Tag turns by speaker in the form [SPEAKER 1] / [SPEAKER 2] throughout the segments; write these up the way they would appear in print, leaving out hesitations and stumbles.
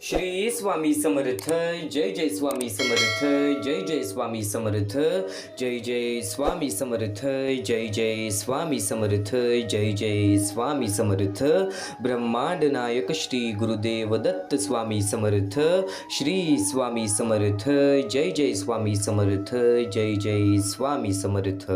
[SPEAKER 1] श्री स्वामी समर्थ. जय जय स्वामी समर्थ. जय जय स्वामी समर्थ. जय जय स्वामी समर्थ. जय जय स्वामी समर्थ. जय जय स्वामी समर्थ. ब्रह्मांड नायक श्री गुरुदेव दत्त स्वामी समर्थ. श्री स्वामी समर्थ. जय जय स्वामी समर्थ. जय जय स्वामी समर्थ.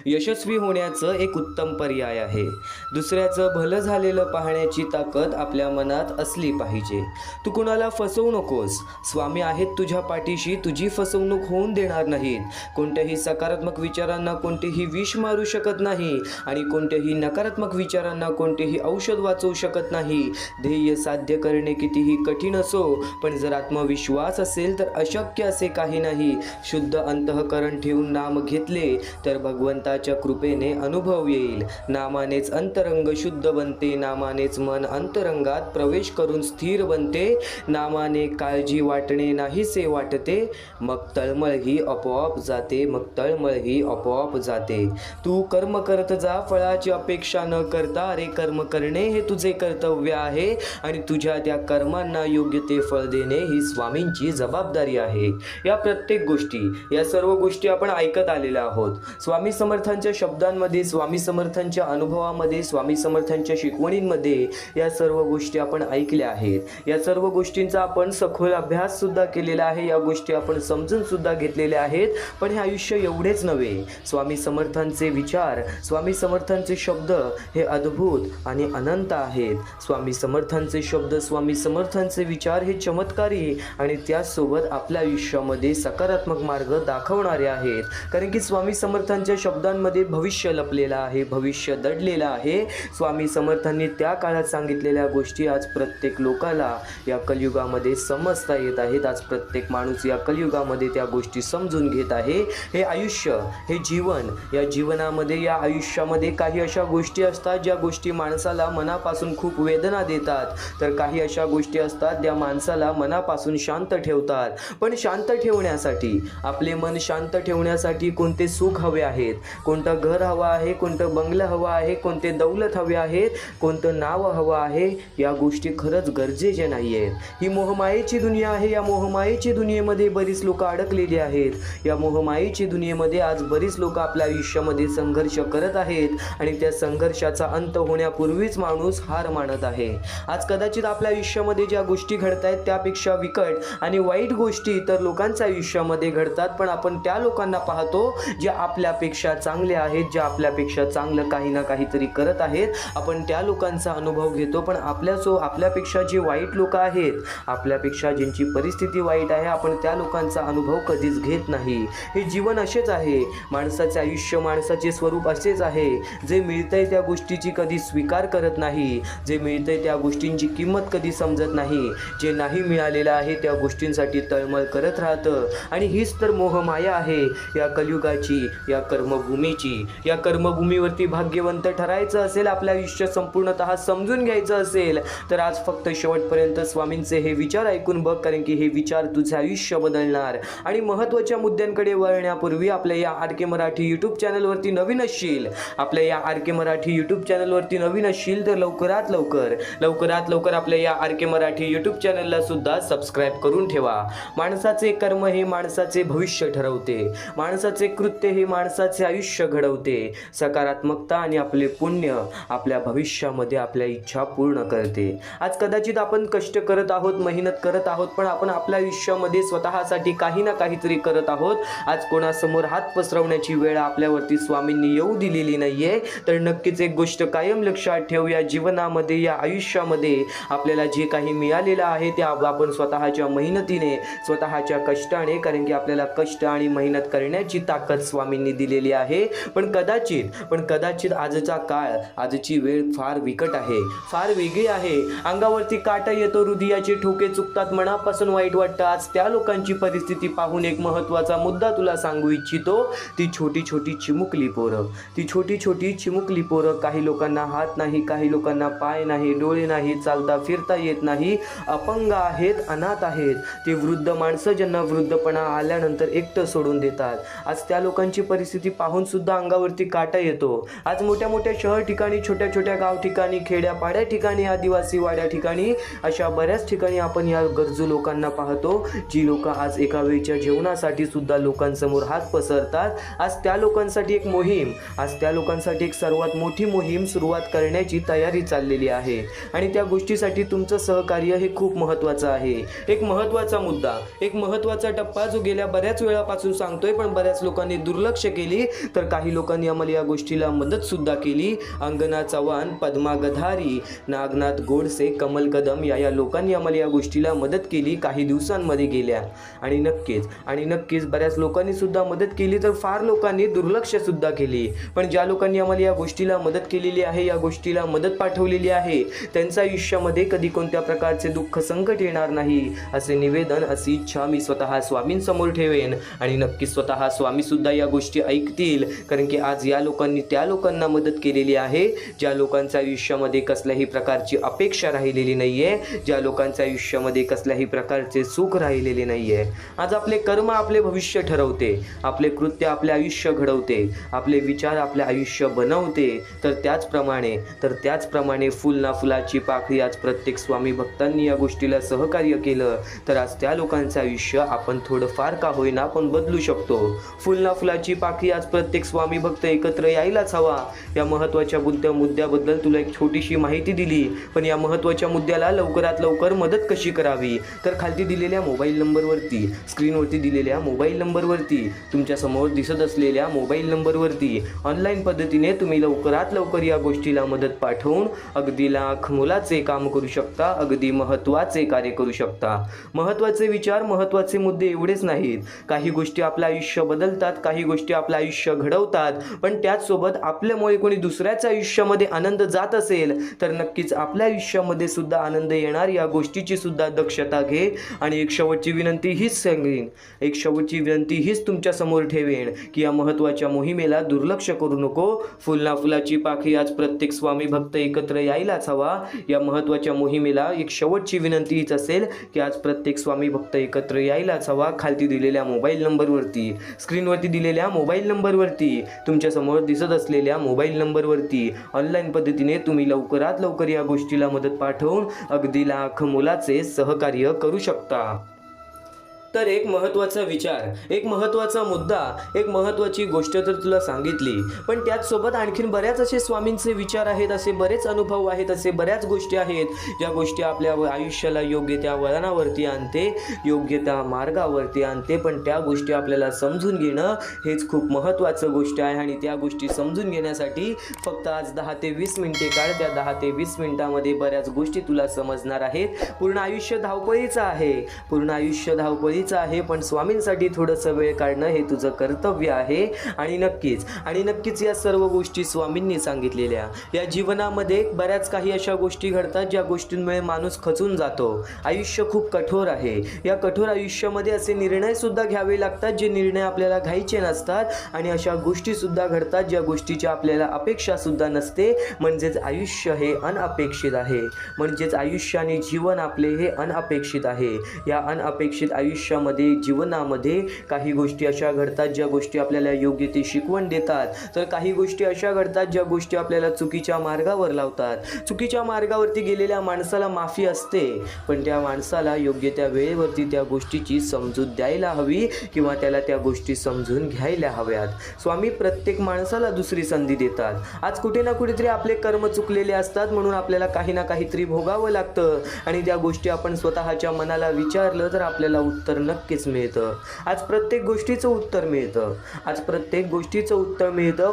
[SPEAKER 1] यशस्वी होण्याचं एक उत्तम पर्याय आहे. दुसऱ्याचं भलं झालेलं पाहण्याची ताकद आपल्या मनात असली पाहिजे. तू कुणाला फसवू नकोस. स्वामी आहेत तुझ्या पाठीशी. तुझी फसवणूक होऊन देणार नाहीत. कोणत्याही सकारात्मक विचारांना कोणतेही विष मारू शकत नाही आणि कोणत्याही नकारात्मक विचारांना कोणतेही औषध वाचवू शकत नाही. ध्येय साध्य करणे कितीही कठीण असो, पण जर आत्मविश्वास असेल तर अशक्य असे काही नाही. शुद्ध अंतःकरण ठेवून नाम घेतले तर भगवंताच्या कृपेने अनुभव येईल. नामानेच अंतरंग शुद्ध बनते. नामानेच मन अंतरंगात प्रवेश करून स्थिर बनते. नामाने काळजी वाटणे नाहीसे वाटते. मग तळमळ ही आपोआप जाते. मग तळमळ ही आपोआप जाते. तू कर्म करत जा फळाची अपेक्षा न करता. अरे कर्म करणे हे तुझे कर्तव्य आहे आणि तुझ्या त्या कर्मांना योग्य ते फळ देणे ही स्वामींची जबाबदारी आहे. या प्रत्येक गोष्टी, या सर्व गोष्टी आपण ऐकत आलेल्या आहोत. स्वामी समर्थांच्या शब्दांमध्ये, स्वामी समर्थांच्या अनुभवामध्ये, स्वामी समर्थांच्या शिकवणींमध्ये या सर्व गोष्टी आपण ऐकल्या आहेत. या सर्व गोष्टींचा आपण सखोल अभ्यास सुद्धा केलेला आहे. या गोष्टी आपण समजून सुद्धा घेतलेल्या आहेत. पण हे आयुष्य एवढेच नव्हे. स्वामी समर्थांचे विचार, स्वामी समर्थांचे शब्द हे अद्भुत आणि अनंत आहेत. स्वामी समर्थांचे शब्द, स्वामी समर्थांचे विचार हे चमत्कारी आणि त्याचसोबत आपल्या आयुष्यामध्ये सकारात्मक मार्ग दाखवणारे आहेत. कारण की स्वामी समर्थांच्या शब्दांमध्ये भविष्य लपलेलं आहे, भविष्य दडलेलं आहे. स्वामी समर्थांनी त्या काळात सांगितलेल्या गोष्टी आज प्रत्येक लोकाला या कलियुगामध्ये समजता येत आहेत. आज प्रत्येक माणूस या कलियुगामध्ये त्या गोष्टी समजून घेत आहे. हे आयुष्य, हे जीवन, या जीवनामध्ये, या आयुष्यामध्ये काही अशा गोष्टी असतात ज्या गोष्टी माणसाला मनापासून खूप वेदना देतात. तर काही अशा गोष्टी असतात ज्या माणसाला मनापासून शांत ठेवतात. पण शांत ठेवण्यासाठी, आपले मन शांत ठेवण्यासाठी कोणते सुख हवे आहेत, कोणतं घर हवं आहे, कोणतं बंगलं हवं आहे, कोणते दौलत हवे आहेत, कोणतं नाव हवं आहे, या गोष्टी खरंच गरजेच्या नाही आहेत. ही मोहमायेची दुनिया आहे. या मोहमायेची दुनियेमध्ये बरीच लोक अडकलेली आहेत. या मोहमायेची दुनियेमध्ये आज बरीच लोक आपल्या आयुष्यामध्ये संघर्ष करत आहेत आणि त्या संघर्षाचा अंत होण्यापूर्वीच माणूस हार मानत आहे. आज कदाचित आपल्या आयुष्यामध्ये ज्या गोष्टी घडत आहेत त्यापेक्षा विकट आणि वाईट गोष्टी तर लोकांच्या आयुष्यामध्ये घडतात. पण आपण त्या लोकांना पाहतो जे आपल्यापेक्षा चांगले आहेत, जे आपल्यापेक्षा चांगलं काही ना काहीतरी करत आहेत. आपण त्या लोकांचा अनुभव घेतो. पण आपल्यापेक्षा जे वाईट लोक आहेत, आपल्यापेक्षा ज्यांची परिस्थिती वाईट आहे, आपण त्या लोकांचा अनुभव कधीच घेत नाही. हे जीवन असेच आहे. माणसाचे आयुष्य, माणसाचे स्वरूप असेच आहे. जे मिळतंय त्या गोष्टीची कधी स्वीकार करत नाही. जे मिळतंय त्या गोष्टींची किंमत कधी समजत नाही. जे नाही मिळालेलं आहे त्या गोष्टींसाठी तळमळ करत राहतं. आणि हीच तर मोहमाया आहे या कलियुगाची, या कर्मभूमीची. या कर्मभूमीवरती भाग्यवंत ठरायचं असेल, आपलं आयुष्य संपूर्णतः समजून घ्यायचं असेल तर आज फक्त शेवटपर्यंत स्वामींचे हे विचार ऐकून बघ. कारण की हे विचार तुझे आयुष्य बदलणार. आणि महत्त्वाच्या मुद्द्यांकडे वळण्यापूर्वी आपल्या या आर.के. मराठी यूट्यूब चॅनलवरती नवीन असशील, आपल्या या आर.के. मराठी यूट्यूब चॅनलवरती नवीन असशील तर लवकरात लवकर आपल्या या आर.के. मराठी यूट्यूब चॅनलला सुद्धा सबस्क्राईब करून ठेवा. माणसाचे कर्म हे माणसाचे भविष्य ठरवते. माणसाचे कृत्य हे माणसाचे आयुष्य घडवते. सकारात्मकता आणि आपले पुण्य आपल्या भविष्यामध्ये आपल्या इच्छा पूर्ण करते. आज कदाचित आपण कष्ट करत आहोत, मेहनत करत आहोत, पण आपण आपल्या आयुष्यामध्ये स्वतःसाठी काही ना काहीतरी करत आहोत. आज कोणासमोर हात पसरवण्याची वेळ आपल्यावरती स्वामींनी येऊ दिलेली नाहीये. तर नक्कीच एक गोष्ट कायम लक्षात ठेव, या जीवनामध्ये, या आयुष्यामध्ये आपल्याला जे काही मिळालेलं आहे ते आपण स्वतःच्या मेहनतीने, स्वतःच्या कष्टाने, कारण की आपल्याला कष्ट आणि मेहनत करण्याची ताकद स्वामींनी दिलेली आहे. पण कदाचित आजचा काळ, आजची वेळ फार विकट आहे, फार वेगळी आहे. अंगावरती काटा येतो, हृदयाचे ठोके चुकतात, मनापासून वाईट वाटतं. आज त्या लोकांची परिस्थिती पाहून एक महत्त्वाचा मुद्दा तुला सांगू इच्छितो. ती छोटी छोटी चिमुकली पोरं, काही लोकांना हात नाही, काही लोकांना पाय नाही, डोळे नाही, चालता फिरता येत नाही, अपंग आहेत, अनाथ आहेत. ते वृद्ध माणसं ज्यांना वृद्धपणा आल्यानंतर एकटं सोडून देतात. आज त्या लोकांची परिस्थिती पाहून सुद्धा अंगावरती काटा येतो. आज मोठ्या मोठ्या शहर ठिकाणी, छोट्या छोट्या गाव ठिकाणी, खेड्यापाड्या ठिकाणी, आदिवासी वाड्या ठिकाणी अशा बऱ्याच बऱ्याच ठिकाणी आपण या गरजू लोकांना पाहतो, जी लोक आज एका वेळच्या जेवणासाठी सुद्धा लोकांसमोर हात पसरतात. आज त्या लोकांसाठी एक मोहीम, आज त्या लोकांसाठी एक सर्वात मोठी मोहीम सुरुवात करण्याची तयारी चाललेली आहे. आणि त्या गोष्टीसाठी तुमचं सहकार्य हे खूप महत्त्वाचं आहे. एक महत्त्वाचा मुद्दा, एक महत्त्वाचा टप्पा जो गेल्या बऱ्याच वेळापासून सांगतोय, पण बऱ्याच लोकांनी दुर्लक्ष केली, तर काही लोकांनी आम्हाला या गोष्टीला मदत सुद्धा केली. अंगना चव्हाण, पद्मा गधारी, नागनाथ गोडसे, कमल कदम या लोकांनी आम्हाला या गोष्टीला मदत केली काही दिवसांमध्ये गेल्या. आणि नक्कीच बऱ्याच लोकांनी सुद्धा मदत केली, तर फार लोकांनी दुर्लक्ष सुद्धा केली. पण ज्या लोकांनी आम्हाला या गोष्टीला मदत केलेली आहे, या गोष्टीला मदत पाठवलेली आहे, त्यांच्या आयुष्यामध्ये कधी कोणत्या प्रकारचे दुःख संकट येणार नाही, असे निवेदन, अशी इच्छा मी स्वतः स्वामींसमोर ठेवेन. आणि नक्कीच स्वतः स्वामी सुद्धा या गोष्टी ऐकतील, कारण की आज या लोकांनी त्या लोकांना मदत केलेली आहे ज्या लोकांच्या आयुष्यामध्ये कसल्याही प्रकारची अपेक्षा राहिलेली नाहीये, ज्या लोकांच्या आयुष्यामध्ये कसल्याही प्रकारचे सुख राहिलेले नाहीये. आज आपले कर्म आपले भविष्य ठरवते, आपले कृत्य आपले आयुष्य घडवते, आपले विचार आपले आयुष्य बनवते. तर त्याचप्रमाणे फुल ना फुलाची पाकळी आज प्रत्येक स्वामी भक्तांनी या गोष्टीला सहकार्य केलं, तर आज त्या लोकांचं आयुष्य आपण थोडंफार का होईना पण बदलू शकतो. फुल ना फुलाची पाकळी आज प्रत्येक स्वामी भक्त एकत्र यायलाच हवा. या महत्त्वाच्या मुद्द्याबद्दल तुला एक छोटीशी माहिती दिली, पण या महत्त्वाच्या मुद्द्याला लवकरात लवकर मदत कशी करावी, तर खालती दिलेल्या मोबाईल नंबरवरती, स्क्रीनवरती दिलेल्या मोबाईल नंबरवरती, तुमच्या समोर दिसत असलेल्या मोबाईल नंबरवरती ऑनलाईन पद्धतीने तुम्ही लवकरात लवकर या गोष्टीला मदत पाठवून अगदी लाख मोलाचे काम करू शकता, अगदी महत्त्वाचे कार्य करू शकता. महत्त्वाचे विचार, महत्त्वाचे मुद्दे एवढेच नाहीत. काही गोष्टी आपलं आयुष्य बदलतात, काही गोष्टी आपलं आयुष्य घडवतात, पण त्याचसोबत आपल्यामुळे कोणी दुसऱ्याच्या आयुष्यामध्ये आनंद जात असेल, तर नक्कीच आपल्या आयुष्यामध्ये सुद्धा आनंद येणार, या गोष्टीची सुद्धा दक्षता घे. आणि एक शेवटची विनंती हीच तुमच्या समोर ठेवेन की या महत्त्वाच्या मोहिमेला दुर्लक्ष करू नको. फुल ना फुलाची पाकळी आज प्रत्येक स्वामी भक्त एकत्र यायलाच हवा. या महत्त्वाच्या मोहिमेला एक शेवटची विनंती हीच असेल की आज प्रत्येक स्वामी भक्त एकत्र यायलाच हवा. खालती दिलेल्या मोबाईल नंबरवरती, स्क्रीनवरती दिलेल्या मोबाईल नंबरवरती, तुमच्या समोर दिसत असलेल्या मोबाईल नंबरवरती ऑनलाईन पद्धतीने तुम्ही लवकरात लवकर या गोष्टीला मदत पाठवून अगदी लाख मोलाचे सहकार्य करू शकता. तर एक महत्त्वाचा विचार, एक महत्त्वाचा मुद्दा, एक महत्त्वाची गोष्ट तर तुला सांगितली, पण त्याचसोबत आणखीन बऱ्याच असे स्वामींचे विचार आहेत, असे बरेच अनुभव आहेत, असे बऱ्याच गोष्टी आहेत ज्या गोष्टी आपल्या आयुष्याला योग्य त्या वळणावरती आणते, योग्य त्या मार्गावरती आणते. पण त्या गोष्टी आपल्याला समजून घेणं हेच खूप महत्त्वाचं गोष्ट आहे. आणि त्या गोष्टी समजून घेण्यासाठी फक्त आज 10 ते 20 मिनिटे काढ. त्या 10 ते 20 मिनिटामध्ये बऱ्याच गोष्टी तुला समजणार आहेत. पूर्ण आयुष्य धावपळीचं आहे, पण स्वामींसाठी थोडंसं वेळ काढणं हे तुझं कर्तव्य आहे. आणि नक्कीच या सर्व गोष्टी स्वामींनी सांगितलेल्या. या जीवनामध्ये बऱ्याच काही अशा गोष्टी घडतात ज्या गोष्टींमुळे माणूस खचून जातो. आयुष्य खूप कठोर आहे. या कठोर आयुष्यामध्ये असे निर्णय सुद्धा घ्यावे लागतात जे निर्णय आपल्याला घ्यायचे नसतात. आणि अशा गोष्टी सुद्धा घडतात ज्या गोष्टीची आपल्याला अपेक्षा सुद्धा नसते. म्हणजेच आयुष्य हे अनअपेक्षित आहे. म्हणजेच आयुष्य आणि जीवन आपले हे अनअपेक्षित आहे. या अनअपेक्षित जीवनामध्ये काही गोष्टी अशा घडतात ज्या गोष्टी आपल्याला योग्य ते शिकवण देतात, तर काही गोष्टी अशा घडतात ज्या गोष्टी आपल्याला चुकीच्या मार्गावर लावतात. चुकीच्या मार्गावरती गेलेल्या माणसाला माफी असते, पण त्या माणसाला योग्य त्या वेळेवरती त्या गोष्टीची समजूत द्यायला हवी किंवा त्याला त्या गोष्टी समजून घ्यायला हव्यात. स्वामी प्रत्येक माणसाला दुसरी संधी देतात. आज कुठे ना कुठेतरी आपले कर्म चुकलेले असतात, म्हणून आपल्याला काही ना काहीतरी भोगावं लागतं. आणि त्या गोष्टी आपण स्वतःच्या मनाला विचारलं तर आपल्याला उत्तर नक्कीच मिळतं. आज प्रत्येक गोष्टीचं उत्तर मिळतं.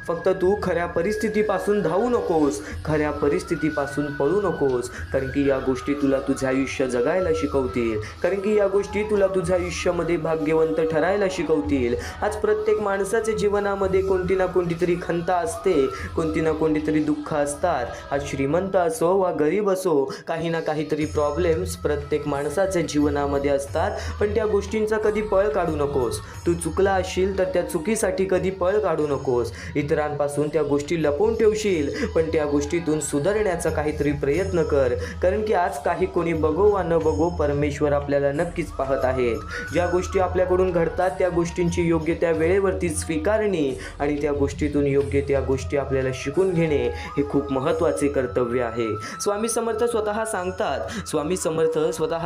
[SPEAKER 1] फक्त तू खऱ्या परिस्थितीपासून धावू नकोस, खऱ्या परिस्थितीपासून पळू नकोस. कारण की या गोष्टी तुला तुझं आयुष्य जगायला शिकवतील. कारण की या गोष्टी तुला तुझ्या आयुष्यामध्ये भाग्यवंत ठरायला शिकवतील. आज प्रत्येक माणसाच्या जीवनामध्ये कोणती ना कोणतीतरी खंत असते, कोणती ना कोणतीतरी दुःख असतात. आज श्रीमंत असो वा गरीब असो, काही ना काहीतरी प्रॉब्लेम्स प्रत्येक माणसाच्या जीवनामध्ये असतात. असतात, पण त्या गोष्टींचा कधी पळ काढू नकोस. तू चुकला असशील तर त्या चुकीसाठी कधी पळ काढू नकोस. इतरांपासून त्या गोष्टी लपवून ठेवशील, पण त्या गोष्टीतून सुधारण्याचा काहीतरी प्रयत्न कर. कारण की आज काही कोणी बघो वा न बघो, परमेश्वर आपल्याला नक्कीच पाहत आहेत. ज्या गोष्टी आपल्याकडून घडतात त्या गोष्टींची योग्य त्या वेळेवरती स्वीकारणे आणि त्या गोष्टीतून योग्य त्या गोष्टी आपल्याला शिकून घेणे हे खूप महत्त्वाचे कर्तव्य आहे. स्वामी समर्थ स्वतः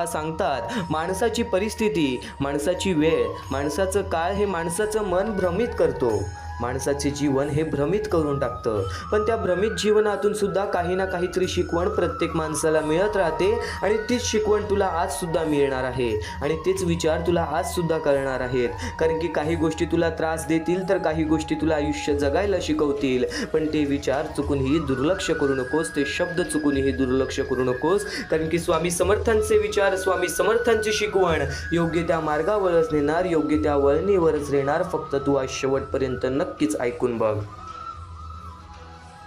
[SPEAKER 1] सांगतात, माणसाची परिस्थिती, माणसाची वेळ, माणसाचं काळ हे माणसाचं मन भ्रमित करतो. माणसाचे जीवन हे भ्रमित करून टाकतं. पण त्या भ्रमित जीवनातून सुद्धा काही ना काहीतरी शिकवण प्रत्येक माणसाला मिळत राहते आणि तीच शिकवण तुला आज सुद्धा मिळणार आहे आणि तेच विचार तुला आज सुद्धा कळणार आहेत. कारण की काही गोष्टी तुला त्रास देतील तर काही गोष्टी तुला आयुष्य जगायला शिकवतील. पण ते विचार चुकूनही दुर्लक्ष करू नकोस, ते शब्द चुकूनही दुर्लक्ष करू नकोस. कारण की स्वामी समर्थांचे विचार, स्वामी समर्थांची शिकवण योग्य त्या मार्गावरच नेणार, योग्य त्या वळणीवरच नेणार. फक्त तू आज शेवटपर्यंत नक्कीच ऐकून बघ.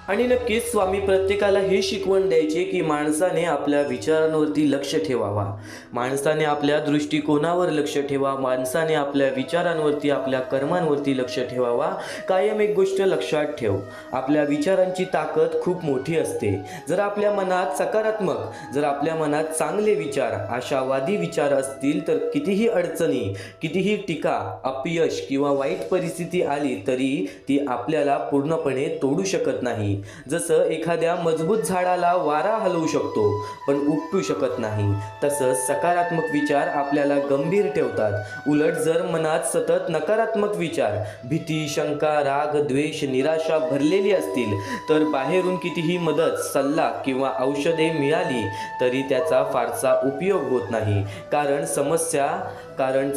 [SPEAKER 1] आणि नक्कीच स्वामी प्रत्येकाला ही शिकवण द्यायची की माणसाने आपल्या विचारांवरती लक्ष ठेवावा, माणसाने आपल्या दृष्टिकोनावर लक्ष ठेवा, माणसाने आपल्या विचारांवरती, आपल्या कर्मांवरती लक्ष ठेवावा. कायम एक गोष्ट लक्षात ठेव, आपल्या विचारांची ताकद खूप मोठी असते. जर आपल्या मनात सकारात्मक, जर आपल्या मनात चांगले विचार, आशावादी विचार असतील तर कितीही अडचणी, कितीही टीका, अपयश किंवा वाईट परिस्थिती आली तरी ती आपल्याला पूर्णपणे तोडू शकत नाही. जसं एखाद्या मजबूत झाडाला वारा हलवू शकतो पण उपटू शकत नाही, तसंच सकारात्मक विचार आपल्याला गंभीर ठेवतात. उलट जर मनात सतत नकारात्मक विचार, भीती, शंका, राग, द्वेष, निराशा भरलेली असतील तर बाहेरून कितीही मदत, सल्ला किंवा औषधे मिळाली तरी त्याचा फारसा उपयोग होत नाही. कारण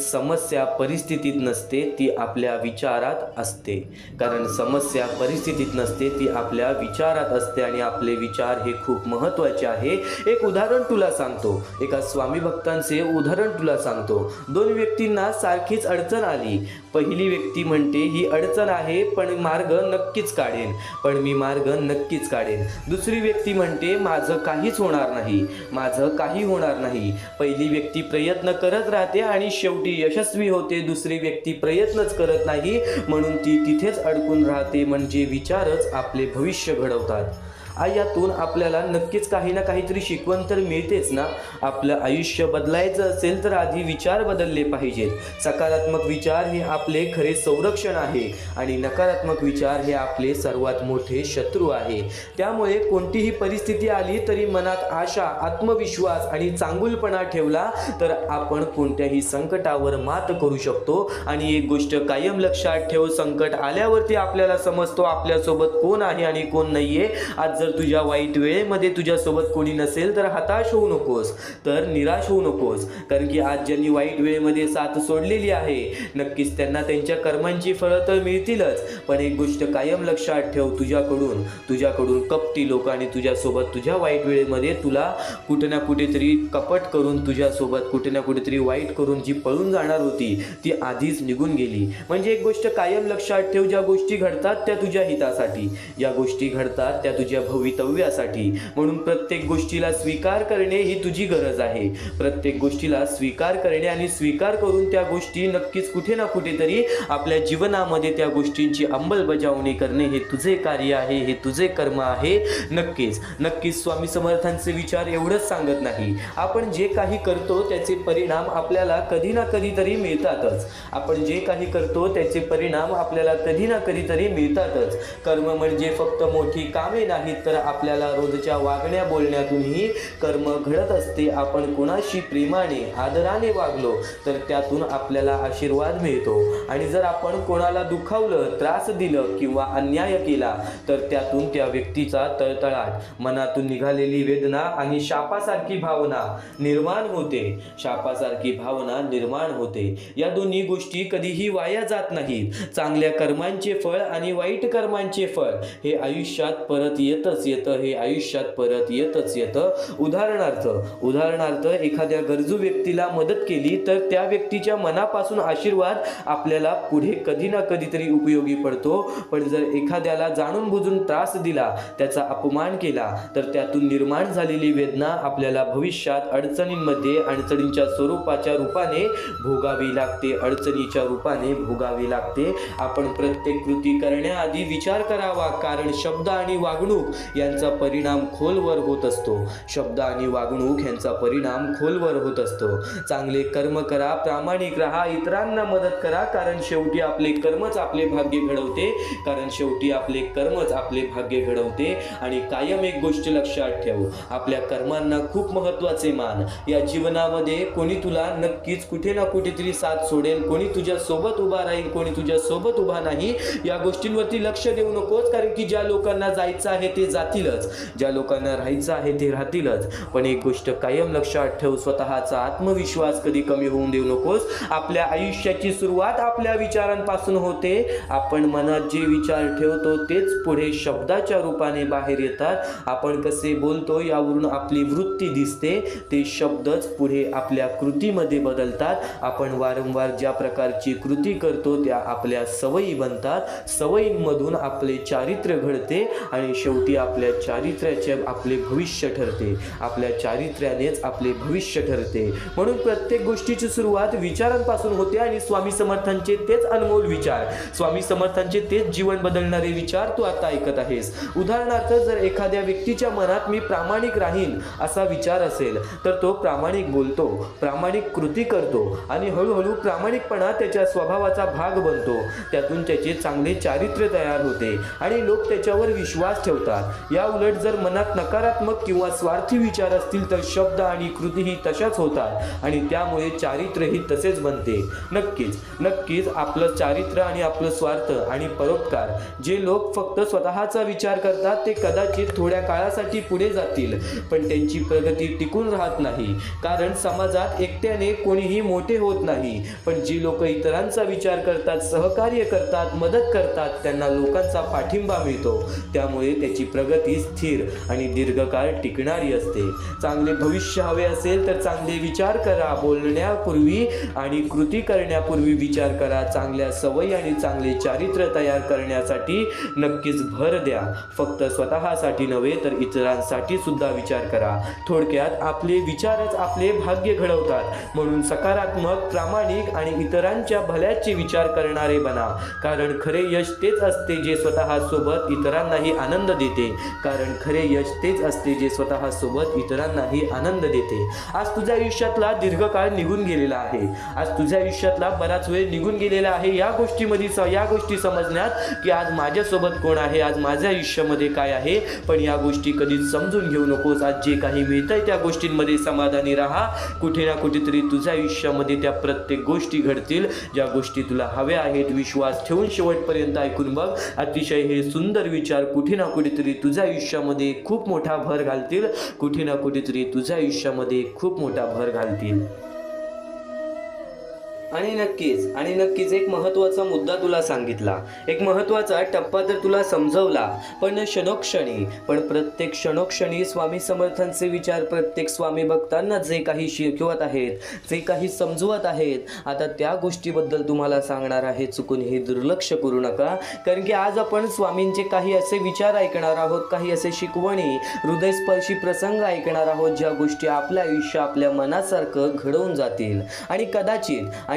[SPEAKER 1] समस्या परिस्थितीत नसते, ती आपल्या विचारात असते. आपल्या विचारात असते आणि आपले विचार हे खूप महत्त्वाचे आहे. एक उदाहरण तुला सांगतो, एका स्वामी भक्तांचे उदाहरण तुला सांगतो. दोन व्यक्तींना सारखीच अडचण आली. पहिली व्यक्ती म्हणते ही अडचण आहे पण मी मार्ग नक्कीच काढेन. दुसरी व्यक्ती म्हणते माझं काही होणार नाही. पहिली व्यक्ती प्रयत्न करत राहते आणि शेवटी यशस्वी होते. दुसरी व्यक्ती प्रयत्नच करत नाही म्हणून ती तिथेच अडकून राहते. म्हणजे विचारच आपले भविष्य घडवतात. यातून आपल्याला नक्कीच काही ना काहीतरी शिकवण तर मिळतेच ना. आपलं आयुष्य बदलायचं असेल तर आधी विचार बदलले पाहिजेत. सकारात्मक विचार हे आपले खरे संरक्षण आहे आणि नकारात्मक विचार हे आपले सर्वात मोठे शत्रू आहे. त्यामुळे कोणतीही परिस्थिती आली तरी मनात आशा, आत्मविश्वास आणि चांगुलपणा ठेवला तर आपण कोणत्याही संकटावर मात करू शकतो. आणि एक गोष्ट कायम लक्षात ठेव, संकट आल्यावरती आपल्याला समजतो आपल्यासोबत कोण आहे आणि कोण नाहीये. आज जर तुझ्या वाईट वेळेमध्ये तुझ्यासोबत कोणी नसेल तर हताश होऊ नकोस, तर निराश होऊ नकोस. कारण की आज ज्यांनी वाईट वेळेमध्ये साथ सोडलेली आहे नक्कीच त्यांना त्यांच्या कर्मांची फळं तर मिळतीलच. पण एक गोष्ट कायम लक्षात ठेव, तुझ्याकडून कपटी लोक आणि तुझ्यासोबत तुझ्या वाईट वेळेमध्ये तुला कुठे ना कुठेतरी कपट करून, तुझ्यासोबत कुठे ना कुठेतरी वाईट करून जी पळून जाणार होती ती आधीच निघून गेली. म्हणजे एक गोष्ट कायम लक्षात ठेव, ज्या गोष्टी घडतात त्या तुझ्या हितासाठी, ज्या गोष्टी घडतात त्या तुझ्या भवितव्यासाठी. म्हणून प्रत्येक गोष्टीला स्वीकार करणे ही तुझी गरज आहे. प्रत्येक गोष्टीला स्वीकार करणे आणि स्वीकार करून त्या गोष्टी नक्कीच कुठे ना कुठेतरी आपल्या जीवनामध्ये त्या गोष्टींची अंमलबजावणी करणे हे तुझे कार्य आहे, हे तुझे कर्म आहे. नक्कीच स्वामी समर्थांचे विचार एवढंच सांगत नाही, आपण जे काही करतो त्याचे परिणाम आपल्याला कधी ना कधीतरी मिळतातच. कर्म म्हणजे फक्त मोठी कामे नाहीत तर आपल्याला रोजच्या वागण्या बोलण्यातूनही कर्म घडत असते. आपण कोणाशी प्रेमाने, आदराने वागलो तर त्यातून आपल्याला आशीर्वाद मिळतो. आणि जर आपण कोणाला दुखावलं, त्रास दिलं किंवा अन्याय केला तर त्यातून त्या व्यक्तीचा तळतळाट, मनातून निघालेली वेदना आणि शापासारखी भावना निर्माण होते. या दोन्ही गोष्टी कधीही वाया जात नाहीत. चांगल्या कर्मांचे फळ आणि वाईट कर्मांचे फळ हे आयुष्यात परत येत येतच येतं, हे आयुष्यात परत येतच येतं. उदाहरणार्थ एखाद्या गरजू व्यक्तीला मदत केली तर त्या व्यक्तीच्या मनापासून आशीर्वाद आपल्याला पुढे कधी ना कधीतरी उपयोगी पडतो. पण जर एखाद्याला जाणून बुजून त्रास दिला, त्याचा अपमान केला, तर त्यातून निर्माण झालेली वेदना आपल्याला भविष्यात अडचणींच्या स्वरूपाच्या रूपाने भोगावी लागते. आपण प्रत्येक कृती करण्याआधी विचार करावा, कारण शब्द आणि वागणूक यांचा परिणाम खोलवर होत असतो. चांगले कर्म करा, प्रामाणिक राहा, इतरांना मदत करा, कारण शेवटी आपले कर्मच आपले भाग्य घडवते. आणि कायम एक गोष्ट लक्षात ठेव, आपल्या कर्मांना खूप महत्त्वाचे मान. या जीवनामध्ये कोणी तुला नक्कीच कुठे ना कुठेतरी साथ सोडेल, कोणी तुझ्या सोबत उभा राहील, कोणी तुझ्या सोबत उभा नाही. या गोष्टींवरती लक्ष देऊ नकोस, कारण की ज्या लोकांना जायचं आहे ते जातीलच, ज्या लोकांना राहायचं आहे ते राहतीलच. पण एक गोष्ट कायम लक्षात ठेव, स्वतःचा आत्मविश्वास कधी कमी होऊन देऊ नकोस. आपल्या आयुष्याची सुरुवात आपल्या विचारांपासून होते. आपण मनात जे विचार ठेवतो तेच पुढे शब्दाच्या रूपाने बाहेर येतात. आपण कसे बोलतो यावरून आपली वृत्ती दिसते. ते शब्दच पुढे आपल्या कृतीमध्ये बदलतात. आपण वारंवार ज्या प्रकारची कृती करतो त्या आपल्या सवयी बनतात. सवयींमधून आपले चारित्र्य घडते आणि शेवटी आपल्या चारित्र्याचे आपले भविष्य ठरते. आपल्या चारित्र्यानेच आपले भविष्य ठरते. म्हणून प्रत्येक गोष्टीची सुरुवात विचारांपासून होते आणि स्वामी समर्थांचे तेच अनमोल विचार, स्वामी समर्थांचे तेच जीवन बदलणारे विचार तू आता ऐकत आहेस. उदाहरणार्थ, जर एखाद्या व्यक्तीच्या मनात मी प्रामाणिक राहीन असा विचार असेल, तर तो प्रामाणिक बोलतो, प्रामाणिक कृती करतो आणि हळूहळू प्रामाणिकपणा त्याच्या स्वभावाचा भाग बनतो. त्यातून त्याचे चांगले चारित्र्य तयार होते आणि लोक त्याच्यावर विश्वास ठेवतात. या उलट जर मनात नकारात्मक किंवा स्वार्थी विचार असतील तर शब्द आणि कृतीही तशाच होतात आणि त्यामुळे चारित्र्यही तसेच बनते. नक्कीच आपलं चारित्र्य आणि आपलं स्वार्थ आणि परोपकार, जे लोक फक्त स्वतःचा विचार करतात ते कदाचित थोड्या काळासाठी पुढे जातील, पण त्यांची प्रगती टिकून राहत नाही. कारण समाजात एकट्याने कोणीही मोठे होत नाही. पण जी लोक इतरांचा विचार करतात, सहकार्य करतात, मदत करतात, त्यांना लोकांचा पाठिंबा मिळतो. त्यामुळे त्याची प्रगती स्थिर आणि दीर्घकाळ टिकणारी असते. चांगले भविष्य हवे असेल तर चांगले विचार करा. बोलण्यापूर्वी आणि कृती करण्यापूर्वी विचार करा. चांगल्या सवयी आणि चांगले चारित्र्य तयार करण्यासाठी नक्कीच भर द्या. फक्त स्वतःसाठी नव्हे तर इतरांसाठी सुद्धा विचार करा. थोडक्यात आपले विचारच आपले भाग्य घडवतात. म्हणून सकारात्मक, प्रामाणिक आणि इतरांच्या भल्याचे विचार करणारे बना. कारण खरे यश तेच असते जे स्वतःसोबत इतरांनाही आनंद देते. आज तुझ्या आयुष्यातला दीर्घकाळ निघून गेलेला आहे. आज तुझ्या आयुष्यातला बराच वेळ निघून गेलेला आहे या गोष्टी समजण्यात, की आज माझ्यासोबत कोण आहे, आज माझ्या आयुष्यामध्ये काय आहे. पण या गोष्टी कधीच समजून घेऊ नकोस. आज जे काही मिळतंय त्या गोष्टींमध्ये समाधानी राहा. कुठे ना कुठेतरी तुझ्या आयुष्यामध्ये त्या प्रत्येक गोष्टी घडतील ज्या गोष्टी तुला हव्या आहेत. विश्वास ठेवून शेवटपर्यंत ऐकून बघ. अतिशय हे सुंदर विचार कुठे ना कुठेतरी तुझ्या आयुष्यामध्ये खूप मोठा भर घालतील. आणि नक्कीच एक महत्त्वाचा मुद्दा तुला सांगितला, एक महत्त्वाचा टप्पा तर तुला समजवला. पण प्रत्येक क्षणोक्षणी स्वामी समर्थांचे विचार प्रत्येक स्वामी भक्तांना जे काही शिकवत आहेत, जे काही समजवत आहेत, आता त्या गोष्टीबद्दल तुम्हाला सांगणार आहे. चुकून हे दुर्लक्ष करू नका. कारण की आज आपण स्वामींचे काही असे विचार ऐकणार आहोत, काही असे शिकवणी, हृदयस्पर्शी प्रसंग ऐकणार आहोत, ज्या गोष्टी आपल्या आयुष्य, आपल्या मनासारखं घडवून जातील. आणि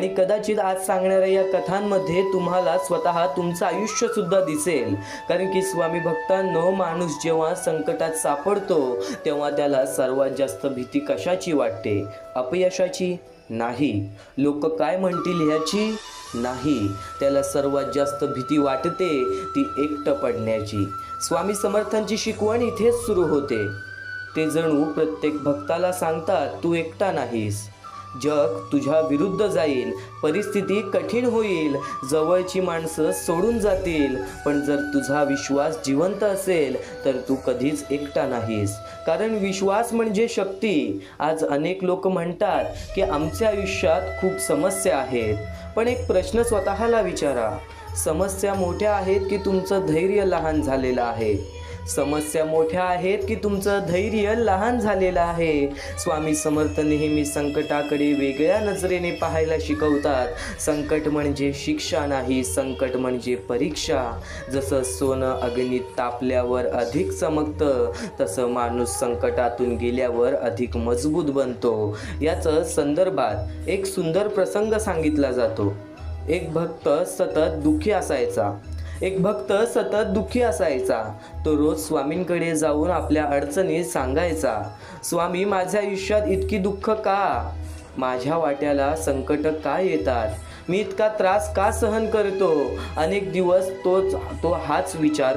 [SPEAKER 1] कदाचित आज सांगणाऱ्या या कथांमध्ये तुम्हाला स्वतः तुमचं आयुष्य सुद्धा दिसेल. कारण की स्वामी भक्तांनो, माणूस जेव्हा संकटात सापडतो तेव्हा त्याला सर्वात जास्त भीती कशाची वाटते? अपयशाची? नाही. लोक काय म्हणतील ह्याची? नाही. त्याला सर्वात जास्त भीती वाटते ती एकटं पडण्याची. स्वामी समर्थांची शिकवण इथेच सुरू होते. ते जणू प्रत्येक भक्ताला सांगतात, तू एकटा नाहीस. जग तुझ्या विरुद्ध जाईल, परिस्थिती कठीण होईल, जवळची माणसं सोडून जातील, पण जर तुझा विश्वास जिवंत असेल तर तू कधीच एकटा नाहीस. कारण विश्वास म्हणजे शक्ती. आज अनेक लोक म्हणतात की आमच्या आयुष्यात खूप समस्या आहेत. पण एक प्रश्न स्वतःला विचारा, समस्या मोठ्या आहेत की तुमचं धैर्य लहान झालेलं आहे? समस्या मोठ्या आहेत की तुमचं धैर्य लहान झालेलं आहे. स्वामी समर्थ नेहमी संकटाकडे वेगळ्या नजरेने पाहायला शिकवतात. संकट म्हणजे शिक्षा नाही, संकट म्हणजे परीक्षा. जसं सोनं अग्नीत तापल्यावर अधिक चमकतं, तसं माणूस संकटातून गेल्यावर अधिक मजबूत बनतो. याचं संदर्भात एक सुंदर प्रसंग सांगितला जातो. एक भक्त सतत दुःखी असायचा. तो रोज स्वामींकडे जाऊन आपल्या अडचणी सांगायचा. स्वामी, माझ्या आयुष्यात इतकी दुःख का? माझ्या वाट्याला संकट का येतात? मी इतका त्रास का सहन करतो? अनेक दिवस तो हेच विचार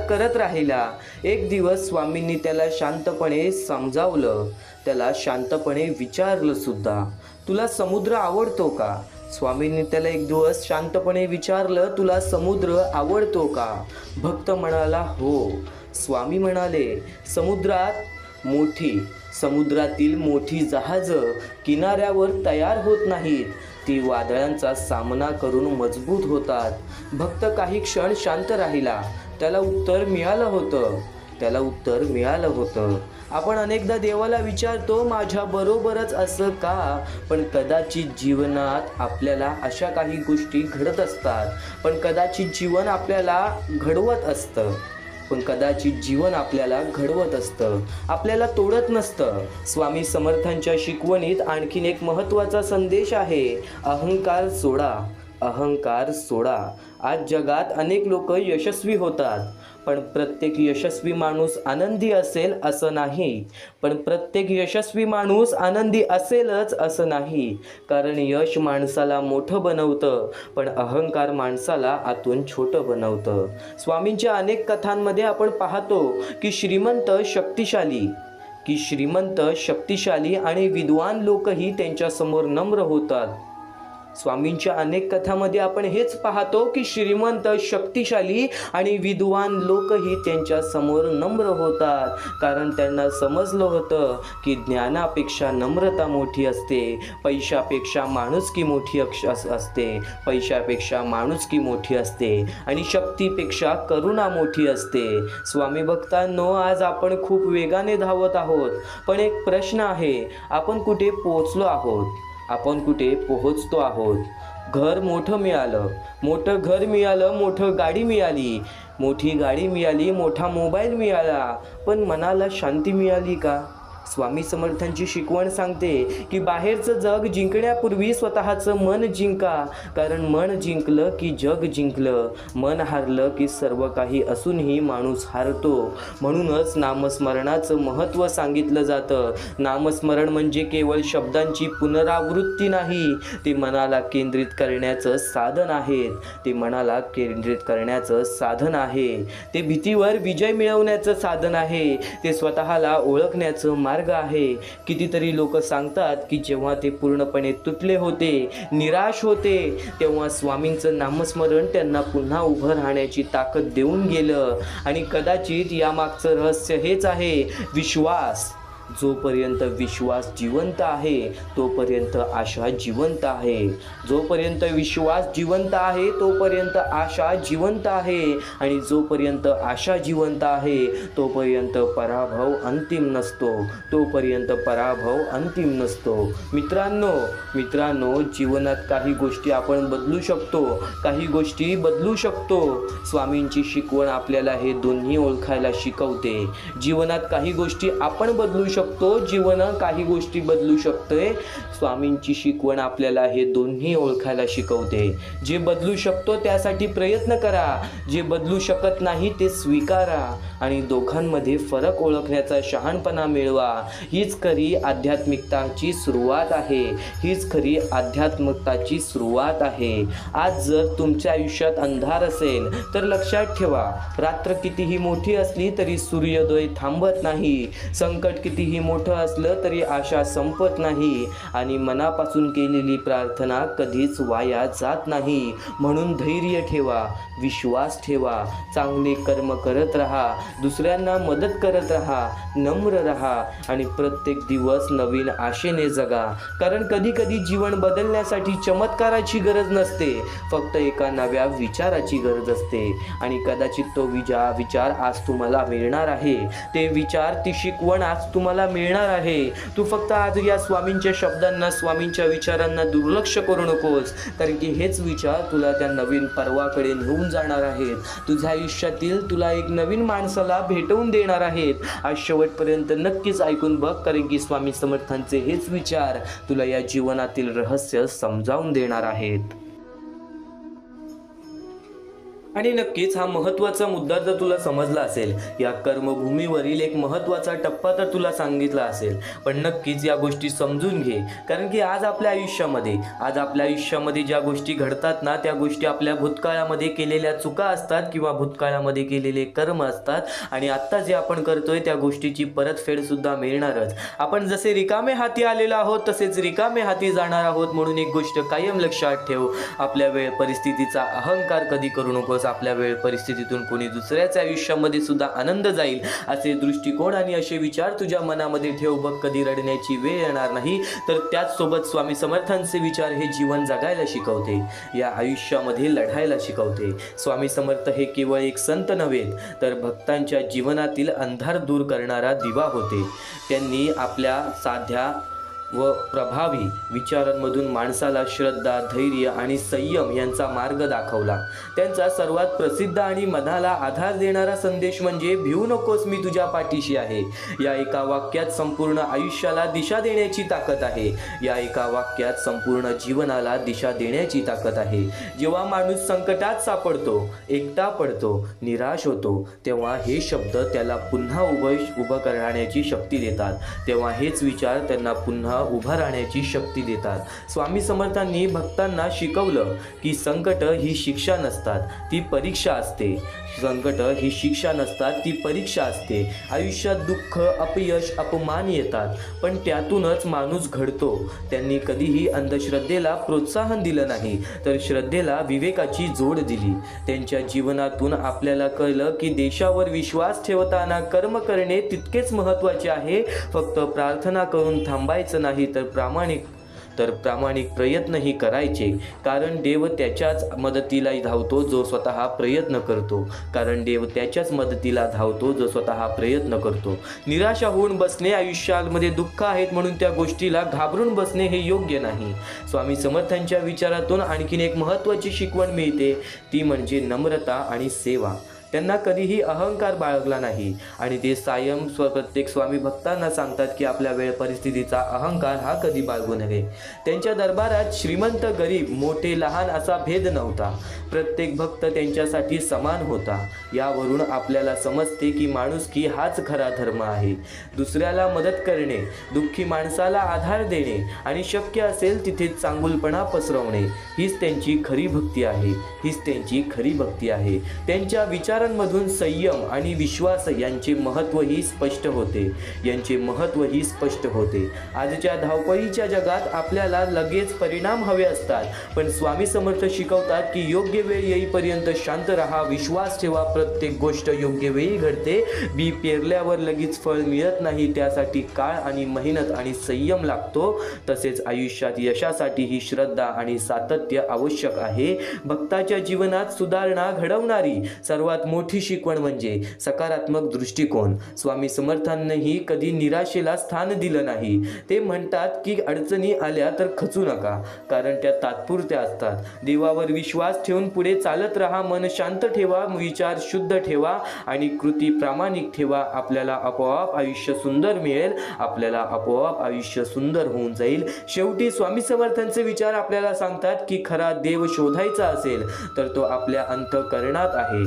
[SPEAKER 1] करत राहिला. एक दिवस स्वामींनी त्याला शांतपणे समजावलं, त्याला शांतपणे विचारलं सुद्धा, तुला समुद्र आवडतो का? स्वामींनी त्याला एक दिवस शांतपणे विचारलं, तुला समुद्र आवडतो का? भक्त म्हणाला, हो. स्वामी म्हणाले, समुद्रातील मोठी जहाजं किनाऱ्यावर तयार होत नाहीत, ती वादळांचा सामना करून मजबूत होतात. भक्त काही क्षण शांत राहिला. त्याला उत्तर मिळालं होतं. आपण अनेकदा देवाला विचारतो, माझ्या बरोबरच असं का? पण कदाचित जीवनात आपल्याला अशा काही गोष्टी घडत असतात. पण कदाचित जीवन आपल्याला घडवत असतं, आपल्याला तोडत नसतं. स्वामी समर्थांच्या शिकवणीत आणखीन एक महत्त्वाचा संदेश आहे. अहंकार सोडा. आज जगात अनेक लोक यशस्वी होतात, पण प्रत्येक यशस्वी माणूस आनंदी असेल असं नाही. कारण यश माणसाला मोठं बनवतं, पण अहंकार माणसाला आतून छोटं बनवतं. स्वामींच्या अनेक कथांमध्ये आपण पाहतो की श्रीमंत शक्तिशाली आणि विद्वान लोकही त्यांच्यासमोर नम्र होतात. स्वामींच्या अनेक कथांमध्ये आपण हेच पाहतो की श्रीमंत, शक्तिशाली आणि विद्वान लोकही त्यांच्या समोर नम्र होतात. कारण त्यांना समजलं होतं की ज्ञानापेक्षा नम्रता मोठी असते, पैशापेक्षा माणुसकी मोठी असते आणि शक्तीपेक्षा करुणा मोठी असते. स्वामी भक्तांनो, आज आपण खूप वेगाने धावत आहोत, पण एक प्रश्न आहे, आपण कुठे पोहोचलो आहोत? आपण कुठे पोहोचतो आहोत? मोठं घर मिळालं, मोठी गाडी मिळाली, मोठा मोबाईल मिळाला, पण मनाला शांती मिळाली का? स्वामी समर्थांची शिकवण सांगते की बाहेरचं जग जिंकण्यापूर्वी स्वतःचं मन जिंका. कारण मन जिंकलं की जग जिंकलं, मन हारलं की सर्व काही असूनही माणूस हारतो. म्हणूनच नामस्मरणाचं महत्त्व सांगितलं जातं. नामस्मरण म्हणजे केवळ शब्दांची पुनरावृत्ती नाही, ते मनाला केंद्रित करण्याचं साधन आहे. ते भीतीवर विजय मिळवण्याचं साधन आहे. ते स्वतःला ओळखण्याचं मार्ग आहे. कितीतरी लोक सांगतात की जेव्हा ते पूर्णपणे तुटले होते, निराश होते, तेव्हा स्वामींचं नामस्मरण त्यांना पुन्हा उभं राहण्याची ताकद देऊन गेलं. आणि कदाचित यामागचं रहस्य हेच आहे, विश्वास. जोपर्यंत विश्वास जिवंत आहे तोपर्यंत आशा जिवंत आहे. जोपर्यंत विश्वास जिवंत आहे तोपर्यंत आशा जिवंत आहे. आणि जोपर्यंत आशा जिवंत आहे तोपर्यंत पराभव अंतिम नसतो. मित्रांनो, जीवनात काही गोष्टी आपण बदलू शकतो, काही गोष्टी बदलू शकतो. स्वामींची शिकवण आपल्याला हे दोन्ही ओळखायला शिकवते. जीवनात काही गोष्टी आपण बदलू शकतो, जीवन काही गोष्टी बदलू शकते. स्वामींची शिकवण आपल्याला हे दोन्ही ओळखायला शिकवते. जे बदलू शकतो त्यासाठी प्रयत्न करा, जे बदलू शकत नाही ते स्वीकारा आणि दोघांमध्ये फरक ओळखण्याचा शहाणपणा मिळवा. हीच खरी आध्यात्मिकताची सुरुवात आहे. आज जर तुमच्या आयुष्यात अंधार असेल तर लक्षात ठेवा, रात्र कितीही मोठी असली तरी सूर्योदय थांबत नाही. संकट किती कितीही मोठं असलं तरी आशा संपत नाही आणि मनापासून केलेली प्रार्थना कधीच वाया जात नाही. म्हणून धैर्य ठेवा, विश्वास ठेवा, चांगले कर्म करत राहा, दुसऱ्यांना मदत करत राहा, नम्र राहा आणि प्रत्येक दिवस नवीन आशेने जगा. कारण कधी कधी जीवन बदलण्यासाठी चमत्काराची गरज नसते, फक्त एका नव्या विचाराची गरज असते. आणि कदाचित तो विचार आज तुम्हाला मिळणार आहे, ते विचार, ती शिकवण आज तुम्हाला मिळणार आहे. तू फक्त आज या स्वामींच्या शब्दांना, स्वामींच्या विचारांना दुर्लक्ष करू नकोस, कारण की हेच विचार तुला त्या नवीन पर्वाकडे घेऊन जाणार आहेत. तुझ्या आयुष्यातील तुला एक नवीन माणसाला भेटवून देणार आहेत. आज शेवटपर्यंत नक्कीच ऐकून बघ, कारण की स्वामी समर्थांचे हेच विचार तुला या जीवनातील रहस्य समजावून देणार आहेत. आणि नक्कीच हा महत्त्वाचा मुद्दा जर तुला समजला असेल, या कर्मभूमीवरील एक महत्त्वाचा टप्पा तर तुला सांगितला असेल, पण नक्कीच या गोष्टी समजून घे. कारण की आज आपल्या आयुष्यामध्ये ज्या गोष्टी घडतात ना, त्या गोष्टी आपल्या भूतकाळामध्ये केलेल्या चुका असतात किंवा भूतकाळामध्ये केलेले कर्म असतात. आणि आत्ता जे आपण करतोय त्या गोष्टीची परतफेडसुद्धा मिळणारच. आपण जसे रिकामे हाती आलेलो आहोत तसेच रिकामे हाती जाणार आहोत. म्हणून एक गोष्ट कायम लक्षात ठेव, आपल्या वेळ परिस्थितीचा अहंकार कधी करू नकोस. आपल्या वेळ परिस्थितीतून कोणी दुसऱ्याच्या आयुष्यामध्ये सुद्धा आनंद जाईल असे दृष्टिकोन आणि असे विचार तुझ्या मनामध्ये ठेव. बघ, कधी रडण्याची वेळ येणार नाही. तर त्याचसोबत स्वामी समर्थांचे विचार हे जीवन जगायला शिकवते, या आयुष्यामध्ये लढायला शिकवते. स्वामी समर्थ हे केवळ एक संत नव्हेत, तर भक्तांच्या जीवनातील अंधार दूर करणारा दिवा होते. त्यांनी आपल्या साध्या व प्रभावी विचारांमधून माणसाला श्रद्धा, धैर्य आणि संयम यांचा मार्ग दाखवला. त्यांचा सर्वात प्रसिद्ध आणि मनाला आधार देणारा संदेश म्हणजे भिवू नकोस, मी तुझ्या पाठीशी आहे. या एका वाक्यात संपूर्ण आयुष्याला दिशा देण्याची ताकद आहे. या एका वाक्यात संपूर्ण जीवनाला दिशा देण्याची ताकद आहे. जेव्हा माणूस संकटात सापडतो, एकटा पडतो, निराश होतो, तेव्हा हे शब्द त्याला पुन्हा उभं करण्याची शक्ती देतात. तेव्हा हेच विचार त्यांना पुन्हा उभा राहण्याची शक्ती देतात. स्वामी समर्थांनी भक्तांना शिकवलं की संकट ही शिक्षा नसतात, ती परीक्षा असते. संकट ही शिक्षा नसतात, ती परीक्षा असते. आयुष्यात दुःख, अपयश, अपमान येतात, पण त्यातूनच माणूस घडतो. त्यांनी कधीही अंधश्रद्धेला प्रोत्साहन दिलं नाही, तर श्रद्धेला विवेकाची जोड दिली. त्यांच्या जीवनातून आपल्याला कळलं की देशावर विश्वास ठेवताना कर्म करणे तितकेच महत्त्वाचे आहे. फक्त प्रार्थना करून थांबायचं नाही, तर प्रामाणिक प्रयत्नही करायचे. कारण देव त्याच्याच मदतीला धावतो जो स्वतः प्रयत्न करतो. निराशा होऊन बसणे, आयुष्यामध्ये दुःख आहेत म्हणून त्या गोष्टीला घाबरून बसणे हे योग्य नाही. स्वामी समर्थांच्या विचारातून आणखीन एक महत्त्वाची शिकवण मिळते, ती म्हणजे नम्रता आणि सेवा. त्यांना कधीही अहंकार बाळगला नाही आणि ते प्रत्येक स्वामी भक्तांना सांगतात की आपल्या वेळ परिस्थितीचा अहंकार हा कधी बाळगू नये. त्यांच्या दरबारात श्रीमंत, गरीब, मोठे, लहान असा भेद नव्हता. प्रत्येक भक्त त्यांच्यासाठी समान होता. यावरून आपल्याला समजते की माणुसकी हाच खरा धर्म आहे. दुसऱ्याला मदत करणे, दुःखी माणसाला आधार देणे आणि शक्य असेल तिथे चांगुलपणा पसरवणे हीच त्यांची खरी भक्ती आहे. त्यांच्या विचारांमधून संयम आणि विश्वास यांचे महत्त्वही स्पष्ट होते. आजच्या धावपळीच्या जगात आपल्याला लगेच परिणाम हवे असतात, पण स्वामी समर्थ शिकवतात की योग्य वेळ येईपर्यंत शांत राहा, विश्वास ठेवा. प्रत्येक गोष्ट योग्य वेळी घडते. बी पेरल्यावर लगेच फळ मिळत नाही, त्यासाठी काळ आणि मेहनत आणि संयम लागतो. तसेच आयुष्यात यशासाठी ही श्रद्धा आणि सातत्य आवश्यक आहे. भक्ताच्या जीवनात सुधारणा घडवणारी सर्वात मोठी शिकवण म्हणजे सकारात्मक दृष्टिकोन. स्वामी समर्थांनीही कधी निराशेला स्थान दिलं नाही. ते म्हणतात की अडचणी आल्या तर खचू नका, कारण त्या तात्पुरत्या असतात. देवावर विश्वास ठेवून पुढे चालत राहा. मन शांत ठेवा, विचार शुद्ध ठेवा आणि कृती प्रामाणिक ठेवा. आपल्याला आपोआप आयुष्य सुंदर मिळेल, आपल्याला आपोआप आयुष्य सुंदर होऊन जाईल. शेवटी स्वामी समर्थांचे विचार आपल्याला सांगतात की खरा देव शोधायचा असेल तर तो आपल्या अंतःकरणात आहे.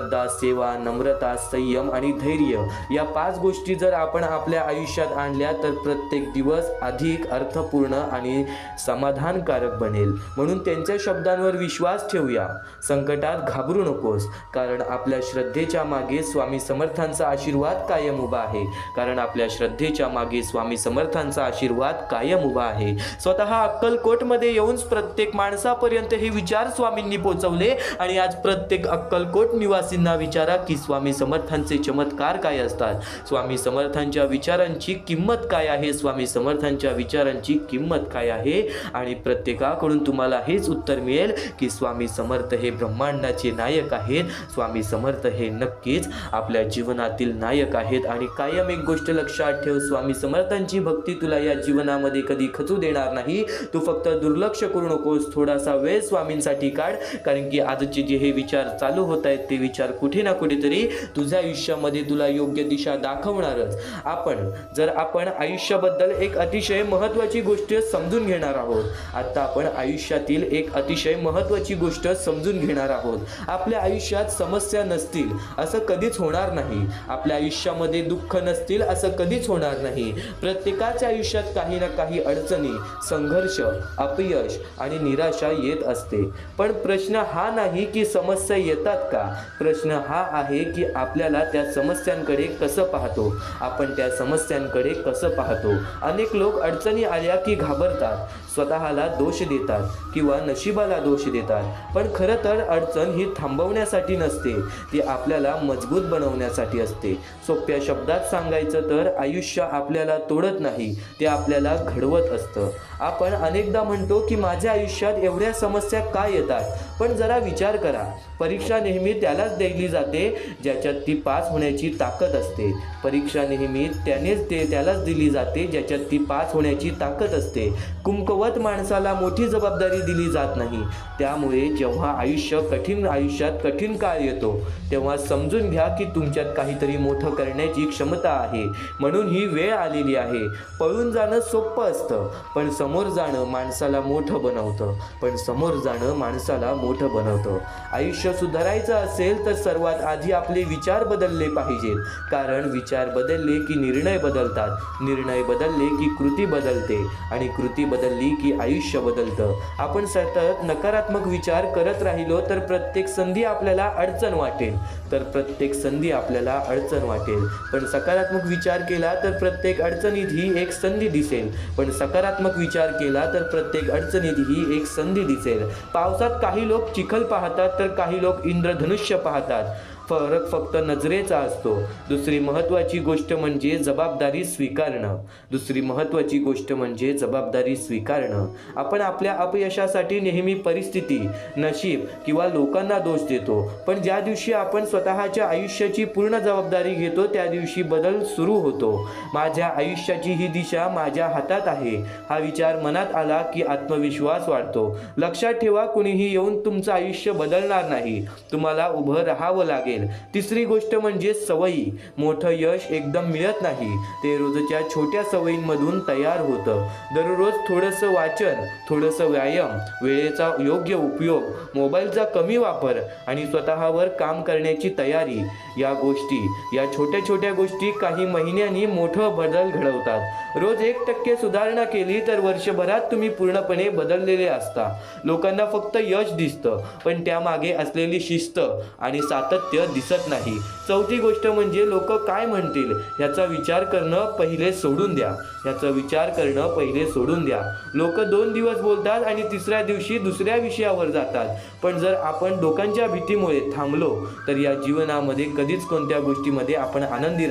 [SPEAKER 1] श्रद्धा, सेवा, नम्रता, संयम आणि धैर्य या 5 गोष्टी जर आपण आपल्या आयुष्यात आणल्या तर प्रत्येक दिवस अधिक अर्थपूर्ण आणि समाधानकारक बनेल. म्हणून त्यांच्या शब्दांवर विश्वास ठेवूया. संकटात घाबरू नकोस, कारण आपल्या श्रद्धेच्या मागे स्वामी समर्थांचा आशीर्वाद कायम उभा आहे. कारण आपल्या श्रद्धेच्या मागे स्वामी समर्थांचा आशीर्वाद कायम उभा आहे. स्वतः अक्कलकोटमध्ये येऊन प्रत्येक माणसापर्यंत हे विचार स्वामींनी पोचवले आणि आज प्रत्येक अक्कलकोट निवासींना विचारा की स्वामी समर्थांचे चमत्कार काय असतात, स्वामी समर्थांच्या विचारांची किंमत काय आहे, स्वामी समर्थांच्या विचारांची किंमत काय आहे. आणि प्रत्येकाकडून तुम्हाला हेच उत्तर मिळेल की स्वामी समर्थ हे ब्रह्मांडाचे नायक आहेत. स्वामी समर्थ हे नक्कीच आपल्या जीवनातील नायक आहेत. आणि कायम एक गोष्ट लक्षात ठेव, स्वामी समर्थांची भक्ती तुला या जीवनामध्ये कधी खचू देणार नाही. तू फक्त दुर्लक्ष करू नकोस, थोडासा वेळ स्वामींसाठी काढ, कारण की आजचे जे हे विचार चालू होत आहेत ते विचार कुठे ना कुठेतरी तुझ्या आयुष्यामध्ये तुला योग्य दिशा दाखवणारच. आपण आयुष्याबद्दल एक अतिशय महत्त्वाची गोष्ट समजून घेणार आहोत. आता आपण आयुष्यातील एक अतिशय महत्त्वाची गोष्ट समजून घेणार आहोत. आपल्या आयुष्यात समस्या नसतील असं कधीच होणार नाही. आपल्या आयुष्यामध्ये दुःख नसतील असं कधीच होणार नाही. प्रत्येकाच्या आयुष्यात काही ना काही अडचणी, संघर्ष, अपयश आणि निराशा येत असते. पण प्रश्न हा नाही की समस्या येतात का, प्रश्न हा आहे की आपल्याला त्या समस्यांकडे कसं पाहतो, आपण त्या समस्यांकडे कसं पाहतो. अनेक लोक अडचणी आल्या की घाबरतात, स्वतःला दोष देतात किंवा नशिबाला दोष देतात. पण खरं तर अडचण ही थांबवण्यासाठी नसते, ती आपल्याला मजबूत बनवण्यासाठी असते. सोप्या शब्दात सांगायचं तर आयुष्य आपल्याला तोडत नाही, ते आपल्याला घडवत असतं. आपण अनेकदा म्हणतो की माझ्या आयुष्यात एवढ्या समस्या का येतात, पण जरा विचार करा, परीक्षा नेहमी त्यालाच दिली जाते ज्याच्यात ती पास होण्याची ताकद असते. परीक्षा नेहमी त्यालाच दिली जाते ज्याच्यात ती पास होण्याची ताकद असते. कुमकुवत माणसाला मोठी जबाबदारी दिली जात नाही. त्यामुळे जेव्हा आयुष्यात कठीण काळ येतो तेव्हा समजून घ्या की तुमच्यात काहीतरी मोठं करण्याची क्षमता आहे. म्हणून ही वेळ आलेली आहे. पळून जाणं सोपं असतं, पण समोर जाणं माणसाला मोठं बनवतं. आयुष्य सुधारायचं असेल तर सर्वात आधी आपले विचार बदलले पाहिजेत. कारण विचार बदलले की निर्णय बदलतात, निर्णय बदलले की कृती बदलते आणि कृती बदलली की आयुष्य बदलतं. आपण सतत नकारात्मक विचार करत राहिलो तर प्रत्येक संधी आपल्याला अडचण वाटेल, पण सकारात्मक विचार केला तर प्रत्येक अडचणीत ही एक संधी दिसेल. पावसात काही लोक चिखल पाहतात तर काही लोक इंद्रधनुष्य पाहतात. फरक फक्त नजरेचा असतो. दुसरी महत्त्वाची गोष्ट म्हणजे जबाबदारी स्वीकारणं. आपण आपल्या अपयशासाठी नेहमी परिस्थिती, नशीब किंवा लोकांना दोष देतो. पण ज्या दिवशी आपण स्वतःच्या आयुष्याची पूर्ण जबाबदारी घेतो त्या दिवशी बदल सुरू होतो. माझ्या आयुष्याची ही दिशा माझ्या हातात आहे हा विचार मनात आला की आत्मविश्वास वाढतो. लक्षात ठेवा, कुणीही येऊन तुमचं आयुष्य बदलणार नाही, तुम्हाला उभं राहावं लागेल. तिसरी गोष्ट म्हणजे सवयी. मोठं यश एकदम मिळत नाही, ते रोजच्या छोट्या सवयींमधून तयार होतं. दररोज थोडंसं वाचन, थोडंसं व्यायाम, वेळेचा योग्य उपयोग, मोबाईलचा कमी वापर आणि स्वतःवर काम करण्याची तयारी, या छोट्या गोष्टी काही महिन्यांनी मोठं बदल घडवतात. रोज 1% सुधारणा केली तर वर्षभरात तुम्ही पूर्णपणे बदललेले असता. लोकांना फक्त यश दिसतं, पण त्यामागे असलेली शिस्त आणि सातत्य दिसत नाही. चौथी गोष्ट म्हणजे लोक काय म्हणतील याचा विचार करणं पहिले सोडून द्या. लोक 2 दिवस बोलतात आणि तिसऱ्या दिवशी दुसऱ्या विषयावर जातात. पण जर आपण लोकांच्या भीतीमुळे थांबलो तर या जीवनामध्ये कधीच कोणत्या गोष्टीमध्ये आपण आनंदी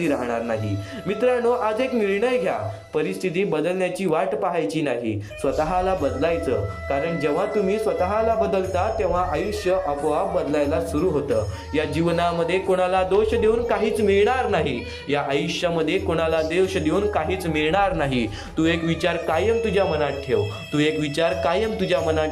[SPEAKER 1] राहणार नाही. मित्रांनो, आज एक निर्णय घ्या. परिस्थिती बदलण्याची वाट पाहायची नाही, स्वतःला बदलायचं. कारण जेव्हा तुम्ही स्वतःला बदलता तेव्हा आयुष्य आपोआप बदलायला सुरू होतं. या जीवनामध्ये कोणाला दोष देऊन काहीच मिळणार नाही. या आयुष्यामध्ये कोणाला दोष देऊन काहीच मिळणार नाही. तू एक विचार कायम तुझ्या मनात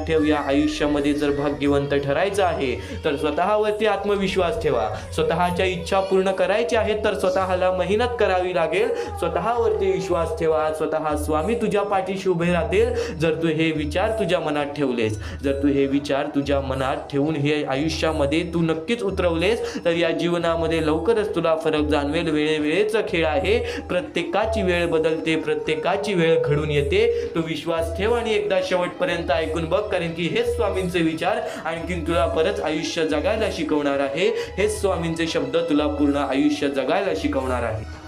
[SPEAKER 1] ठेव. या आयुष्यामध्ये जर भाग्यवंत ठरायचं आहे तर स्वतःवरती आत्मविश्वास ठेवा. स्वतःच्या इच्छा पूर्ण करायच्या आहेत तर स्वतःला मेहनत करावी लागेल. स्वतःवरती विश्वास ठेवा. स्वतः स्वामी तुझ्या पाठीशी उभे राहतील जर तू हे विचार तुझ्या मनात ठेवलेस.
[SPEAKER 2] विचार तुझ्या मनात ठेवून हे आयुष्यामध्ये तू नक्कीच उतरवलेस तर या जीवनामध्ये लवकरच तुला फरक जाणवेल. वेळेचा खेळ आहे, प्रत्येकाची वेळ बदलते, प्रत्येकाची वेळ घडून येते. तो विश्वास ठेव आणि एकदा शेवटपर्यंत ऐकून बघ, कारण की हेच स्वामींचे विचार आणखीन तुला परत आयुष्य जगायला शिकवणार आहे. हेच स्वामींचे शब्द तुला पूर्ण आयुष्य जगायला शिकवणार आहे.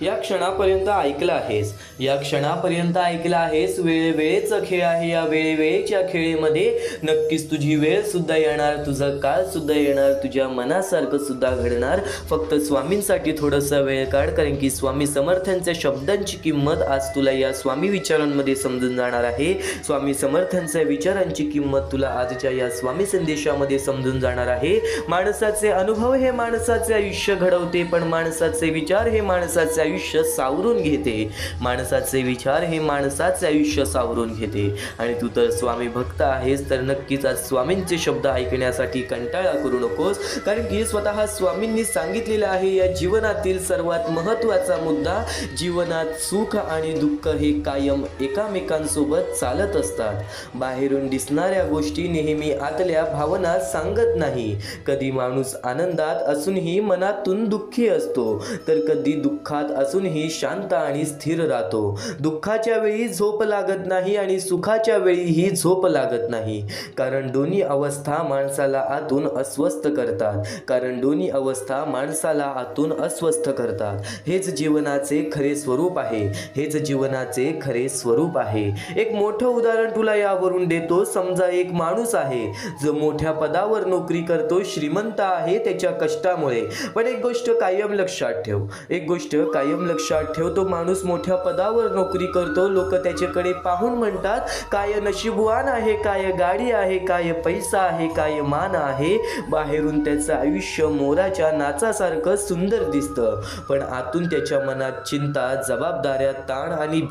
[SPEAKER 1] या क्षणापर्यंत ऐकलं आहेस, या क्षणापर्यंत ऐकलं आहेस. वेळेचा खेळ आहे. या वेळेच्या खेळीमध्ये नक्कीच तुझी वेळ सुद्धा येणार, तुझा काळ सुद्धा येणार, तुझ्या मनासारखं सुद्धा घडणार. फक्त स्वामींसाठी थोडासा वेळ काढ, कारण की स्वामी समर्थांच्या शब्दांची किंमत आज तुला या स्वामी विचारांमध्ये समजून जाणार आहे. स्वामी समर्थांच्या विचारांची किंमत तुला आजच्या या स्वामी संदेशामध्ये समजून जाणार आहे. माणसाचे अनुभव हे माणसाचे आयुष्य घडवते, पण माणसाचे विचार हे माणसाचे आयुष्य सावरून घेते. माणसाचे विचार हे माणसाचे आयुष्य सावरून घेते. आणि तू तर स्वामी भक्त आहेस, तर नक्कीच आज स्वामींचे शब्द ऐकण्यासाठी कंटाळा करू नकोस, कारण की स्वतः स्वामींनी सांगितलेलं आहे या जीवनातील सर्वात महत्त्वाचा मुद्दा, जीवनात सुख आणि दुःख हे कायम एकामेकांसोबत चालत असतात. बाहेरून दिसणाऱ्या गोष्टी नेहमी आतल्या भावना सांगत नाही. कधी माणूस आनंदात असूनही मनातून दुःखी असतो, तर कधी दुःखात असूनही शांत आणि स्थिर राहतो. दुःखाच्या वेळी झोप लागत नाही आणि सुखाच्या वेळीही झोप लागत नाही, कारण दोन्ही अवस्था माणसाला आतून अस्वस्थ करतात. हेच जीवनाचे खरे स्वरूप आहे. हेच जीवनाचे खरे स्वरूप आहे. एक मोठं उदाहरण तुला यावरून देतो. समजा एक माणूस आहे जो मोठ्या पदावर नोकरी करतो, श्रीमंत आहे त्याच्या कष्टामुळे. पण एक गोष्ट कायम लक्षात ठेव, तो माणूस मोठ्या पदावर नोकरी करतो. लोक त्याच्याकडे पाहून म्हणतात, काय नशीबवान आहे, काय गाडी आहे, काय पैसा आहे, काय मान आहे. बाहेरून त्याचं आयुष्य मोराच्या नाचासारखं सुंदर दिसतं, पण आतून त्याच्या मनात चिंता, जबाबदाऱ्या, ताण आणि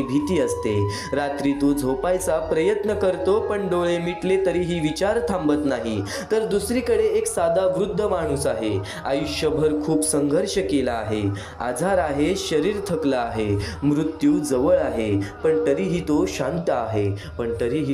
[SPEAKER 1] भीती असते. रात्री तो झोपायचा प्रयत्न करतो, पण डोळे मिटले तरीही विचार थांबत नाही. तर दुसरीकडे एक साधा वृद्ध माणूस आहे. आयुष्यभर खूप संघर्ष केला आहे. आजार आहे, शरीर थकलं आहे, मृत्यू जवळ आहे, पण तरीही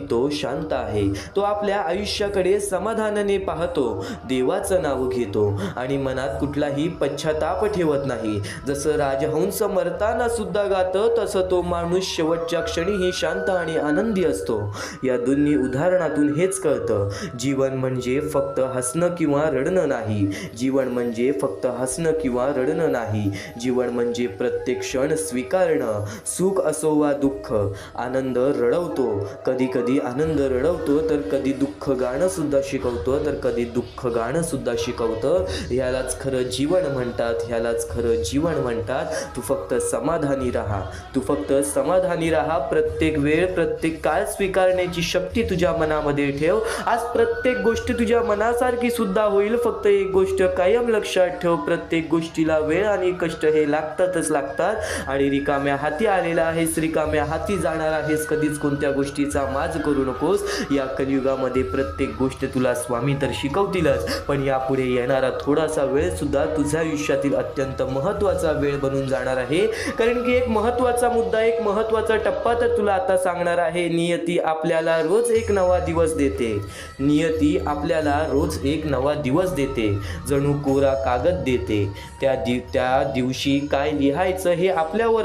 [SPEAKER 1] तो शांत आहे. तो आपल्या आयुष्याकडे समाधानाने पाहतो, देवाचं नाव घेतो आणि मनात कुठलाही पश्चाताप ठेवत नाही. जसं राजहंस मरताना सुद्धा गातं, तसं तो माणूस शेवटच्या क्षणीही शांत आणि आनंदी असतो. या दोन्ही उदाहरणातून हेच कळतं, जीवन म्हणजे फक्त हसणं किंवा रडणं नाही. जीवन म्हणजे प्रत्येक क्षण स्वीकारणं. सुख असो वा दुःख, आनंद रडवतो, कधी आनंद रडवतो, तर कधी दुःख गाणं सुद्धा शिकवतं. ह्यालाच खरं जीवन म्हणतात. तू फक्त समाधानी राहा. प्रत्येक वेळ, प्रत्येक काळ स्वीकारण्याची शक्ती तुझ्या मनामध्ये ठेव. आज प्रत्येक गोष्ट तुझ्या मनासारखी सुद्धा होईल. फक्त एक गोष्ट कायम लक्षात ठेव, प्रत्येक गोष्टीला वेळ आणि कष्ट हे लागतात. आणि रिकाम्या हाती आलेला आहेस, रिकाम्या हाती जाणार आहेस. कधीच कोणत्या गोष्टीचा माज करू नकोस. या कलियुगामध्ये प्रत्येक गोष्ट तुला स्वामी तर शिकवतीलच, पण यापुढे येणारा थोडासा वेळ सुद्धा तुझ्या आयुष्यातील अत्यंत महत्त्वाचा वेळ बनून जाणार आहे. कारण की एक महत्त्वाचा मुद्दा, एक महत्त्वाचा टप्पा तर तुला आता सांगणार आहे. नियती आपल्याला रोज एक नवा दिवस देते. जणू कोरा कागद देते. त्या दिवशी काय लिहायचं हे आपल्यावर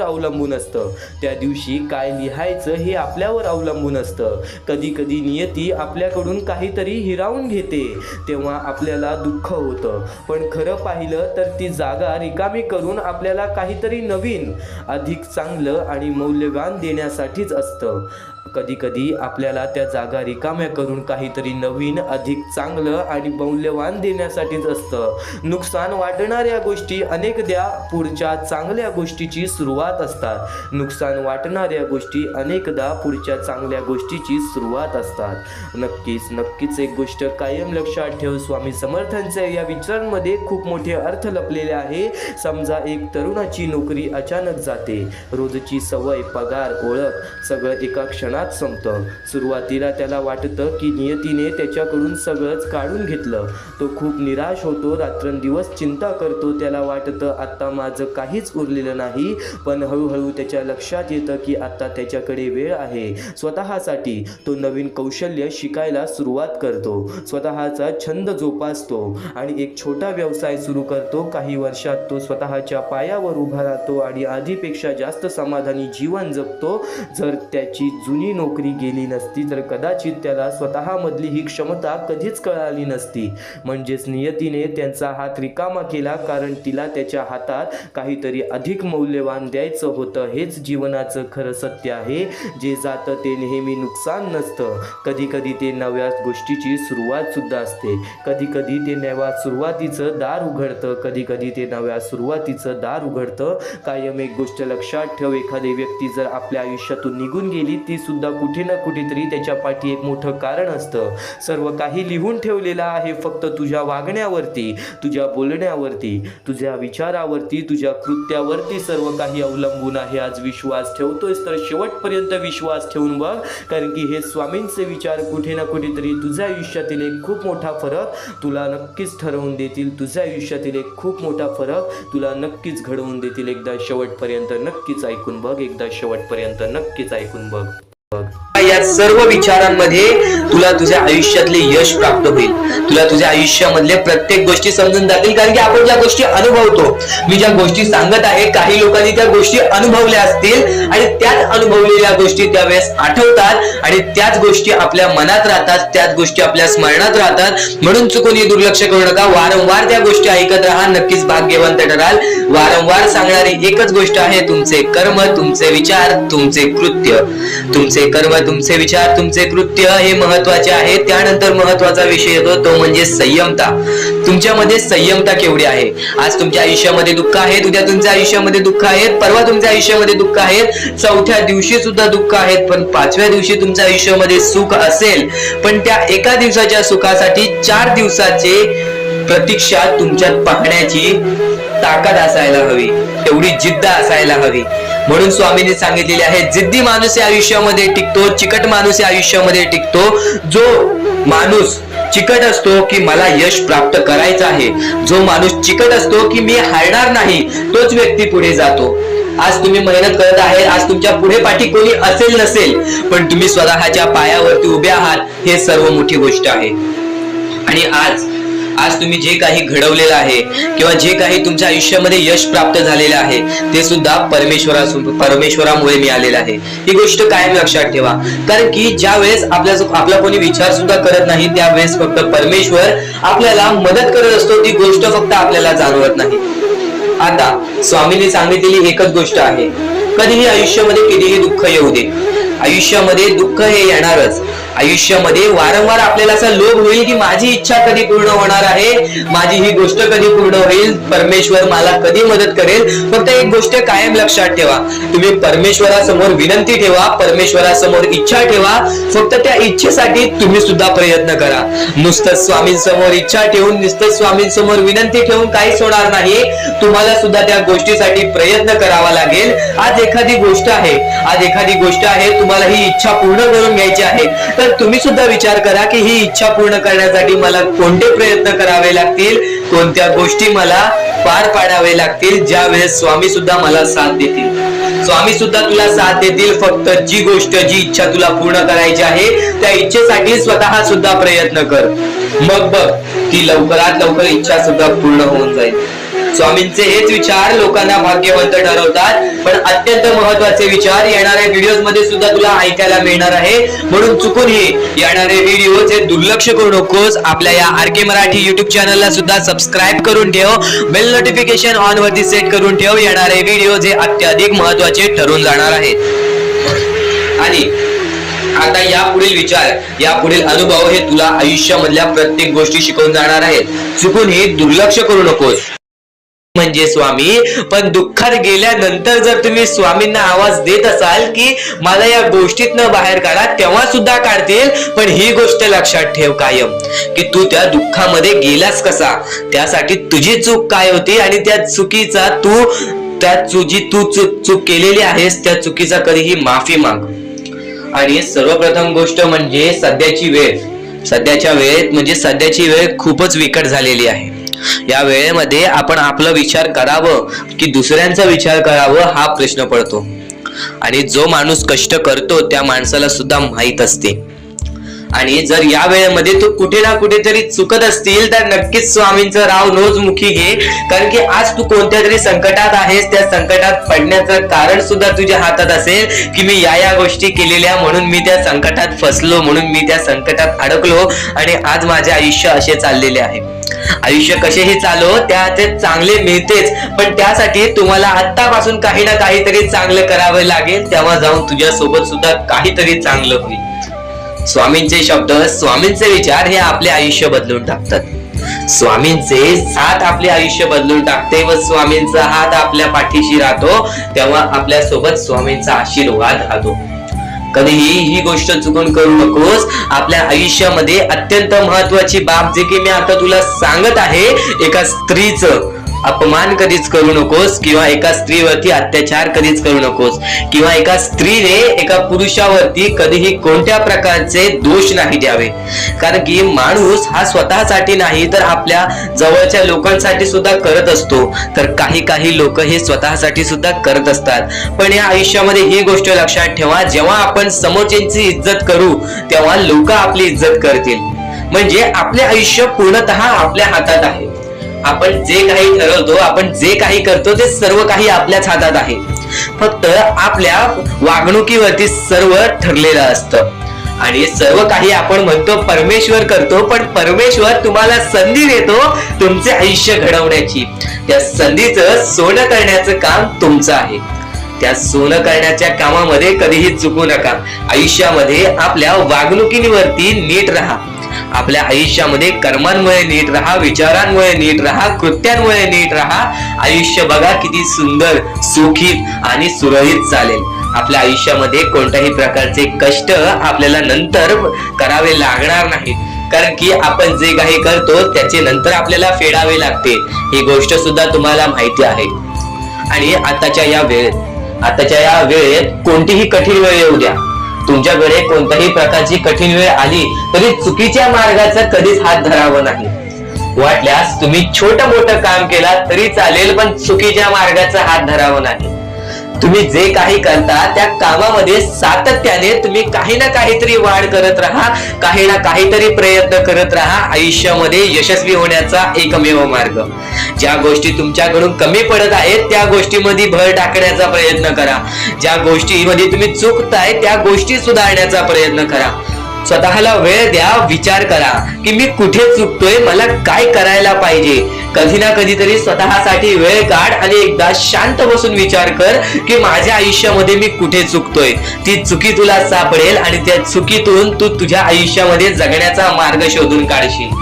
[SPEAKER 1] अवलंबून असतं. कधी नियती आपल्याकडून काहीतरी हिरावून घेते, तेव्हा आपल्याला दुःख होतं. पण खरं पाहिलं तर ती जागा रिकामी करून आपल्याला काहीतरी नवीन, अधिक चांगलं आणि मौल्यवान देण्यासाठीच असतं. कधी आपल्याला त्या जागा रिकाम्या करून काहीतरी नवीन, अधिक चांगलं आणि मौल्यवान देण्यासाठीच असतं. नुकसान वाटणाऱ्या गोष्टी अनेकदा पुढच्या चांगल्या गोष्टीची सुरुवात असतात. नक्कीच एक गोष्ट कायम लक्षात ठेव, स्वामी समर्थांच्या या विचारांमध्ये खूप मोठे अर्थ लपलेले आहे. समजा एक तरुणाची नोकरी अचानक जाते. रोजची सवय, पगार, ओळख सगळं एका क्षणात
[SPEAKER 2] क्षणात संपतं. सुरुवातीला त्याला वाटतं की नियतीने त्याच्याकडून सगळंच काढून घेतलं. तो खूप निराश होतो, रात्रंदिवस चिंता करतो. त्याला वाटतं आता माझं काहीच उरलेलं नाही. पण हळूहळू त्याच्या लक्षात येतं की आता त्याच्याकडे वेळ आहे स्वतःसाठी. तो नवीन कौशल्य शिकायला सुरुवात करतो, स्वतःचा छंद जोपासतो आणि एक छोटा व्यवसाय सुरू करतो. काही वर्षात तो स्वतःच्या पायावर उभा राहतो आणि आधीपेक्षा जास्त समाधानी जीवन जगतो. जर त्याची जुनी नोकरी गेली नसती तर कदाचित त्याला स्वतःमधली ही क्षमता कधीच कळाली नसती. म्हणजेच नियतीने त्यांचा हात रिकामा केला, कारण तिला त्याच्या हातात काहीतरी अधिक मौल्यवान द्यायचं होतं. हेच जीवनाचं खरं सत्य आहे. जे जातं ते नेहमी नुकसान नसतं. कधी कधी ते नव्या गोष्टीची सुरुवात सुद्धा असते. कधी कधी ते नव्या सुरुवातीचं दार उघडतं. कधी कधी ते नव्या सुरुवातीचं दार उघडतं. कायम एक गोष्ट लक्षात ठेव, एखादी व्यक्ती जर आपल्या आयुष्यातून निघून गेली, ती सुद्धा कुठे ना कुठेतरी त्याच्या पाठी एक मोठं कारण असतं. सर्व काही लिहून ठेवलेलं आहे फक्त तुझ्या वागण्यावरती, तुझ्या बोलण्यावरती, तुझ्या विचारावरती, तुझ्या कृत्यावरती सर्व काही अवलंबून आहे. आज विश्वास ठेवतोयस तर शेवटपर्यंत विश्वास ठेवून बघ, कारण की हे स्वामींचे विचार कुठे ना कुठेतरी तुझ्या आयुष्यातील एक खूप मोठा फरक तुला नक्कीच ठरवून देतील. तुझ्या आयुष्यातील एक खूप मोठा फरक तुला नक्कीच घडवून देतील. एकदा शेवटपर्यंत नक्कीच ऐकून बघ, एकदा शेवटपर्यंत नक्कीच ऐकून बघ.
[SPEAKER 1] या सर्व विचारांमध्ये तुला तुझ्या आयुष्यातले यश प्राप्त होईल. तुला तुझ्या आयुष्यामधले प्रत्येक गोष्टी समजून जातील, कारण की आपण ज्या गोष्टी अनुभवतो, मी ज्या गोष्टी सांगत आहे, काही लोकांनी त्या गोष्टी अनुभवल्या असतील आणि त्याच अनुभवलेल्या गोष्टी त्यावेळेस आठवतात आणि त्याच गोष्टी आपल्या मनात राहतात, त्याच गोष्टी आपल्या स्मरणात राहतात. म्हणून चुकून दुर्लक्ष करू नका. वारंवार त्या गोष्टी ऐकत राहा, नक्कीच भाग्यवंत ठराल. वारंवार सांगणारी एकच गोष्ट आहे, तुमचे कर्म, तुमचे विचार, तुमचे कृत्य. तुमचे कर्म, तुमचे विचार, तुमचे कृत्य हे महत्वाचे आहे. त्यानंतर महत्वाचा विषय येतो तो म्हणजे संयमता. तुमच्यामध्ये संयमता केवढी आहे? आज तुमच्या आयुष्यामध्ये दुःख आहे, उद्या तुमच्या आयुष्यामध्ये दुःख आहेत, परवा तुमच्या आयुष्यामध्ये दुःख आहेत, चौथ्या दिवशी सुद्धा दुःख आहेत, पण पाचव्या दिवशी तुमच्या आयुष्यामध्ये सुख असेल. पण त्या एका दिवसाच्या सुखासाठी 4 दिवसाचे प्रतीक्षा तुमच्यात पाहण्याची ताकद असायला हवी, तेवढी जिद्द असायला हवी. म्हणून स्वामींनी सांगितलेले आहे, जिद्दी माणूस या आयुष्यामध्ये टिकतो, चिकट माणूस या आयुष्यामध्ये टिकतो. जो माणूस चिकट असतो की मला यश प्राप्त करायचं आहे, जो माणूस चिकट असतो की मी हारणार नाही, तोच व्यक्ती पुढे जातो. आज तुम्ही मेहनत करत आहे, आज तुमच्या पुढे पाठी कोणी असेल नसेल, पण तुम्ही स्वतःच्या पायावरती उभे आहात, हे सर्व मोठी गोष्ट आहे. आणि आज तुम्ही जे काही घडवलेलं आहे किंवा जे काही तुमच्या आयुष्यामध्ये यश प्राप्त झालेलं आहे, ते सुद्धा परमेश्वरामुळे मिळालेलं आहे. ही गोष्ट कायम लक्षात ठेवा, कारण की ज्या वेळेस आपला कोणी विचार सुद्धा करत नाही, त्यावेळेस फक्त परमेश्वर आपल्याला मदत करत असतो. ती गोष्ट फक्त आपल्याला जाणवत नाही. आता स्वामींनी सांगितलेली एकच गोष्ट आहे, कधीही आयुष्यामध्ये कितीही दुःख येऊ दे, आयुष्यामध्ये दुःख हे येणारच. आयुष्यामध्ये वारंवार आपल्याला असा लोभ होईल की माझी इच्छा कधी पूर्ण होणार आहे, माझी ही गोष्ट कधी पूर्ण होईल, परमेश्वर मला कधी मदत करेल. फक्त एक गोष्ट कायम लक्षात ठेवा, तुम्ही परमेश्वरासमोर विनंती ठेवा, परमेश्वरासमोर इच्छा ठेवा. फक्त त्या इच्छेसाठी तुम्ही सुद्धा प्रयत्न करा. नुसतं स्वामींसमोर इच्छा ठेवून, नुसतं स्वामींसमोर विनंती ठेवून काहीच होणार नाही. तुम्हाला सुद्धा त्या गोष्टीसाठी प्रयत्न करावा लागेल. आज एखादी गोष्ट आहे, तुम्हाला ही इच्छा पूर्ण करून घ्यायची आहे, तर तुम्ही सुद्धा विचार करा की ही इच्छा पूर्ण करण्यासाठी मला कोणते प्रयत्न करावे लागतील, कोणत्या गोष्टी मला पार पाडावे लागतील. ज्या वेळेस स्वामी सुद्धा मला साथ देतील, स्वामी सुद्धा तुला साथ देतील. फक्त जी इच्छा तुला पूर्ण करायची आहे, त्या इच्छेसाठी स्वतः सुद्धा प्रयत्न कर. मग बघ की लवकरात लवकर इच्छा सुद्धा पूर्ण होऊन जाईल. स्वामींचे हेच विचार लोकांना भाग्यवंत ठरवतात. पण अत्यंत महत्वाचे विचार येणाऱ्या व्हिडिओज मध्ये सुद्धा तुला ऐकायला मिळणार आहे. म्हणून चुकूनही येणारे व्हिडिओज हे दुर्लक्ष करू नकोस. आपल्या या RK मराठी युट्यूब चॅनलला सुद्धा सबस्क्राईब करून ठेव, बेल नोटिफिकेशन ऑन वरती सेट करून ठेव. येणारे व्हिडिओज हे अत्याधिक महत्वाचे ठरून जाणार आहेत. आणि आता यापुढील विचार, यापुढील अनुभव हे तुला आयुष्यामधल्या प्रत्येक गोष्टी शिकवून जाणार आहेत. चुकूनही दुर्लक्ष करू नकोस. म्हणजे स्वामी, पण दुःखात गेल्यानंतर जर तुम्ही स्वामींना आवाज देत असाल की मला या गोष्टीतनं बाहेर काढा, तेव्हा सुद्धा काढतील. पण ही गोष्ट लक्षात ठेव कायम की तू त्या दुःखामध्ये गेलास कसा, त्यासाठी तुझी चूक काय होती आणि त्या चुकीचा चूक केलेली आहेस, त्या चुकीचा कधीही माफी माग. आणि सर्वप्रथम गोष्ट म्हणजे सध्याची वेळ. सध्याच्या वेळेत म्हणजे सध्याची वेळ खूपच विकट झालेली आहे. या वेळेमध्ये आपण आपला विचार करावं की दुसऱ्यांचा विचार करावं हा प्रश्न पडतो. आणि जो माणूस कष्ट करतो त्या माणसाला सुद्धा माहित असते. आणि जर या वेळेमध्ये तू कुठे ना कुठेतरी चुकत असतील तर नक्कीच स्वामींचं राव नोजमुखी घे. कारण की आज तू कोणत्या तरी संकटात आहेस. त्या संकटात पडण्याचं कारण सुद्धा तुझ्या हातात असेल की मी या गोष्टी केलेल्या म्हणून मी त्या संकटात फसलो, म्हणून मी त्या संकटात अडकलो आणि आज माझे आयुष्य असे चाललेले आहे. आयुष्य कसेही चालो त्याचे चांगले मिळतेच, पण त्यासाठी तुम्हाला आत्तापासून काही ना काहीतरी चांगलं करावं लागेल. तेव्हा जाऊन तुझ्या सोबत सुद्धा काहीतरी चांगलं होईल. स्वामींचे शब्द, स्वामींचे विचार हे आपले आयुष्य बदलून टाकतात. स्वामींचे साथ आपले आयुष्य बदलून टाकते व स्वामींचा हात आपल्या पाठीशी राहतो. तेव्हा आपल्या सोबत स्वामींचा आशीर्वाद राहतो. कधीही ही गोष्ट चुकून करू नकोस. आपल्या आयुष्यामध्ये अत्यंत महत्वाची बाब जे की मी आता तुला सांगत आहे, एका स्त्रीचं अपमान कधीच करू नकोस किंवा एका स्त्रीवरती अत्याचार कधीच करू नकोस किंवा एका स्त्रीने एका पुरुषावरती कधीही कोणत्या प्रकारचे दोष नाही द्यावे. कारण की माणूस हा स्वतःसाठी नाही तर आपल्या जवळच्या लोकांसाठी सुद्धा करत असतो. तर काही लोक हे स्वतःसाठी सुद्धा करत असतात. पण या आयुष्यामध्ये ही गोष्ट लक्षात ठेवा, जेव्हा आपण समोरच्यांची इज्जत करू तेव्हा लोक आपली इज्जत करतील. म्हणजे आपले आयुष्य पूर्णतः आपल्या हातात आहे. आपण जे काही ठरवतो, आपण जे काही करतो ते सर्व काही आपल्याच हातात आहे. फक्त आपल्या वागणुकीवरती सर्व ठरलेलं असतं. आणि सर्व काही आपण म्हणतो परमेश्वर करतो, पण परमेश्वर तुम्हाला संधी देतो तुमचे आयुष्य घडवण्याची. त्या संधीचं सोनं करण्याचं काम तुमचं आहे. त्या सोनं करण्याच्या कामामध्ये कधीही चुकू नका. आयुष्यामध्ये आपल्या वागणुकीवरती नीट राहा. आपल्या आयुष्यामध्ये कर्मांमुळे नीट राहा, विचारांमुळे नीट राहा, कृत्यांमुळे नीट राहा. आयुष्य बघा किती सुंदर, सुखीत आणि सुरळीत चालेल. आपल्या आयुष्यामध्ये कोणत्याही प्रकारचे कष्ट आपल्याला नंतर करावे लागणार नाही. कारण की आपण जे काही करतो त्याचे नंतर आपल्याला फेडावे लागते. ही गोष्ट सुद्धा तुम्हाला माहिती आहे. आणि आताच्या या वेळेत कोणतीही कठीण वेळ येऊ द्या, तुमच्याकडे कोणत्याही प्रकारची कठीण वेळ आली तरी चुकीच्या मार्गाचा कधीच हात धरावा नाही. वाटल्यास तुम्ही छोटं मोठं काम केला तरी चालेल, पण चुकीच्या मार्गाचा हात धरावा नाही. तुम्ही जे काही करता त्या कामामध्ये सातत्याने तुम्ही काही ना काहीतरी वाढ करत राहा, काही ना काहीतरी प्रयत्न करत राहा. आयुष्यामध्ये यशस्वी होण्याचा एकमेव मार्ग. ज्या गोष्टी तुमच्याकडून कमी पडत आहेत त्या गोष्टीमध्ये भर टाकण्याचा प्रयत्न करा. ज्या गोष्टीमध्ये तुम्ही चुकताय त्या गोष्टी सुधारण्याचा प्रयत्न करा. स्वतःला वेळ द्या, विचार करा की मी कुठे चुकतोय, मला काय करायला पाहिजे. कधी ना कधीतरी स्वतःसाठी वेळ काढ आणि एकदा शांत बसून विचार कर की माझ्या आयुष्यामध्ये मी कुठे चुकतोय. ती चुकी तुला सापडेल आणि त्या चुकीतून तू तुझ्या आयुष्यामध्ये जगण्याचा मार्ग शोधून काढशील.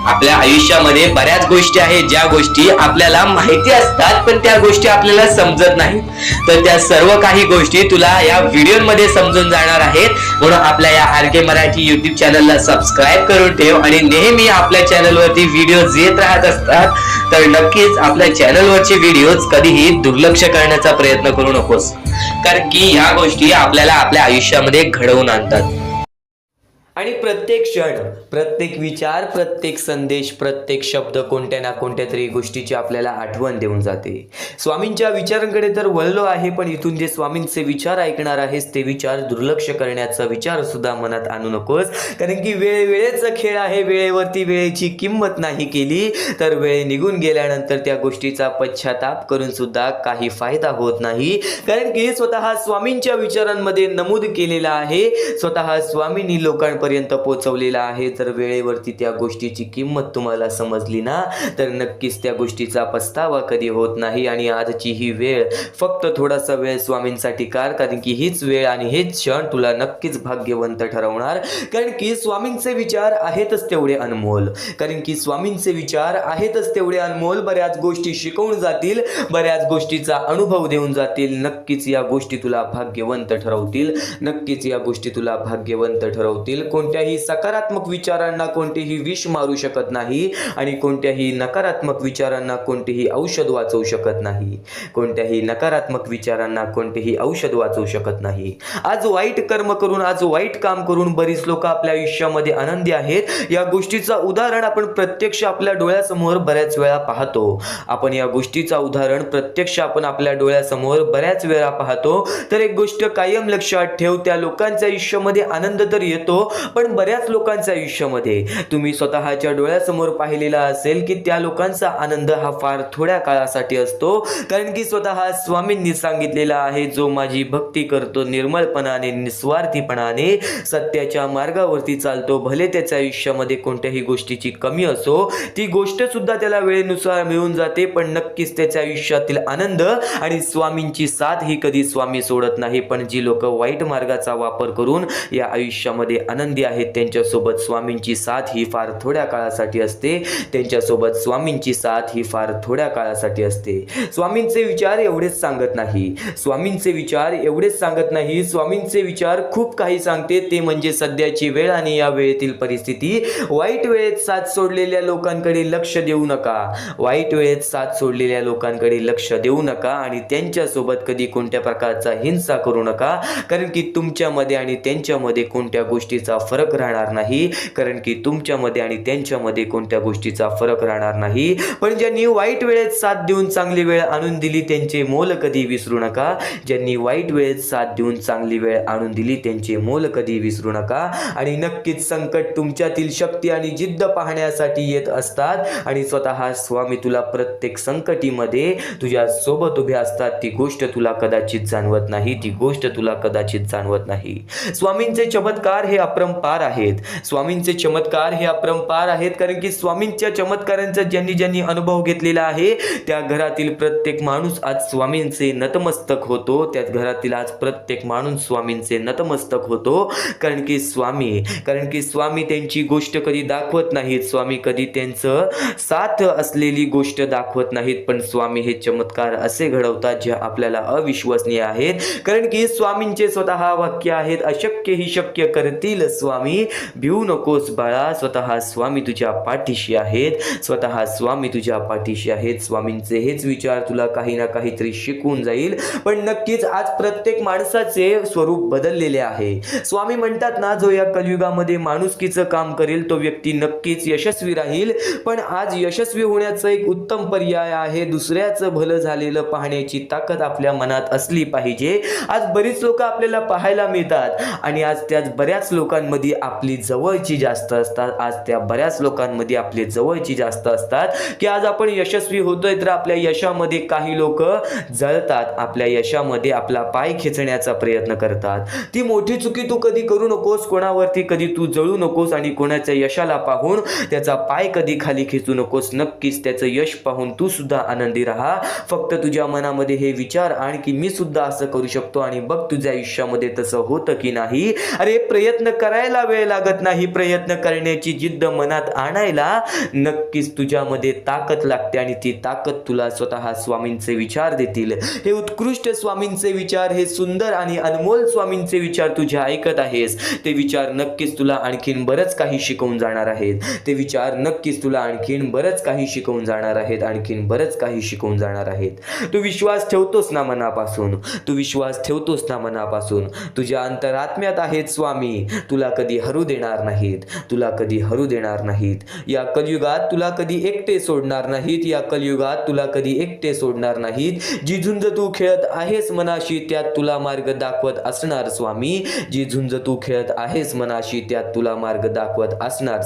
[SPEAKER 1] आपल्या आयुष्यामध्ये बऱ्याच गोष्टी आहेत ज्या गोष्टी आपल्याला माहिती असतात पण त्या गोष्टी आपल्याला समजत नाहीत. तर त्या सर्व काही गोष्टी तुला या व्हिडिओमध्ये समजून जाणार आहेत. म्हणून आपल्या या RK मराठी YouTube चॅनलला सबस्क्राईब करून ठेव आणि नेहमी आपल्या चॅनलवरती व्हिडिओज येत राहत असतात. तर नक्कीच आपल्या चॅनलवरचे व्हिडिओज कधीही दुर्लक्ष करण्याचा प्रयत्न करू नकोस. कारण की या गोष्टी आपल्याला आपल्या आयुष्यामध्ये घडवून आणतात. आणि प्रत्येक क्षण, प्रत्येक विचार, प्रत्येक संदेश, प्रत्येक शब्द कोणत्या ना कोणत्या तरी गोष्टीची आपल्याला आठवण देऊन जाते. स्वामींच्या विचारांकडे तर वळलो आहे, पण इथून जे स्वामींचे विचार ऐकणार आहेस ते विचार दुर्लक्ष करण्याचा विचार सुद्धा मनात आणू नकोस. कारण की वेळेचा खेळ आहे. वेळेवरती वेळेची किंमत नाही केली तर वेळ निघून गेल्यानंतर त्या गोष्टीचा पश्चाताप करून सुद्धा काही फायदा होत नाही. कारण की स्वतः स्वामींच्या विचारांमध्ये नमूद केलेलं आहे, स्वतः स्वामींनी लोकांपर्यंत पोहोचवलेला आहे. तर वेळेवरती त्या गोष्टीची किंमत तुम्हाला समजली ना तर नक्कीच त्या गोष्टीचा पस्तावा कधी होत नाही. आणि आजची ही वेळ फक्त थोडासा वेळ स्वामींसाठी काढ. कारण की हीच वेळ आणि हेच क्षण तुला नक्कीच भाग्यवंत ठरवणार. कारण की स्वामींचे विचार आहेतच तेवढे अनमोल. कारण की स्वामींचे विचार आहेतच तेवढे अनमोल. बऱ्याच गोष्टी शिकवून जातील, बऱ्याच गोष्टीचा अनुभव देऊन जातील. नक्कीच या गोष्टी तुला भाग्यवंत ठरवतील. नक्कीच या गोष्टी तुला भाग्यवंत ठरवतील. कोणत्याही सकारात्मक विचारांना कोणतेही विष मारू शकत नाही आणि कोणत्याही नकारात्मक विचारांना कोणतेही औषध वाचवू शकत नाही. कोणत्याही नकारात्मक विचारांना कोणतेही औषध वाचवू शकत नाही. आज वाईट कर्म करून, आज वाईट काम करून बरीच लोक आपल्या आयुष्यामध्ये आनंदी आहेत. या गोष्टीचा उदाहरण आपण प्रत्यक्ष आपल्या डोळ्यासमोर बऱ्याच वेळा पाहतो. आपण या गोष्टीचा उदाहरण प्रत्यक्ष आपण आपल्या डोळ्यासमोर बऱ्याच वेळा पाहतो. तर एक गोष्ट कायम लक्षात ठेव, त्या लोकांच्या आयुष्यामध्ये आनंद तर येतो, पण बऱ्याच लोकांच्या आयुष्यामध्ये तुम्ही स्वतःच्या डोळ्यासमोर पाहिलेला असेल की त्या लोकांचा आनंद हा फार थोड्या काळासाठी असतो. कारण की स्वतः स्वामींनी सांगितलेला आहे, जो माझी भक्ती करतो निर्मळपणाने, निस्वार्थीपणाने, सत्याच्या मार्गावरती चालतो, भले त्याच्या आयुष्यामध्ये कोणत्याही गोष्टीची कमी असो, ती गोष्ट सुद्धा त्याला वेळेनुसार मिळून जाते, पण नक्कीच त्याच्या आयुष्यातील आनंद आणि स्वामींची साथ ही कधी स्वामी सोडत नाही. पण जी लोक वाईट मार्गाचा वापर करून या आयुष्यामध्ये आनंदी आहेत, त्यांच्यासोबत स्वामींची साथ ही फार थोड्या काळासाठी असते. त्यांच्यासोबत स्वामींची साथ ही फार थोड्या काळासाठी असते. स्वामींचे विचार एवढेच सांगत नाही, स्वामींचे विचार एवढेच सांगत नाही, स्वामींचे विचार खूप काही सांगते. ते म्हणजे सध्याची वेळ आणि या वेळेतील परिस्थिती. वाईट वेळेत साथ सोडलेल्या लोकांकडे लक्ष देऊ नका, वाईट वेळेत साथ सोडलेल्या लोकांकडे लक्ष देऊ नका आणि त्यांच्यासोबत कधी कोणत्या प्रकारचा हिंसा करू नका. कारण की तुमच्यामध्ये आणि त्यांच्यामध्ये कोणत्या गोष्टीचा फरक राहणार नाही. कारण की तुमच्यामध्ये आणि त्यांच्यामध्ये कोणत्या गोष्टीचा फरक राहणार नाही. पण ज्यांनी वाईट वेळेत साथ देऊन चांगली वेळ आणून दिली, त्यांचे मोल कधी विसरू नका. ज्यांनी वाईट वेळेत साथ देऊन चांगली वेळ आणून दिली, त्यांचे मोल कधी विसरू नका. आणि नक्कीच संकट तुमच्यातील शक्ती आणि जिद्द पाहण्यासाठी येत असतात आणि स्वतः स्वामी तुला प्रत्येक संकटीमध्ये तुझ्या सोबत उभे असतात. ती गोष्ट तुला कदाचित जाणवत नाही, ती गोष्ट तुला कदाचित जाणवत नाही. स्वामींचे चमत्कार हे अपरंपार आहेत. स्वामींचे चमत्कार हे अपरंपार आहेत. कारण की स्वामींच्या चमत्कारांचा ज्यांनी ज्यांनी अनुभव घेतलेला आहे, त्या घरातील प्रत्येक माणूस आज स्वामींचे नतमस्तक होतो. त्या घरातील आज प्रत्येक माणूस स्वामींचे नतमस्तक होतो. कारण की स्वामी त्यांची गोष्ट कधी दाखवत नाहीत, स्वामी कधी त्यांचं साथ असलेली गोष्ट दाखवत नाहीत, पण स्वामी हे चमत्कार असे घडवतात जे आपल्याला अविश्वसनीय आहेत. कारण की स्वामींचे स्वतः वाक्य आहेत, अशक्य ही शक्य करतील स्वामी, भिवू नकोस बाळा, स्वतः स्वामी तुझ्या पाठीशी आहेत, स्वतः स्वामी तुझ्या पाठीशी आहेत. स्वामींचे हेच विचार तुला काही ना काहीतरी शिकवून जाईल. पण नक्कीच आज प्रत्येक माणसाचे स्वरूप बदललेले आहे. स्वामी म्हणतात ना, जो या कलियुगामध्ये माणुसकीचं काम करेल तो व्यक्ती नक्कीच यशस्वी राहील. पण आज यशस्वी होण्याचा एक उत्तम पर्याय आहे, दुसऱ्याचं भलं झालेलं पाहण्याची ताकद आपल्या मनात असली पाहिजे. आज बरीच लोक आपल्याला पाहायला मिळतात आणि आज त्याच बऱ्याच लोकांमध्ये आपली जवळची जास्त असतात. आज त्या बऱ्याच लोकांमध्ये आपले जवळची जास्त असतात की आज आपण यशस्वी होतोय तर आपल्या यशामध्ये काही लोक जळतात, आपल्या यशामध्ये आपला पाय खेचण्याचा प्रयत्न करतात. ती मोठी चुकी तू कधी करू नकोस, कोणावरती कधी तू जळू नकोस आणि कोणाच्या यशाला पाहून त्याचा पाय कधी खाली खेचू नकोस. नक्कीच त्याचं यश पाहून तू सुद्धा आनंदी राहा. फक्त तुझ्या मनामध्ये हे विचार आण की मी सुद्धा असं करू शकतो आणि बघ तुझ्या आयुष्यामध्ये तसं होतं की नाही. अरे प्रयत्न करायला वेळ लागत नाही, प्रयत्न करण्याची जिद्द मनात आणायला नक्कीच तुझ्यामध्ये ताकद लागते आणि ती ताकद तुला स्वतः स्वामींचे विचार देतील. हे उत्कृष्ट स्वामींचे विचार, हे सुंदर आणि अनमोल स्वामींचे विचार तुझे ऐकत आहेस, ते विचार नक्कीच तुला आणखीन बरंच काही शिकवून जाणार आहेत. ते विचार नक्कीच तुला आणखीन बरंच काही शिकवून जाणार आहेत, आणखीन बरंच काही शिकवून जाणार आहेत. तू विश्वास ठेवतोस ना मनापासून, तू विश्वास ठेवतोस ना मनापासून. तुझ्या अंतरात्म्यात आहेत स्वामी, तुला कधी हरू देणार नाहीत, तुला कधी हरू देणार नाहीत. या कलियुगात तुला कधी एकटे सोडणार नाहीत, या कलियुगात तुला कधी एकटे सोडणार नाहीत. जी झुंज तू खेळत आहेस मनाशी त्यात तुला मार्ग दाखवत असणार स्वामी, जी झुंज तू खेळत आहेस मनाशी त्यात तुला मार्ग दाखवत असणार.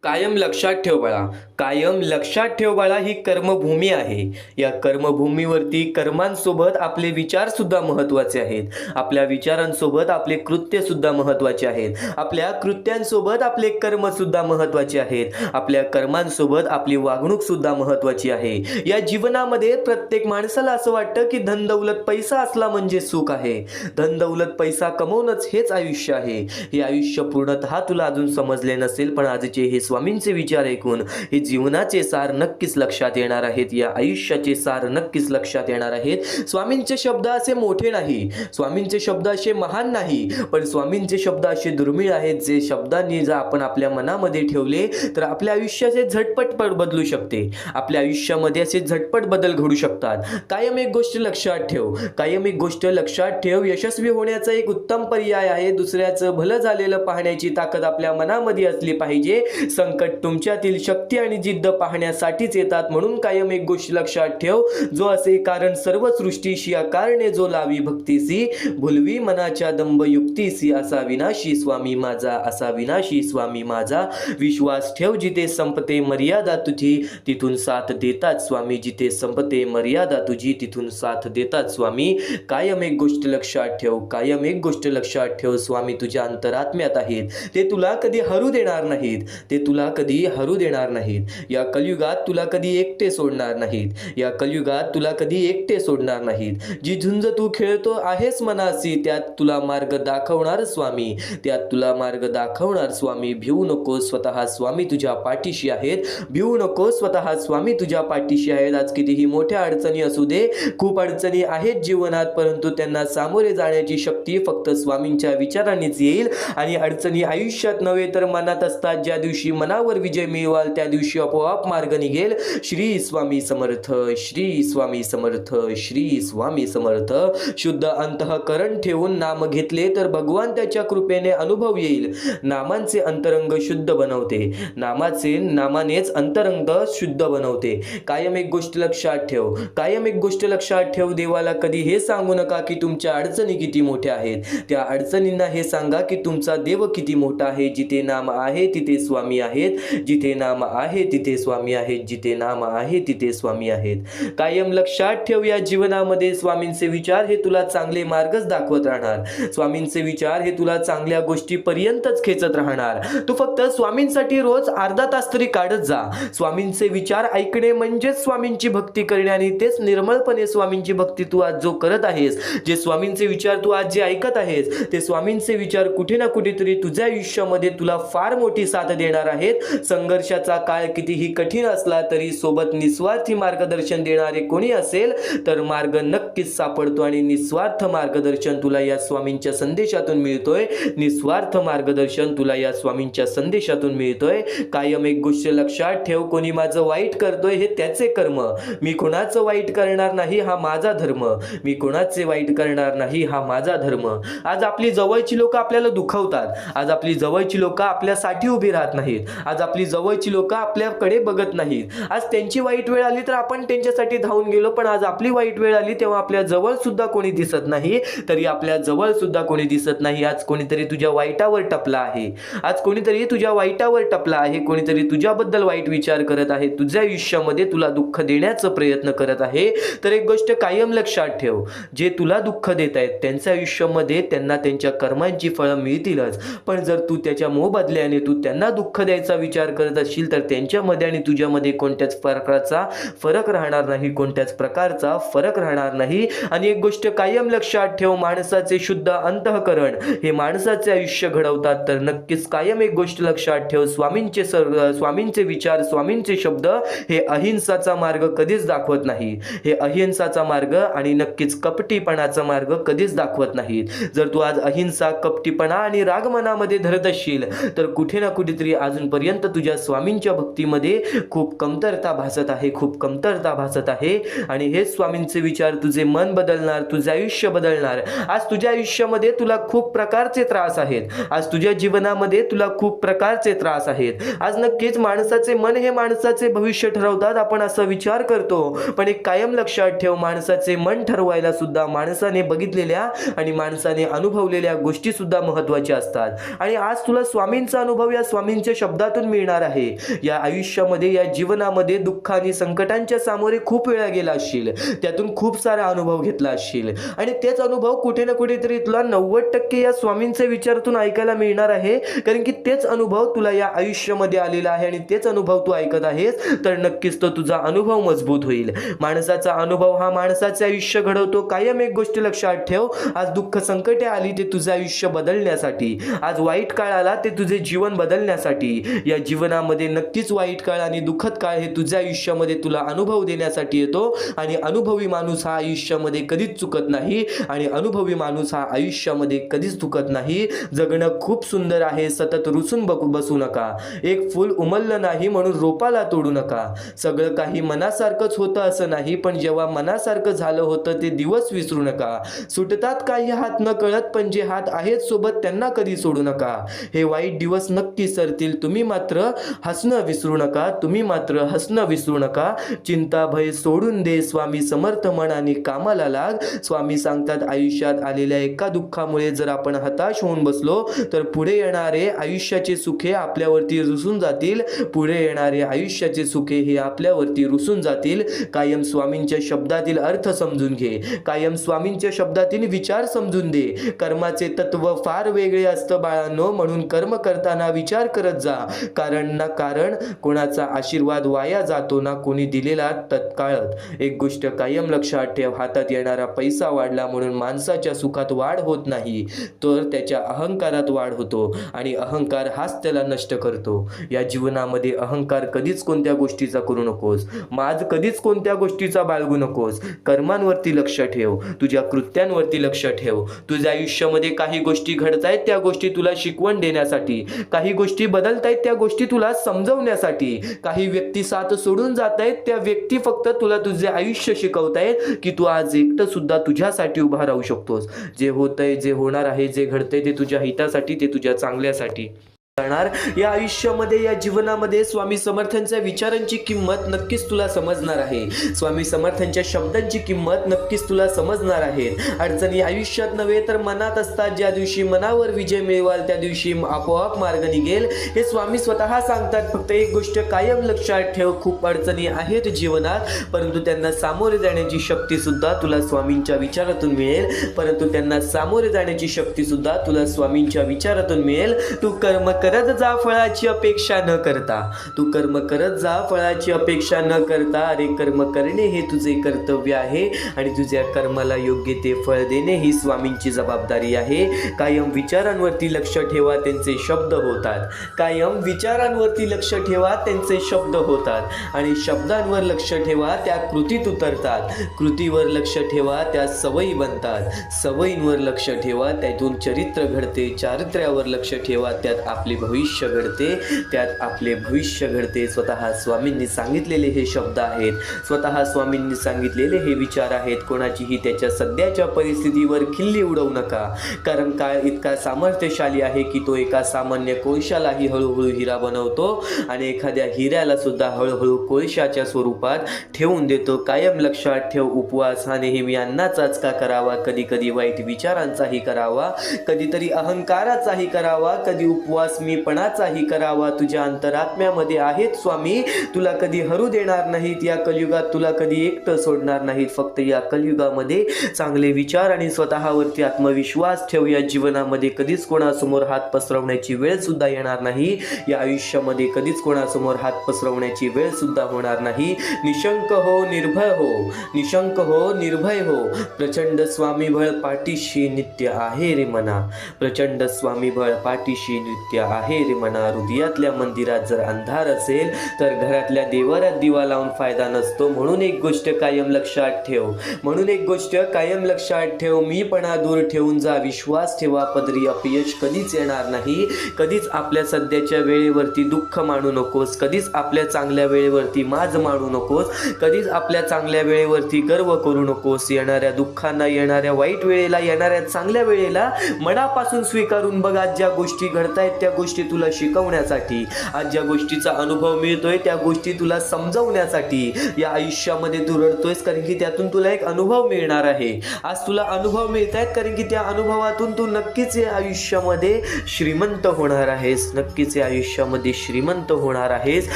[SPEAKER 1] कायम लक्षात ठेव बाळा, कायम लक्षात ठेव बाळा, ही कर्मभूमी आहे. या कर्मभूमीवरती कर्मांसोबत आपले विचार सुद्धा महत्त्वाचे आहेत, आपल्या विचारांसोबत आपले कृत्य सुद्धा महत्त्वाचे आहेत, आपल्या कृत्यांसोबत आपले कर्म सुद्धा महत्त्वाचे आहेत, आपल्या कर्मांसोबत आपली वागणूक सुद्धा महत्त्वाची आहे. या जीवनामध्ये प्रत्येक माणसाला असं वाटतं की धन दौलत पैसा असला म्हणजे सुख आहे, धन दौलत पैसा कमवणंच हेच आयुष्य आहे. हे आयुष्य पूर्णतः तुला अजून समजले नसेल, पण आजचे हे
[SPEAKER 2] स्वामींचे विचार ऐकून हे जीवनाचे सार नक्कीच लक्षात येणार आहेत, या आयुष्याचे सार नक्कीच लक्षात येणार आहेत. स्वामींचे शब्द असे मोठे नाही, स्वामींचे शब्द असे महान नाही, पण स्वामींचे शब्द असे दुर्मिळ आहेत जे शब्दांनी जर आपण आपल्या मनामध्ये ठेवले तर आपल्या आयुष्याचे झटपट बदलू शकते. आपल्या आयुष्यामध्ये असे झटपट बदल घडू शकतात. कायम एक गोष्ट लक्षात ठेव, कायम एक गोष्ट लक्षात ठेव, यशस्वी होण्याचा एक उत्तम पर्याय आहे दुसऱ्याचं भलं झालेलं पाहण्याची ताकद आपल्या मनामध्ये असली पाहिजे. संकट तुमच्यातील शक्ती आणि जिद्द पाहण्यासाठीच येतात, म्हणून कायम एक गोष्ट लक्षात ठेव, जो असे कारण सर्व सृष्टीशी अकारणे जो लावी भक्तीसी, भुलवी मनाच्या दंभ युक्तीसी, असा विनाशी स्वामी माझा, असा विनाशी स्वामी माझा. विश्वास ठेव, जिथे संपते मर्यादा तुझी तिथून साथ देतात स्वामी, जिथे संपते मर्यादा तुझी तिथून साथ देतात स्वामी. कायम एक गोष्ट लक्षात ठेव, कायम एक गोष्ट लक्षात ठेव, स्वामी तुझ्या अंतरात्म्यात आहेत, ते तुला कधी हरू देणार नाहीत, ते तुला कधी हरू देणार नाहीत. या कलियुगात तुला कधी एकटे सोडणार नाहीत, या कलियुगात तुला कधी एकटे सोडणार नाहीत. जी झुंज तू खेळतो आहेस मनासी, त्यात तुला मार्ग दाखवणार स्वामी, त्यात तुला मार्ग दाखवणार स्वामी. भिवू नको, स्वतः स्वामी तुझ्या पाठीशी आहेत, भिवू नको, स्वतः स्वामी तुझ्या पाठीशी आहेत. आज कितीही मोठ्या अडचणी असू दे, खूप अडचणी आहेत जीवनात, परंतु त्यांना सामोरे जाण्याची शक्ती फक्त स्वामींच्या विचारांनीच येईल. आणि अडचणी आयुष्यात नव्हे तर मनात असतात. ज्या दिवशी मनावर विजय मिळवाल त्या दिवशी आपोआप मार्ग निघेल. श्री स्वामी समर्थ, श्री स्वामी समर्थ, श्री स्वामी समर्थ. शुद्ध अंतःकरण ठेवून नाम घेतले तर भगवान त्याच्या कृपेने अनुभव येईल. नामांचे अंतरंग शुद्ध बनवते, नामानेच अंतरंग शुद्ध बनवते. कायम एक गोष्ट लक्षात ठेव, कायम एक गोष्ट लक्षात ठेव, देवाला कधी हे सांगू नका की तुमच्या अडचणी किती मोठ्या आहेत. त्या अडचणींना हे सांगा की तुमचा देव किती मोठा आहे. जिथे नाम आहे तिथे स्वामी आहेत, जिथे नाम आहे तिथे स्वामी आहेत, जिथे नाम आहे तिथे स्वामी आहेत. कायम लक्षात ठेव, या जीवनामध्ये स्वामींचे विचार हे तुला चांगले मार्गच दाखवत राहणार. स्वामींचे विचार हे तुला चांगल्या गोष्टीपर्यंतच खेचत राहणार. तू फक्त स्वामींसाठी रोज अर्धा तास तरी काढत जा. स्वामींचे विचार ऐकणे म्हणजेच स्वामींची भक्ती करणे, आणि तेच निर्मळपणे स्वामींची भक्ती तू आज जो करत आहेस, जे स्वामींचे विचार तू आज जे ऐकत आहेस, ते स्वामींचे विचार कुठे ना कुठेतरी तुझ्या आयुष्यामध्ये तुला फार मोठी साथ देणार आहेत. संघर्षाचा काळ कितीही कठीण असला तरी सोबत निस्वार्थी मार्गदर्शन देणारे कोणी असेल तर मार्ग नक्कीच सापडतो, आणि निस्वार्थ मार्गदर्शन तुला या स्वामींच्या संदेशातून मिळतोय. निस्वार्थ मार्गदर्शन तुला या स्वामींच्या संदेशातून मिळतोय. कायम एक गोष्ट लक्षात ठेव, कोणी माझं वाईट करतोय हे त्याचे कर्म, मी कोणाचं वाईट करणार नाही हा माझा धर्म, मी कोणाचे वाईट करणार नाही हा माझा धर्म. आज आपली जवळची लोक आपल्याला दुखवतात, आज आपली जवळची लोक आपल्यासाठी उभी राहत नाहीत, आज आपली जवळची लोक आपल्याकडे बघत नाहीत. आज त्यांची वाईट वेळ आली तर आपण त्यांच्यासाठी धावून गेलो, पण आज आपली वाईट वेळ आली तेव्हा आपल्या जवळ सुद्धा कोणी दिसत नाही, तरी आपल्या जवळ सुद्धा कोणी दिसत नाही. आज कोणीतरी तुझ्या वाईटावर टपला आहे, आज कोणीतरी तुझ्या वाईटावर टपला आहे, कोणीतरी तुझ्याबद्दल वाईट विचार करत आहे, तुझ्या आयुष्यामध्ये तुला दुःख देण्याचा प्रयत्न करत आहे. तर एक गोष्ट कायम लक्षात ठेव, जे तुला दुःख देत आहेत त्यांच्या आयुष्यामध्ये त्यांना त्यांच्या कर्मांची फळं मिळतीलच, पण जर तू त्याच्या मोबदल्याने तू त्यांना दुःख द्यायचा विचार करत असशील तर त्यांच्यामध्ये आणि तुझ्यामध्ये कोणत्याच प्रकारचा फरक राहणार नाही, कोणत्याच प्रकारचा फरक राहणार नाही. आणि एक गोष्ट कायम लक्षात ठेव, माणसाचे शुद्ध अंतःकरण हे माणसाचे आयुष्य घडवतात. तर नक्कीच कायम एक गोष्ट लक्षात ठेव, स्वामींचे विचार, स्वामींचे शब्द हे अहिंसाचा मार्ग कधीच दाखवत नाही, हे अहिंसाचा मार्ग आणि नक्कीच कपटीपणाचा मार्ग कधीच दाखवत नाहीत. जर तू आज अहिंसा, कपटीपणा आणि राग मनामध्ये धरत असशील तर कुठे ना कुठेतरी अजूनपर्यंत तुझ्या स्वामींच्या भक्तीमध्ये खूप कमतरता भासत आहे, खूप कमतरता भासत आहे. आणि हे स्वामींचे विचार तुझे मन बदलणार, तुझे आयुष्य बदलणार. आज तुझ्या आयुष्यामध्ये तुला खूप प्रकारचे त्रास आहेत, आज तुझ्या जीवनामध्ये तुला खूप प्रकारचे त्रास आहेत. आज नक्कीच माणसाचे मन हे माणसाचे भविष्य ठरवतात, आपण असा विचार करतो, पण एक कायम लक्षात ठेव, माणसाचे मन ठरवायला सुद्धा माणसाने बघितलेल्या आणि माणसाने अनुभवलेल्या गोष्टी सुद्धा महत्त्वाच्या असतात. आणि आज तुला स्वामींचा अनुभव या स्वामींच्या शब्दातून मिळणार आहे. या आयुष्यामध्ये, या जीवनामध्ये दुःख आणि संकटांच्या सामोरे खूप वेळा गेला असशील, त्यातून खूप सारा अनुभव घेतला असशील, आणि तेच अनुभव कुठे ना कुठेतरी तुला 90% या स्वामींचे विचारातून ऐकायला मिळणार आहे, कारण की तेच अनुभव तुला या आयुष्यामध्ये आलेला आहे आणि तेच अनुभव तू ऐकत आहेस. तर नक्कीच तो तुझा अनुभव मजबूत होईल. माणसाचा अनुभव हा माणसाचे आयुष्य घडवतो. कायम एक गोष्ट लक्षात ठेव, आज दुःख संकटे आली ते तुझे आयुष्य बदलण्यासाठी, आज वाईट काळ आला ते तुझे जीवन बदलण्यासाठी, देण्यासाठी, या जीवनामध्ये नक्कीच वाईट काळ आणि दुःखद काळ हे तुझ्या आयुष्यामध्ये तुला अनुभव देण्यासाठी येतो. आणि अनुभवी माणूस हा आयुष्यामध्ये कधीच चुकत नाही आणि अनुभवी माणूस हा आयुष्यामध्ये कधीच चुकत नाही. जगणं खूप सुंदर आहे, सतत रुसून बसू नका. एक फूल उमललं नाही म्हणून रोपाला तोडू नका. सगळं काही मनासारखंच होतं असं नाही, पण जेव्हा मनासारखं झालं होतं ते दिवस विसरू नका. सुटतात काही हात न कळत, पण जे हात आहेत सोबत त्यांना कधी सोडू नका. हे वाईट दिवस नक्की सरतील, तुम्ही मात्र हसणं विसरू नका. तुम्ही मात्र हसणं विसरू नका. चिंता भय सोडून दे, स्वामी समर्थ म्हण आणि कामाला लाग. स्वामी सांगतात, आयुष्यात आलेल्या एका दुःखामुळे जर आपण हताश होऊन बसलो तर पुढे येणारे आयुष्याचे सुखे आपल्यावरती रुसून जातील. पुढे येणारे आयुष्याचे सुखे हे आपल्यावरती रुसून जातील. कायम स्वामींच्या शब्दातील अर्थ समजून घे. कायम स्वामींच्या शब्दातील विचार समजून दे. कर्माचे तत्व फार वेगळे असतं बाळांनो, म्हणून कर्म करताना विचार करत जा. कारण कोणाचा आशीर्वाद वाया जातो ना कोणी दिलेला तत्काळच. एक गोष्ट कायम लक्षात ठेव, हातात येणारा पैसा वाढला म्हणून माणसाच्या सुखात वाढ होत नाही, तर त्याच्या अहंकारात वाढ होतो आणि अहंकार हाच त्याला नष्ट करतो. या जीवनामध्ये अहंकार कधीच कोणत्या गोष्टीचा करू नकोस. माज कधीच कोणत्या गोष्टीचा बाळगू नकोस. कर्मांवरती लक्ष ठेव, तुझ्या कृत्यांवरती लक्ष ठेव. तुझ्या आयुष्यामध्ये काही गोष्टी घडतायत त्या गोष्टी तुला शिकवण देण्यासाठी, काही गोष्टी बदलतायत त्या गोष्टी तुला समजवण्यासाठी, काही व्यक्ती साथ सोडून जात आहेत त्या व्यक्ती फक्त तुला तुझे आयुष्य शिकवतायत की तू आज एकटं सुद्धा तुझ्यासाठी उभा राहू शकतोस. जे होतंय, जे होणार आहे, जे घडतंय ते तुझ्या हितासाठी, ते तुझ्या चांगल्यासाठी करणार. या आयुष्यामध्ये, या जीवनामध्ये स्वामी समर्थांच्या विचारांची किंमत नक्कीच तुला समजणार आहे. स्वामी समर्थांच्या शब्दांची किंमत नक्कीच तुला समजणार आहे. अडचणी आयुष्यात नव्हे तर मनात असतात. ज्या दिवशी मनावर विजय मिळवाल त्या दिवशी आपोआप मार्ग निघेल, हे स्वामी स्वतः सांगतात. फक्त एक गोष्ट कायम लक्षात ठेव, खूप अडचणी आहेत जीवनात, परंतु त्यांना सामोरे जाण्याची शक्ती सुद्धा तुला स्वामींच्या विचारातून मिळेल. परंतु त्यांना सामोरे जाण्याची शक्ती सुद्धा तुला स्वामींच्या विचारातून मिळेल. तू कर्म करत जा फळाची अपेक्षा न करता. तू कर्म करत जा फळाची अपेक्षा न करता. अरे कर्म करणे हे तुझे कर्तव्य आहे आणि तुझ्या कर्माला योग्य ते फळ देणे ही स्वामींची जबाबदारी आहे. कायम विचारांवरती लक्ष ठेवा, त्यांचे शब्द होतात. कायम विचारांवरती लक्ष ठेवा, त्यांचे शब्द होतात आणि शब्दांवर लक्ष ठेवा, त्या कृतीत उतरतात. कृतीवर लक्ष ठेवा, त्या सवयी बनतात. सवयींवर लक्ष ठेवा, त्यातून चरित्र घडते. चारित्र्यावर लक्ष ठेवा, त्यात आपले भविष्य घडते. त्यात आपले भविष्य घडते. स्वतः स्वामींनी सांगितलेले हे शब्द आहेत, स्वतः स्वामींनी सांगितलेले हे विचार आहेत. कोणाचीही त्याच्या सध्याच्या परिस्थितीवर खिल्ली उडवू नका, कारण काळ इतका सामर्थ्यशाली आहे की तो एका सामान्य कोळशालाही हळूहळू हिरा बनवतो आणि एखाद्या हिऱ्याला सुद्धा हळूहळू कोळशाच्या स्वरूपात ठेवून देतो. कायम लक्षात ठेव, उपवास हा नेहमी अन्नाचाच का करावा, कधी कधी वाईट विचारांचाही करावा, कधीतरी अहंकाराचाही करावा, कधी उपवास मीपणाचाही करावा. तुझ्या अंतरात्म्यामध्ये आहेत स्वामी, तुला कधी हरू देणार नाहीत. या कलियुगात तुला कधी एकटं सोडणार नाहीत. फक्त या कलियुगामध्ये चांगले विचार आणि स्वतःवरती आत्मविश्वास ठेव. या जीवनामध्ये कधीच कोणासमोर हात पसरवण्याची वेळ सुद्धा येणार नाही. या आयुष्यामध्ये कधीच कोणासमोर हात पसरवण्याची वेळ सुद्धा होणार नाही. निशंक हो, निर्भय हो, निशंक हो, निर्भय हो. प्रचंड स्वामीबळ पाठीशी नित्य आहे रे मना. प्रचंड स्वामीबळ पाठीशी नित्य आहे रे मना. हृदयातल्या मंदिरात जर अंधार असेल तर घरातल्या देवाऱ्यात दिवा लावून फायदा नसतो. म्हणून एक गोष्ट कायम लक्षात ठेव, म्हणून एक गोष्ट कायम लक्षात ठेव, मीपणा दूर ठेवून जा. विश्वास ठेवा, पदरी अपयश कधीच येणार नाही. कधीच आपल्या सध्याच्या वेळेवरती दुःख मानू नकोस. कधीच आपल्या चांगल्या वेळेवरती माज मानू नकोस. कधीच आपल्या चांगल्या वेळेवरती गर्व करू नकोस. येणाऱ्या दुःखांना, येणाऱ्या वाईट वेळेला, येणाऱ्या चांगल्या वेळेला मनापासून स्वीकारून बघ. आज ज्या गोष्टी घडतायत त्या गोष्टी तुला शिकवण्यासाठी, आज ज्या गोष्टीचा अनुभव मिळतोय त्या गोष्टी तुला समजवण्यासाठी या आयुष्यामध्ये तू रडतोयस, कारण की त्यातून तुला एक अनुभव मिळणार आहे. आज तुला अनुभव मिळतायत कारण की त्या अनुभवातून तू नक्कीच या आयुष्यामध्ये श्रीमंत होणार आहेस. नक्कीच या आयुष्यामध्ये श्रीमंत होणार आहेस.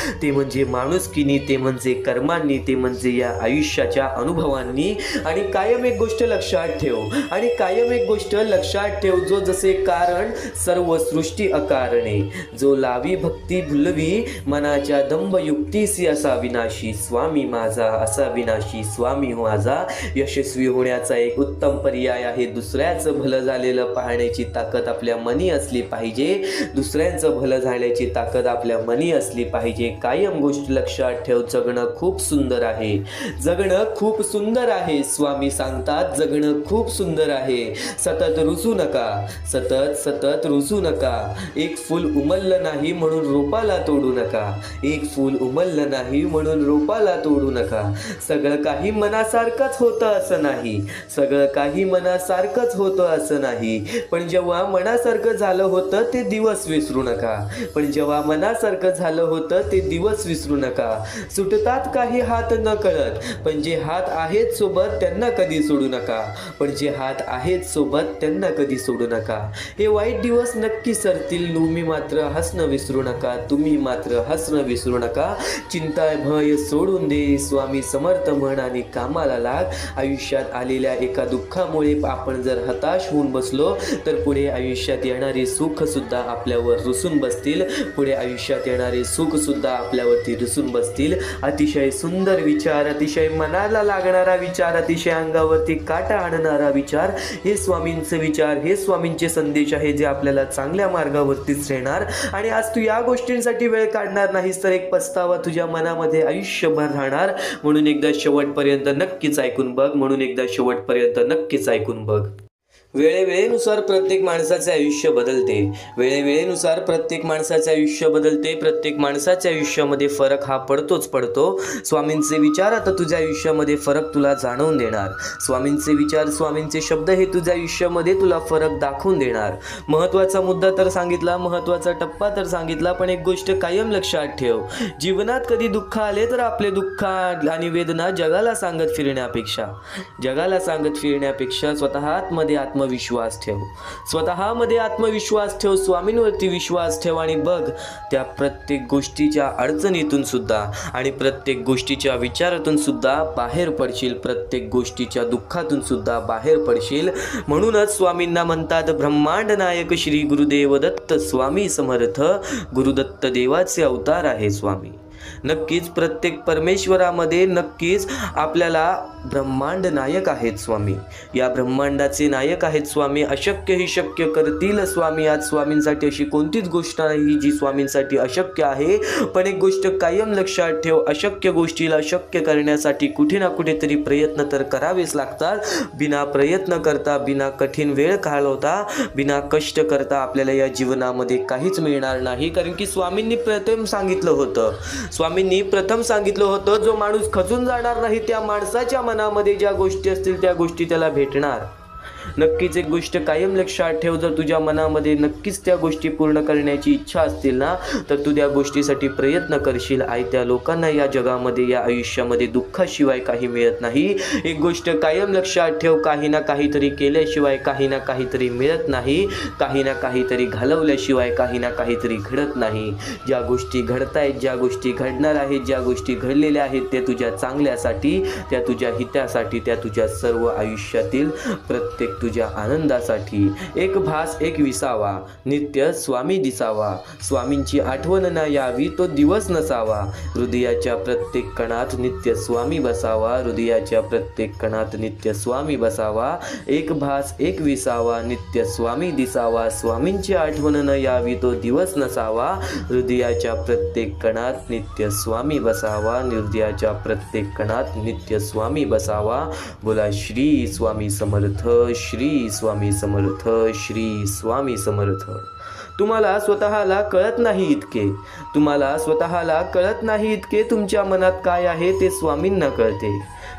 [SPEAKER 2] ते म्हणजे माणुसकीनी, ते म्हणजे कर्मांनी, ते म्हणजे या आयुष्याच्या अनुभवांनी. आणि कायम एक गोष्ट लक्षात ठेव, आणि कायम एक गोष्ट लक्षात ठेव, जो जसे कारण सर्व सृष्टी आकार.
[SPEAKER 1] कारणे, जो लावी भक्ती भुलवी मनाच्या दंभ युक्तीसी असा विनाशी स्वामी माझा, असा विनाशी स्वामी माझा. यशस्वी होण्याचा एक उत्तम पर्याय आहे दुसऱ्याचं भलं झालेलं पाहण्याची ताकद आपल्या मनी असली पाहिजे. दुसऱ्यांचं भलं झाल्याची ताकद आपल्या मनी असली पाहिजे. कायम गोष्ट लक्षात ठेव, जगणं खूप सुंदर आहे, जगणं खूप सुंदर आहे. स्वामी सांगतात जगणं खूप सुंदर आहे. सतत रुसू नका, सतत सतत रुसू नका. एक फूल उमललं नाही म्हणून रोपाला तोडू नका, एक फूल उमललं नाही म्हणून रोपाला तोडू नका. सगळं काही मनासारखंच होतं असं नाही, सगळं काही मनासारखंच होतं असं नाही. पण जेव्हा मनासारखं झालं होतं ते दिवस विसरू नका, पण जेव्हा मनासारखं झालं होतं ते दिवस विसरू नका. सुटतात काही हात न कळत, पण जे हात आहेत सोबत त्यांना कधी सोडू नका, पण जे हात आहेत सोबत त्यांना कधी सोडू नका. हे वाईट दिवस नक्की सरतील, तुम्ही मात्र हसणं विसरू नका, तुम्ही मात्र हसणं विसरू नका. चिंता भय सोडून दे, स्वामी समर्थ म्हण आणि कामाला लाग. आयुष्यात आलेल्या एका दुःखामुळे आपण जर हताश होऊन बसलो तर पुढे आयुष्यात येणारे सुख सुद्धा आपल्यावर रुसून बसतील, पुढे आयुष्यात येणारे सुख सुद्धा आपल्यावरती रुसून बसतील. अतिशय सुंदर विचार, अतिशय मनाला लागणारा विचार, अतिशय अंगावरती काटा आणणारा विचार, हे स्वामींचे विचार, हे स्वामींचे संदेश आहे जे आपल्याला चांगल्या मार्गावरतीच नेणार. आणि आज तू या गोष्टींसाठी वेळ काढणार नाहीस तर एक पस्तावा तुझ्या मनामध्ये आयुष्यभर राहणार. म्हणून एकदा शेवटपर्यंत नक्कीच ऐकून बघ, म्हणून एकदा शेवटपर्यंत नक्कीच ऐकून बघ. वेळेवेळेनुसार प्रत्येक माणसाचे आयुष्य बदलते, वेळेवेळेनुसार प्रत्येक माणसाचे आयुष्य बदलते. प्रत्येक माणसाच्या आयुष्यामध्ये फरक हा पडतोच पडतो. स्वामींचे विचार आता तुझ्या आयुष्यामध्ये फरक तुला जाणवून देणार. स्वामींचे विचार, स्वामींचे शब्द हे तुझ्या आयुष्यामध्ये तुला फरक दाखवून देणार. महत्त्वाचा मुद्दा तर सांगितला, महत्त्वाचा टप्पा तर सांगितला, पण एक गोष्ट कायम लक्षात ठेव, जीवनात कधी दुःख आले तर आपले दुःख आणि वेदना जगाला सांगत फिरण्यापेक्षा स्वतः आतमध्ये आत्मविश्वास ठेव, स्वतःमध्ये आत्मविश्वास ठेव, स्वामींवरती विश्वास ठेव आणि बघ त्या प्रत्येक गोष्टीच्या अडचणीतून सुद्धा आणि प्रत्येक गोष्टीच्या विचारातून सुद्धा बाहेर पडशील, प्रत्येक गोष्टीच्या दुःखातून सुद्धा बाहेर पडशील. म्हणूनच स्वामींना म्हणतात ब्रह्मांड नायक श्री गुरुदेव दत्त स्वामी समर्थ. गुरुदत्त देवाचे अवतार आहे स्वामी. नक्कीच प्रत्येक परमेश्वरामध्ये नक्कीच आपल्याला ब्रह्मांड नायक आहेत स्वामी, या ब्रह्मांडाचे नायक आहेत स्वामी. अशक्य ही शक्य करतील स्वामी. आज स्वामींसाठी अशी कोणतीच गोष्ट नाही जी स्वामींसाठी अशक्य आहे. पण एक गोष्ट कायम लक्षात ठेव, अशक्य गोष्टीला शक्य करण्यासाठी कुठे ना कुठेतरी प्रयत्न तर करावेच लागतात. बिना प्रयत्न करता, बिना कठीण वेळ घालवता, बिना कष्ट करता आपल्याला या जीवनामध्ये काहीच मिळणार नाही. कारण की स्वामींनी प्रथम सांगितलं होतं, जो माणूस खचून जाणार नाही त्या माणसाच्या मनामध्ये ज्या गोष्टी असतील त्या गोष्टी त्याला भेटणार. नक्कीच एक गोष्ट कायम लक्षात ठेव, जर तुझ्या मनामध्ये नक्कीच त्या गोष्टी पूर्ण करण्याची इच्छा असतील ना तर तू त्या गोष्टीसाठी प्रयत्न करशील. त्या लोकांना या जगामध्ये, या आयुष्यामध्ये दुःखाशिवाय काही मिळत नाही. एक गोष्ट कायम लक्षात ठेव, काही ना काहीतरी केल्याशिवाय काही ना काहीतरी मिळत नाही, काही ना काहीतरी घालवल्याशिवाय काही ना काहीतरी घडत नाही. ज्या गोष्टी घडतायत, ज्या गोष्टी घडणार आहेत, ज्या गोष्टी घडलेल्या आहेत त्या तुझ्या चांगल्यासाठी, त्या तुझ्या हितासाठी, त्या तुझ्या सर्व आयुष्यातील प्रत्येक तुझ्या आनंदासाठी. एक भास एक विसावा, नित्य स्वामी दिसावा. स्वामींची आठवण न यावी तो दिवस नसावा. हृदयाच्या प्रत्येक कणात नित्य स्वामी बसावा, हृदयाच्या प्रत्येक कणात नित्य स्वामी बसावा. एक भास एक विसावा, नित्य स्वामी दिसावा. स्वामींची आठवण न यावी तो दिवस नसावा. हृदयाच्या प्रत्येक कणात नित्य स्वामी बसावा, हृदयाच्या प्रत्येक कणात नित्य स्वामी बसावा. बोला श्री स्वामी समर्थ, श्री स्वामी समर्थ, श्री स्वामी समर्थ. तुम्हाला स्वतःला कळत नाही इतके तुमच्या मनात काय आहे ते स्वामींना कळते.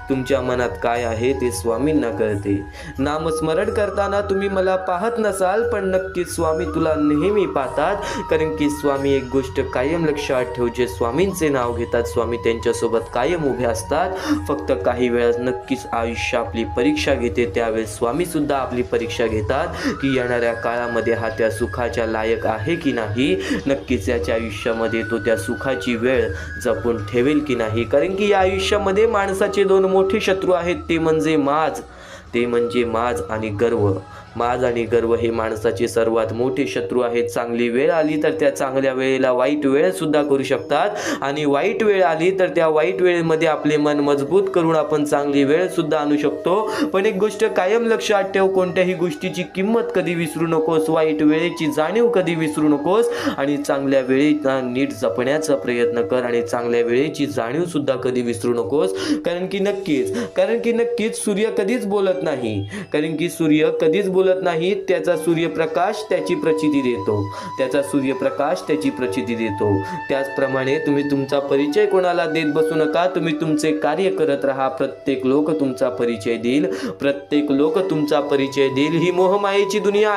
[SPEAKER 1] तुमच्या मनात काय आहे ते स्वामींना कळते. नामस्मरण करताना तुम्ही मला पाहत नसाल पण नक्कीच स्वामी तुला नेहमी पाहतात. कारण की स्वामी एक गोष्ट कायम लक्षात ठेव, जे स्वामींचे नाव घेतात स्वामी त्यांच्यासोबत कायम उभे असतात. फक्त काही वेळा नक्कीच आयुष्य आपली परीक्षा घेते, त्यावेळेस स्वामी सुद्धा आपली परीक्षा घेतात की येणाऱ्या काळामध्ये हा त्या सुखाच्या लायक आहे की नाही. नक्कीच याच्या आयुष्यामध्ये तो त्या सुखाची वेळ जपून ठेवेल की नाही. कारण की या आयुष्यामध्ये माणसाचे दोन मोठे शत्रू आहेत, ते म्हणजे माज आणि गर्व.
[SPEAKER 2] माज आणि गर्व हे माणसाचे सर्वात मोठे शत्रू आहेत. चांगली वेळ आली तर त्या चांगल्या वेळेला वाईट वेळ सुद्धा करू शकतात आणि वाईट वेळ आली तर त्या वाईट वेळेमध्ये आपले मन मजबूत करून आपण चांगली वेळ सुद्धा आणू शकतो. पण एक गोष्ट कायम लक्षात ठेव, कोणत्याही गोष्टीची किंमत कधी विसरू नकोस, वाईट वेळेची जाणीव कधी विसरू नकोस आणि चांगल्या वेळेला नीट जपण्याचा प्रयत्न कर आणि चांगल्या वेळेची जाणीव सुद्धा कधी विसरू नकोस. कारण की नक्कीच सूर्य कधीच बोलत नाही, त्याचा सूर्यप्रकाश त्याची प्रचिती देतो. त्याचप्रमाणे तुम्ही तुमचा परिचय कोणाला देत बसू नका. तुम्ही तुमचे कार्य करत राहा. प्रत्येक लोक तुमचा परिचय देईल. ही मोहमायेची दुनिया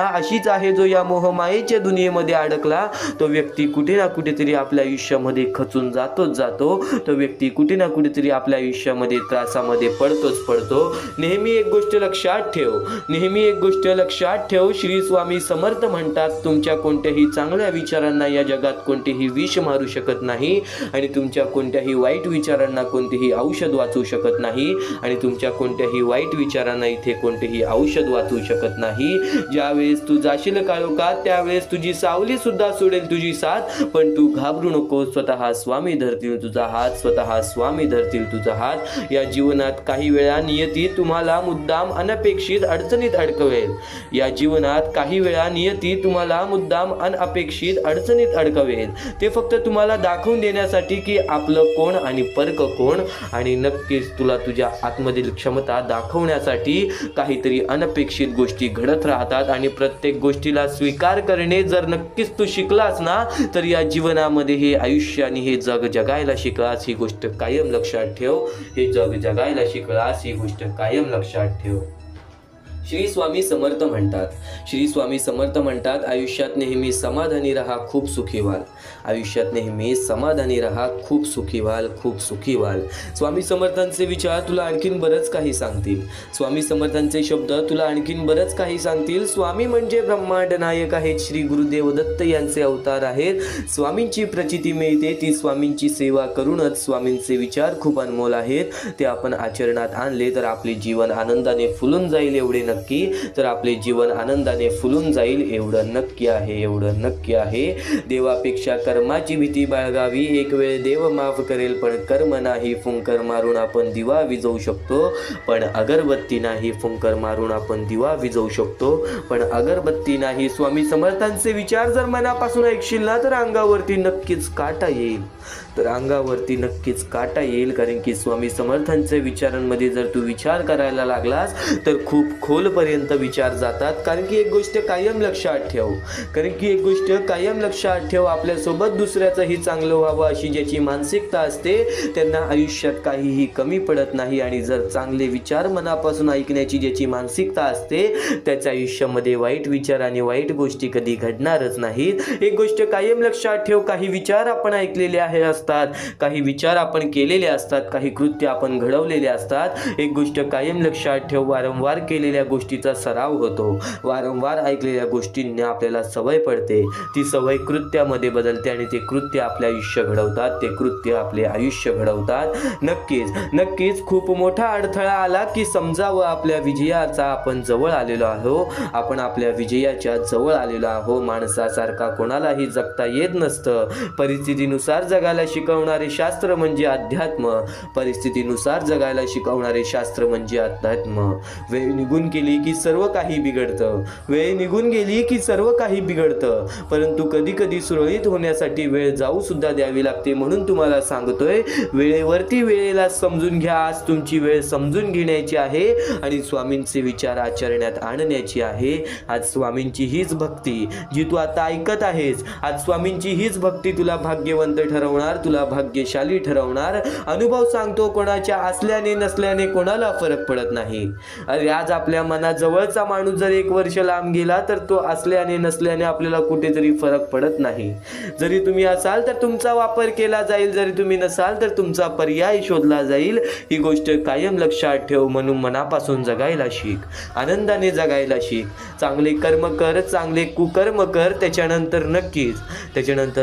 [SPEAKER 2] अशीच आहे. जो या मोहमायेच्या दुनियेमध्ये अडकला तो व्यक्ती कुठे ना कुठेतरी आपल्या आयुष्यामध्ये खचून जातो. तो व्यक्ती कुठे ना कुठेतरी आपल्या आयुष्यामध्ये त्रासामध्ये पडतो. नेहमी एक गोष्ट लक्षात ठेव. श्री स्वामी समर्थ म्हणतात, तुमच्या कोणत्याही चांगल्या विचारांना या जगात कोणतेही विष मारू शकत नाही आणि तुमच्या कोणत्याही वाईट विचारांना कोणतेही औषध वाचू शकत नाही आणि तुमच्या कोणत्याही वाईट विचारांना इथे कोणतेही औषध वाचू शकत नाही. ज्यावेळेस तू जाशील काळोखात त्यावेळेस तुझी सावली सुद्धा सोडेल तुझी साथ. पण तू घाबरू नको. स्वतः स्वामी धरतील तुझा हात. या जीवनात काही वेळा नियती तुम्हाला मुद्दाम अनपेक्षित अडचणीत अडकवेल. ते फक्त तुम्हाला दाखवून देण्यासाठी की आपलं कोण आणि परक कोण, आणि नक्कीच तुला तुझ्या आतमधील क्षमता दाखवण्यासाठी काहीतरी अनपेक्षित गोष्टी घडत राहतात. आणि प्रत्येक गोष्टीला स्वीकार करणे जर नक्कीच तू शिकलास ना, तर या जीवनामध्ये हे आयुष्य आणि हे जग जगायला शिकलास ही गोष्ट कायम लक्षात ठेव. श्री स्वामी समर्थ म्हणतात, आयुष्यात नेहमी समाधानी राहा, खूप सुखी व्हाल. स्वामी समर्थांचे विचार तुला आणखीन बरंच काही सांगतील. स्वामी समर्थांचे शब्द तुला आणखीन बरंच काही सांगतील. स्वामी म्हणजे ब्रह्मांड नायक आहेत. श्री गुरुदेव दत्त यांचे अवतार आहेत. स्वामींची प्रचिती मिळते ती स्वामींची सेवा करूनच. स्वामींचे विचार खूप अनमोल आहेत. ते आपण आचरणात आणले तर आपले जीवन आनंदाने फुलून जाईल एवढे नक्की आहे. देवापेक्षा कर्माची भीती बाळगावी. एक वेळ देव माफ करेल पण कर्म नाही. फुंकर मारून आपण दिवा विझवू शकतो पण अगरबत्ती नाही. स्वामी समर्थांचे विचार जर मनापासून ऐकशील ना तर अंगावरती नक्कीच काटा येईल. कारण की स्वामी समर्थांच्या विचारांमध्ये जर तू विचार करायला लागलास तर खूप खोलपर्यंत विचार जातात. कारण की एक गोष्ट कायम लक्षात ठेव, आपल्यासोबत दुसऱ्याचंही चांगलं व्हावं अशी ज्याची मानसिकता असते त्यांना आयुष्यात काहीही कमी पडत नाही. आणि जर चांगले विचार मनापासून ऐकण्याची ज्याची मानसिकता असते त्याच्या आयुष्यामध्ये वाईट विचार आणि वाईट गोष्टी कधी घडणारच नाहीत. एक गोष्ट कायम लक्षात ठेव, काही विचार आपण ऐकलेले असतात, काही विचार आपण केलेले असतात, काही कृत्य आपण घडवलेले असतात. एक गोष्ट कायम लक्षात ठेव, वारंवार केलेल्या गोष्टीचा सराव होतो. वारंवार ऐकलेल्या गोष्टींना आपल्याला सवय पडते. ती सवय कृत्यामध्ये बदलते आणि ते कृत्य आपले आयुष्य घडवतात. नक्कीच खूप मोठा अडथळा आला की समजावं आपल्या विजयाचा आपण जवळ आलेलो आहो. माणसासारखा कोणालाही जगता येत नसतं. परिस्थितीनुसार जगायला शिकवणारे शास्त्र म्हणजे अध्यात्म. वेळ निघून गेली की सर्व काही बिघडतं. परंतु कधी कधी सुरळीत होण्यासाठी वेळ जाऊ सुद्धा द्यावी लागते. म्हणून तुम्हाला सांगतोय, वेळेवरती वेळेला समजून घ्या. आज तुमची वेळ समजून घेण्याची आहे आणि स्वामींचे विचार आचरण्यात आणण्याची आहे. आज स्वामींची हीच भक्ती जी तू आता ऐकत आहेस, आज स्वामींची हीच भक्ती तुला भाग्यवंत ठरवणार, तुला भाग्यशाली ठरवणार. अनुभव सांगतो, कोणाच्या असल्याने नसल्याने कोणाला फरक पडत नाही. अरे आज आपल्या मनाजवळचा माणूस जर 1 वर्ष लांब गेला तर तो असल्याने नसल्याने आपल्याला कुठेतरी फरक पडत नाही. जरी तुम्ही असाल तर तुमचा वापर केला जाईल, जरी तुम्ही नसाल तर तुमचा पर्याय शोधला जाईल. ही गोष्ट कायम लक्षात ठेव. म्हणून मनापासून जगायला शिक, आनंदाने जगायला शिक. चांगले कर्म कर, चांगले कुकर्म कर, त्याच्यानंतर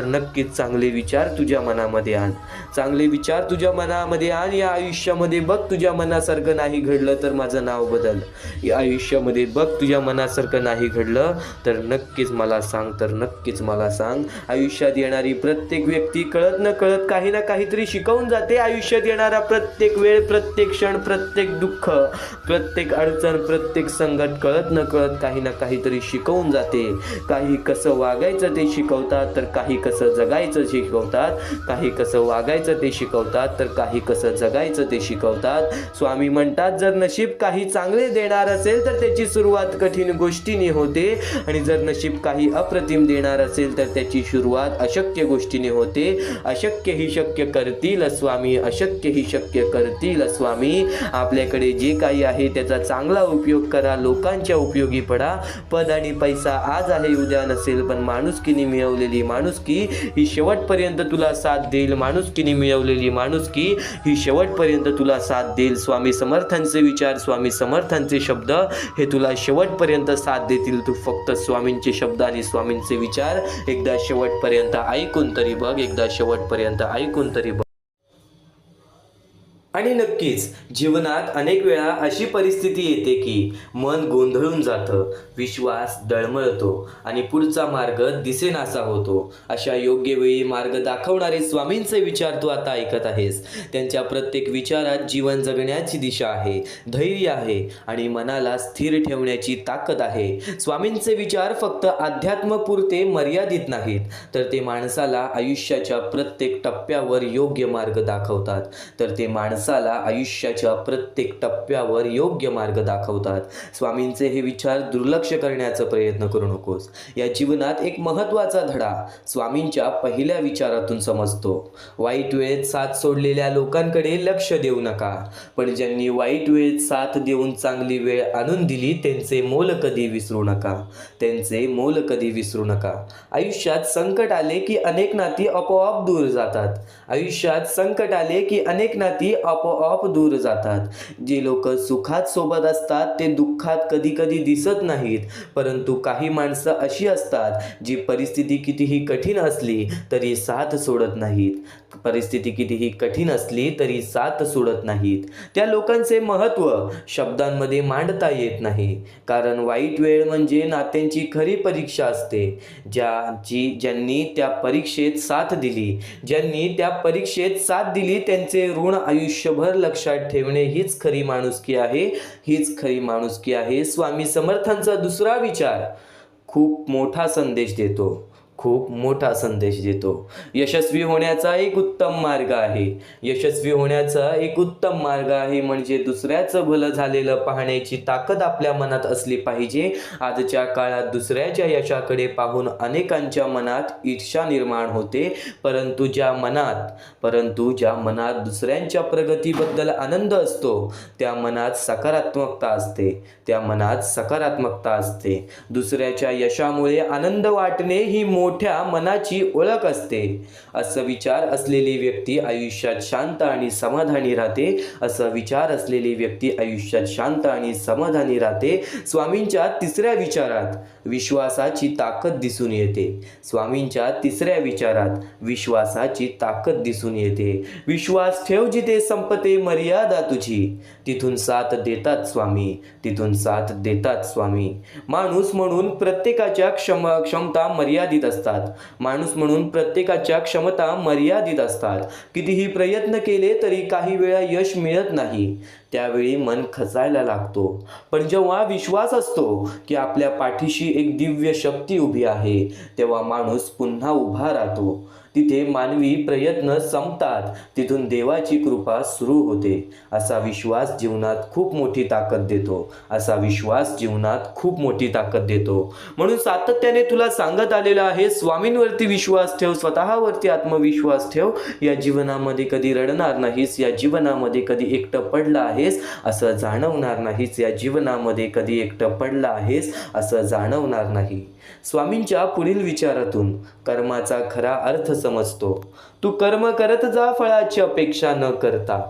[SPEAKER 2] नक्कीच चांगले विचार तुझ्या मनामध्ये आण. चांगले विचार तुझ्या मनामध्ये आण. या आयुष्यामध्ये बघ तुझ्या मनासारखं नाही घडलं तर माझं नाव बदल. या आयुष्यामध्ये बघ तुझ्या मनासारखं नाही घडलं तर नक्कीच मला सांग. आयुष्यात येणारी प्रत्येक व्यक्ती कळत न कळत काही ना काहीतरी शिकवून जाते. आयुष्यात येणारा प्रत्येक वेळ, प्रत्येक क्षण, प्रत्येक दुःख, प्रत्येक अडचण, प्रत्येक संकट कळत न कळत काही ना काहीतरी शिकवून जाते. काही कसं वागायचं ते शिकवतात, तर काही कसं जगायचं शिकवतात. काही कसं वागायचं ते शिकवतात, तर काही कसं जगायचं ते शिकवतात. स्वामी म्हणतात, जर नशीब काही चांगले देणार असेल तर त्याची सुरुवात कठीण गोष्टीने होते, आणि जर नशीब काही अप्रतिम देणार असेल तर त्याची सुरुवात अशक्य गोष्टीने होते. अशक्य ही शक्य करतील स्वामी, अशक्य ही शक्य करतील स्वामी. आपल्याकडे जे काही आहे त्याचा चांगला उपयोग करा, लोकांच्या उपयोगी पडा. पद आणि पैसा आज आहे उद्या नसेल, पण माणुसकीने मिळवलेली माणुसकी ही शेवटपर्यंत तुला साथ देईल. माणुसकीने मिळवलेली माणुसकी ही शेवटपर्यंत तुला साथ देईल. स्वामी समर्थांचे विचार, स्वामी समर्थांचे शब्द हे तुला शेवटपर्यंत साथ देतील. तू फक्त स्वामींचे शब्द आणि स्वामींचे विचार एकदा शेवटपर्यंत ऐकून तरी बघ. आणि नक्कीच जीवनात अनेक वेळा अशी परिस्थिती येते की मन गोंधळून जातं, विश्वास डळमळतो आणि पुढचा मार्ग दिसेनासा होतो. अशा योग्य वेळी मार्ग दाखवणारे स्वामींचे विचार तू आता ऐकत आहेस. त्यांच्या प्रत्येक विचारात जीवन जगण्याची दिशा आहे, धैर्य आहे आणि मनाला स्थिर ठेवण्याची ताकद आहे. स्वामींचे विचार फक्त अध्यात्मपुरते मर्यादित नाहीत, तर ते माणसाला आयुष्याच्या प्रत्येक टप्प्यावर योग्य मार्ग दाखवतात. स्वामींचे हे विचार दुर्लक्ष करण्याचा प्रयत्न करू नकोस. या जीवनात एक महत्त्वाचा धडा स्वामींच्या पहिल्या विचारातून समजतो. वाईट वेळेत साथ सोडलेल्या लोकांकडे लक्ष देऊ नका, पण ज्यांनी वाईट वेळेत साथ देऊन चांगली वेळ आणून दिली त्यांचे मोल कधी विसरू नका. आयुष्यात संकट आले की अनेक नाती आपोआप दूर जातात. जे लोक सुखात सोबत असतात ते दुःखात कधी कधी दिसत नाहीत, परंतु काही माणसं अशी असतात जी परिस्थिती कितीही कठीण असली तरी साथ सोडत नाहीत. त्या लोकांचे महत्त्व शब्दांमध्ये मांडता येत नाही, कारण वाईट वेळ म्हणजे नात्यांची खरी परीक्षा असते. ज्यांनी त्या परीक्षेत साथ दिली त्यांचे ऋण आयुष्यभर लक्षात ठेवणे हीच खरी माणुसकी आहे. स्वामी समर्थांचा दुसरा विचार खूप मोठा संदेश देतो. यशस्वी होण्याचा एक उत्तम मार्ग आहे म्हणजे दुसऱ्याचं भलं झालेलं पाहण्याची ताकद आपल्या मनात असली पाहिजे. आजच्या काळात दुसऱ्याच्या यशाकडे पाहून अनेकांच्या मनात ईर्ष्या निर्माण होते, परंतु ज्या मनात दुसऱ्यांच्या प्रगतीबद्दल आनंद असतो त्या मनात सकारात्मकता असते. दुसऱ्याच्या यशामुळे आनंद वाटणे ही मोठ्या मनाची ओळख असते. असं विचार असलेली व्यक्ती आयुष्यात शांत आणि समाधानी राहते. स्वामींच्या तिसऱ्या विचारात विश्वासाची ताकद दिसून येते. विश्वास ठेव जिथे संपते मर्यादा तुझी, तिथून साथ देतात स्वामी. माणूस म्हणून प्रत्येकाच्या क्षमता मर्यादित असतात. कितीही प्रयत्न केले तरी काही वेळा यश मिळत नाही, त्यावेळी मन खचायला लागतो. पण जेव्हा विश्वास असतो की आपल्या पाठीशी एक दिव्य शक्ती उभी आहे, तेव्हा माणूस पुन्हा उभा राहतो.
[SPEAKER 1] तिथे मानवी प्रयत्न संपतात, तिथून देवाची कृपा सुरू होते. असा विश्वास जीवनात खूप मोठी ताकद देतो. असा विश्वास जीवनात खूप मोठी ताकद देतो. म्हणून सातत्याने तुला सांगत आलेला आहे, स्वामींवरती विश्वास ठेव, स्वतःवरती आत्मविश्वास ठेव. या जीवनामध्ये कधी रडणार नाहीस, या जीवनामध्ये कधी एकटं पडला आहेस असं जाणवणार नाहीस, या जीवनामध्ये कधी एकटं पडला आहेस असं जाणवणार नाही. स्वामींच्या पुढील विचारातून कर्माचा खरा अर्थ समजतो. तू कर्म करत जा फळाची अपेक्षा न करता.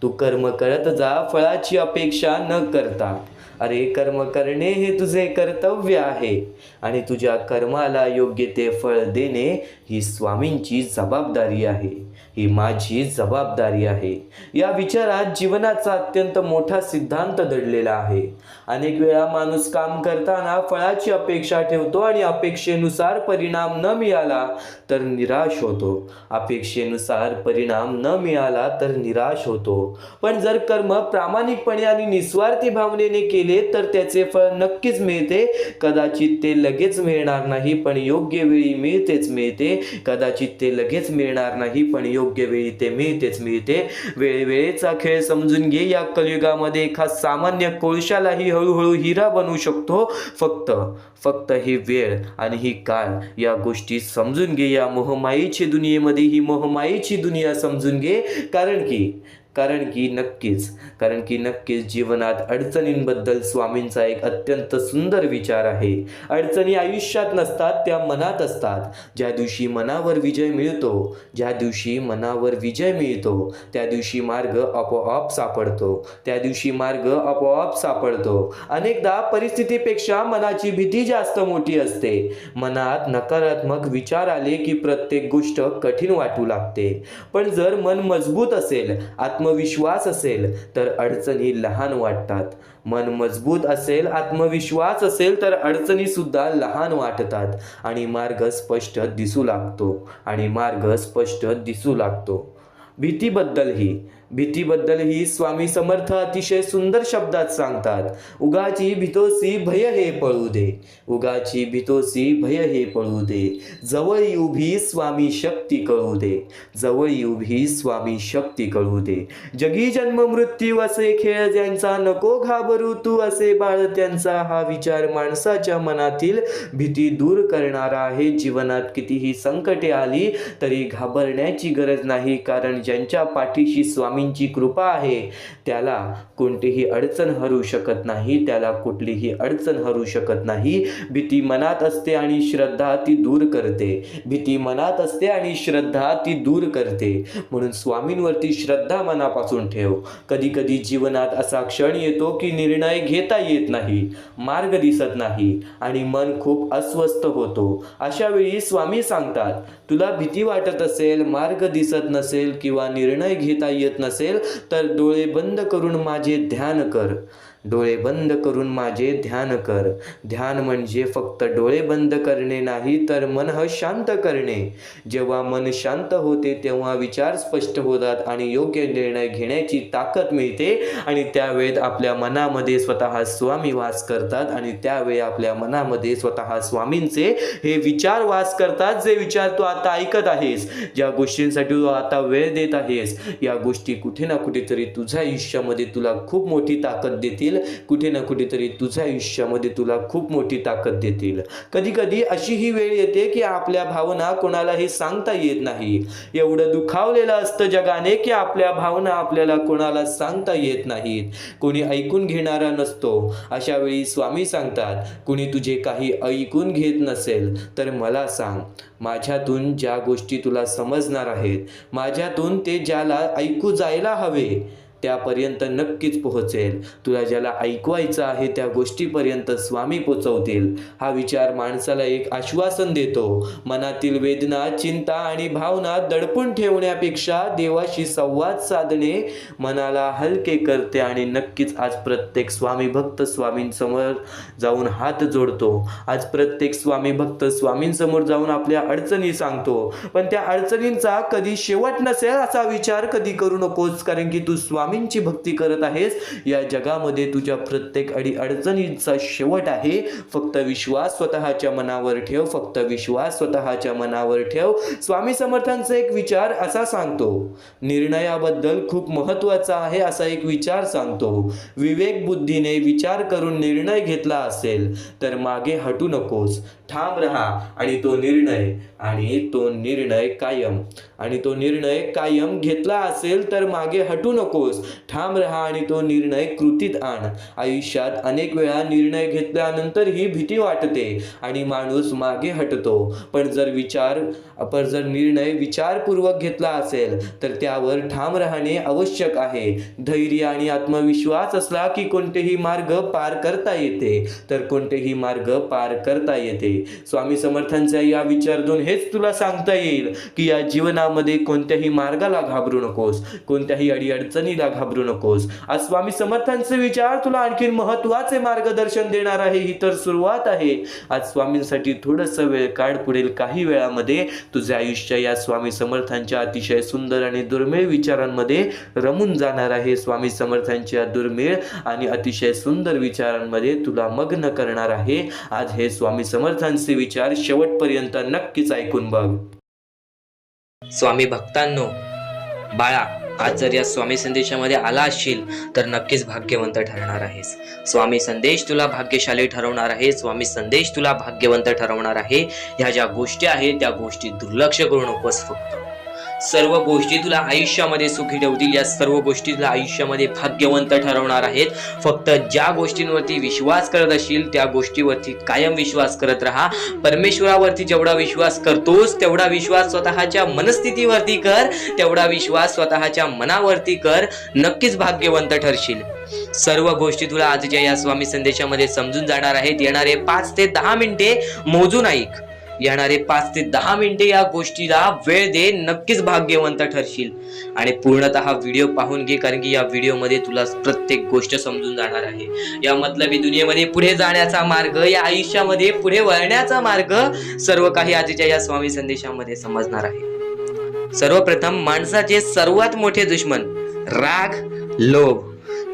[SPEAKER 1] तू कर्म करत जा फळाची अपेक्षा न करता. अरे कर्म करणे हे तुझे कर्तव्य आहे आणि तुझ्या कर्माला योग्य ते फळ देणे ही स्वामींची जबाबदारी आहे, ही माझी जबाबदारी आहे. या विचारात जीवनाचा अत्यंत मोठा सिद्धांत दडलेला आहे. अनेक वेळा माणूस काम करताना फळाची अपेक्षा ठेवतो आणि अपेक्षेनुसार परिणाम न मिळाला तर निराश होतो. अपेक्षेनुसार परिणाम न मिळाला तर निराश होतो. पण जर कर्म प्रामाणिकपणे आणि निस्वार्थी भावनेने केले तर त्याचे फळ नक्कीच मिळते. कदाचित ते लगेच मिळणार नाही, पण योग्य वेळी मिळतेच मिळते. कदाचित ते लगेच मिळणार नाही, पण योग्य वेळी ते मिळतेच मिळते. वेळेचा खेळ समजून घे. या कलियुगामध्ये एका सामान्य कोळशालाही हळूहळू हिरा बनवू शकतो. फक्त ही वेळ आणि ही काळ या गोष्टी समजून घे. या मोहमायेची दुनियेमध्ये ही मोहमायेची दुनिया समजून घे. कारण की नक्कीच जीवनात अडचणींबद्दल स्वामींचा एक अत्यंत सुंदर विचार आहे. अडचणी आयुष्यात नसतात, त्या मनात असतात. ज्या दिवशी मनावर विजय मिळतो, त्या दिवशी मार्ग आपोआप सापडतो. अनेकदा परिस्थितीपेक्षा मनाची भीती जास्त मोठी असते. मनात नकारात्मक विचार आले की प्रत्येक गोष्ट कठीण वाटू लागते. पण जर मन मजबूत असेल, आत्मविश्वास असेल तर अडचणी लहान वाटतात. मन मजबूत असेल, आत्मविश्वास असेल तर अडचणी सुद्धा लहान वाटतात आणि मार्ग स्पष्ट दिसू लागतो. भीतीबद्दलही स्वामी समर्थ अतिशय सुंदर शब्दात सांगतात. उगाची भीतोसी भय हे पळू दे. जवळ उभी स्वामी शक्ती कळू दे. जगी जन्म मृत्यू असे खेळ ज्यांचा, नको घाबरू तू असे बाळ त्यांचा. हा विचार माणसाच्या मनातील भीती दूर करणारा आहे. जीवनात कितीही संकटे आली तरी घाबरण्याची गरज नाही, कारण ज्यांच्या पाठीशी स्वामींची कृपा आहे त्याला कोणतीही अडचण हरू शकत नाही. भीती मनात असते आणि श्रद्धा ती दूर करते. म्हणून स्वामींवरती श्रद्धा मनापासून ठेव. कधी जीवनात असा क्षण येतो की निर्णय घेता येत नाही, मार्ग दिसत नाही आणि मन खूप अस्वस्थ होतो. अशा वेळी स्वामी सांगतात, तुला भीती वाटत असेल, मार्ग दिसत नसेल किंवा निर्णय घेता येत नसेल तर डोळे बंद करून माझे ध्यान कर. ध्यान म्हणजे फक्त डोळे बंद करणे नाही, तर मन शांत करणे. जेव्हा मन शांत होते तेव्हा विचार स्पष्ट होतात आणि योग्य निर्णय घेण्याची ताकद मिळते. आणि त्यावेळेत आपल्या मनामध्ये स्वतः स्वामी वास करतात आणि त्यावेळी आपल्या मनामध्ये स्वतः स्वामींचे हे विचार वास करतात. जे विचार तू आता ऐकत आहेस, ज्या गोष्टींसाठी तू आता वेळ देत आहेस, या गोष्टी कुठे ना कुठेतरी तुझ्या आयुष्यामध्ये तुला खूप मोठी ताकद देतील. कधी अशी ही वेळ येते की आपल्या भावना कोणालाही सांगता येत नाही. एवढं दुखावलेलं असतं जगाने की आपल्या भावना आपल्याला कोणाला सांगता येत नाहीत. कोणी ऐकून घेणारा नसतो. अशा वेळी स्वामी सांगतात, कोणी तुझे काही ऐकून घेत नसेल तर मला सांग. माझ्यातून ज्या गोष्टी तुला समजणार आहेत, माझ्यातून ते ज्याला ऐकू जायला हवे त्यापर्यंत नक्कीच पोहोचेल. तुला ज्याला ऐकवायचं आहे त्या गोष्टीपर्यंत स्वामी पोचवतील. हा विचार माणसाला एक आश्वासन देतो. मनातील वेदना, चिंता आणि भावना दडपून ठेवण्यापेक्षा देवाशी संवाद साधणे मनाला हलके करते. आणि नक्कीच आज प्रत्येक स्वामी भक्त स्वामींसमोर जाऊन हात जोडतो. आज प्रत्येक स्वामी भक्त स्वामींसमोर जाऊन आपल्या अडचणी सांगतो. पण त्या अडचणींचा कधी शेवट नसेल असा विचार कधी करू नकोस, कारण की तू स्वामी
[SPEAKER 2] स्वामींची भक्ती करत आहेस, या जगामध्ये तुझ्या प्रत्येक अडचणींचा शेवट आहे. फक्त विश्वास स्वतःच्या मनावर ठेव, फक्त विश्वास स्वतःच्या मनावर ठेव. स्वामी समर्थांचा एक विचार असा सांगतो, निर्णयाबद्दल खूप महत्त्वाचा आहे असा एक विचार सांगतो. विवेक बुद्धीने विचार करून निर्णय घेतला असेल तर मागे हटू नकोस, ठाम राहा आणि तो निर्णय कायम घेतला असेल तर मागे हटू नकोस, ठाम राहा आणि तो निर्णय कृतीत आण. आयुष्यात अनेक वेळा निर्णय घेतल्यानंतर ही भीती वाटते आणि माणूस मागे हटतो, पण जर निर्णय विचारपूर्वक घेतला असेल तर त्यावर ठाम राहणे आवश्यक आहे. धैर्य आणि आत्मविश्वास असला की कोणतेही मार्ग पार करता येते. स्वामी समर्थांच्या या विचारातून हेच तुला सांगता येईल की या जीवनामध्ये कोणत्याही मार्गाला घाबरू नकोस, कोणत्याही अडीअडचणीला घाबरू नकोस. आज स्वामी समर्थांचे विचार तुला आणखी महत्त्वाचे मार्गदर्शन देणार आहे. ही तर सुरुवात आहे. आज स्वामींसाठी थोडंसं वेळ काढ. पुढील काही वेळामध्ये तुझे आयुष्य या स्वामी समर्थांच्या अतिशय सुंदर आणि दुर्मिळ विचारांमध्ये रमून जाणार आहे. स्वामी समर्थांच्या दुर्मिळ आणि अतिशय सुंदर विचारांमध्ये तुला मग्न करणार आहे. आज हे स्वामी समर्थांचे विचार शेवटपर्यंत नक्कीच ऐकून बघ.
[SPEAKER 1] स्वामी भक्तांनो, बाळा, आज जर या स्वामी संदेशामध्ये आला असशील तर नक्कीच भाग्यवंत ठरणार आहेस. स्वामी संदेश तुला भाग्यशाली ठरवणार आहे. स्वामी संदेश तुला भाग्यवंत ठरवणार आहे. ह्या ज्या गोष्टी आहेत त्या गोष्टी दुर्लक्ष करू नकोस. फक्त सर्व गोष्टी तुला आयुष्यामध्ये सुखी ठेवतील. या सर्व गोष्टी तुला आयुष्यामध्ये भाग्यवंत ठरवणार आहेत. फक्त ज्या गोष्टींवरती विश्वास करत असशील त्या गोष्टीवरती कायम विश्वास करत राहा. परमेश्वरावरती जेवढा विश्वास करतोस तेवढा विश्वास स्वतःच्या मनस्थितीवरती कर, तेवढा विश्वास स्वतःच्या मनावरती कर. नक्कीच भाग्यवंत ठरशील. सर्व गोष्टी तुला आजच्या या स्वामी संदेशामध्ये समजून जाणार आहेत. येणारे 5 ते 10 मिनिटे मोजून ऐक. येणारे 5 ते 10 मिनिटे या गोष्टीला वेळ दे. नक्कीच भाग्यवंत ठरशील. आणि पूर्णतः व्हिडिओ पाहून घे, कारण की या व्हिडिओमध्ये तुला प्रत्येक गोष्ट समजून जाणार आहे. या मतलबी दुनियेमध्ये पुढे जाण्याचा मार्ग, या आयुष्यामध्ये पुढे वळण्याचा मार्ग, सर्व काही आजच्या या स्वामी संदेशामध्ये समजणार आहे. सर्वप्रथम माणसाचे सर्वात मोठे दुश्मन राग, लोभ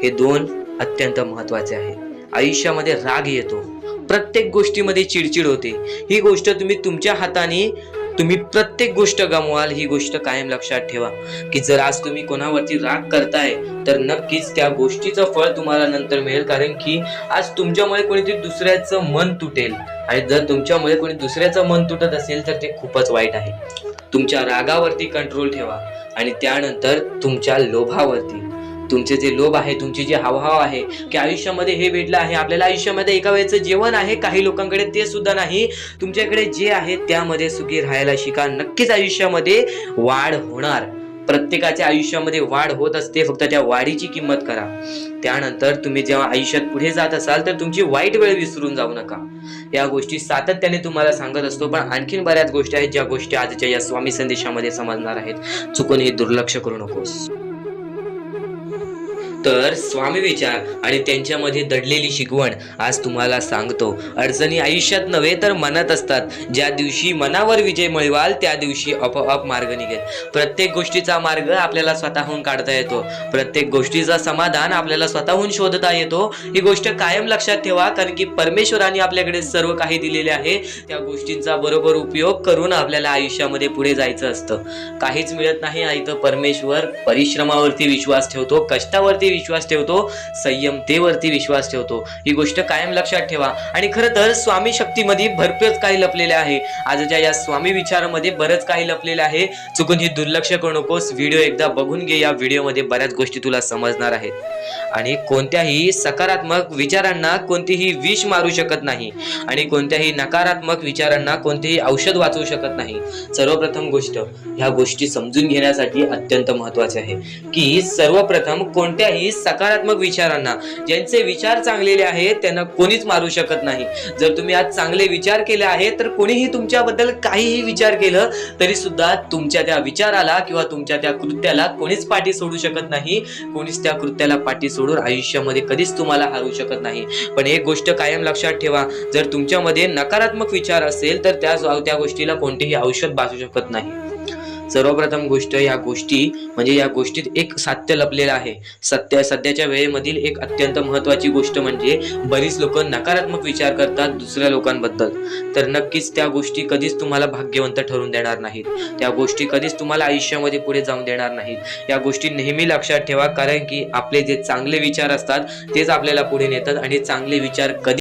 [SPEAKER 1] हे 2 अत्यंत महत्वाचे आहे. आयुष्यामध्ये राग येतो, प्रत्येक गोष्टीमध्ये चिडचिड होते. ही गोष्ट तुमच्या हाताने तुम्ही प्रत्येक गोष्ट गमवाल. ही गोष्ट कायम लक्षात ठेवा की जर आज तुम्ही कोणावरती राग करताय तर नक्कीच त्या गोष्टीचं फळ तुम्हाला नंतर मिळेल. कारण की आज तुमच्यामुळे कोणीतरी दुसऱ्याचं मन तुटेल, आणि जर तुमच्यामुळे कोणी दुसऱ्याचं मन तुटत असेल तर ते खूपच वाईट आहे. तुमच्या रागावरती कंट्रोल ठेवा आणि त्यानंतर तुमच्या लोभावरती. तुमचे जे लोभ आहे, तुमची जे हावभाव आहे की आयुष्यामध्ये हे भेटलं आहे आपल्याला, आयुष्यामध्ये एका वेळेचं जेवण आहे, काही लोकांकडे ते सुद्धा नाही. तुमच्याकडे जे आहे त्यामध्ये सुखी राहायला शिका. नक्कीच आयुष्यामध्ये वाढ होणार. प्रत्येकाच्या आयुष्यामध्ये वाढ होत असते, फक्त त्या वाढीची किंमत करा. त्यानंतर तुम्ही जेव्हा आयुष्यात पुढे जात असाल तर तुमची वाईट वेळ विसरून जाऊ नका. या गोष्टी सातत्याने तुम्हाला सांगत असतो, पण आणखीन बऱ्याच गोष्टी आहेत ज्या गोष्टी आजच्या या स्वामी संदेशामध्ये समजणार आहेत. चुकून हे दुर्लक्ष करू नकोस. तर स्वामी विचार आणि त्यांच्यामध्ये दडलेली शिकवण आज तुम्हाला सांगतो. अडचणी आयुष्यात नव्हे तर मनात असतात. ज्या दिवशी मनावर विजय मिळवाल त्या दिवशी आपोआप मार्ग निघेल. प्रत्येक गोष्टीचा मार्ग आपल्याला स्वतःहून काढता येतो. प्रत्येक गोष्टीचा समाधान आपल्याला स्वतःहून शोधता येतो. ही गोष्ट कायम लक्षात ठेवा, कारण की परमेश्वराने आपल्याकडे सर्व काही दिलेले आहे. त्या गोष्टींचा बरोबर उपयोग करून आपल्याला आयुष्यामध्ये पुढे जायचं असतं. काहीच मिळत नाही आहे तर परमेश्वर परिश्रमावरती विश्वास ठेवतो, कष्टावरती विश्वास ठेवतो, संयमतेवरती विश्वास ठेवतो. ही गोष्ट कायम लक्षात ठेवा. आणि खरं तर स्वामी शक्तीमध्ये भरपूरच काही लपलेले आहे. आजच्या या स्वामी विचारामध्ये बरंच काही लपलेलं आहे. चुकून ही दुर्लक्ष करू नकोस. व्हिडिओ एकदा बघून घे. या व्हिडिओमध्ये बऱ्याच गोष्टी तुला समजणार आहेत. आणि कोणत्याही सकारात्मक विचारांना कोणतीही विष मारू शकत नाही, आणि कोणत्याही नकारात्मक विचारांना कोणतेही औषध वाचवू शकत नाही. सर्वप्रथम गोष्ट ह्या गोष्टी समजून घेण्यासाठी अत्यंत महत्वाचे आहे की सर्वप्रथम कोणत्याही सकारात्मक विचारांना, ज्यांचे विचार चांगलेले आहेत त्यांना कोणीच मारू शकत नाही. जर तुम्ही आज चांगले विचार केले आहेत तर कोणीही तुमच्याबद्दल काहीही विचार केलं तरी सुद्धा तुमच्या त्या विचाराला किंवा तुमच्या त्या कृत्याला कोणीच पाठी सोडू शकत नाही. कोणीच त्या कृत्याला पाठी सोडून आयुष्यामध्ये कधीच तुम्हाला हरवू शकत नाही. पण एक गोष्ट कायम लक्षात ठेवा, जर तुमच्यामध्ये नकारात्मक विचार असेल तर त्या गोष्टीला कोणतेही औषध वाचू शकत नाही.
[SPEAKER 3] सर्वप्रथम गोष्ट, या गोष्टी म्हणजे या गोष्टीत एक सत्य लपलेलं आहे. सध्याच्या वेळेमधील एक अत्यंत महत्त्वाची गोष्ट म्हणजे बरीच लोक नकारात्मक विचार करतात दुसऱ्या लोकांबद्दल. तर नक्कीच त्या गोष्टी कधीच तुम्हाला भाग्यवंत ठरून देणार नाहीत. त्या गोष्टी कधीच तुम्हाला आयुष्यामध्ये पुढे जाऊन देणार नाहीत. या गोष्टी नेहमी लक्षात ठेवा, कारण की आपले जे चांगले विचार असतात तेच आपल्याला पुढे नेतात आणि चांगले विचार कधी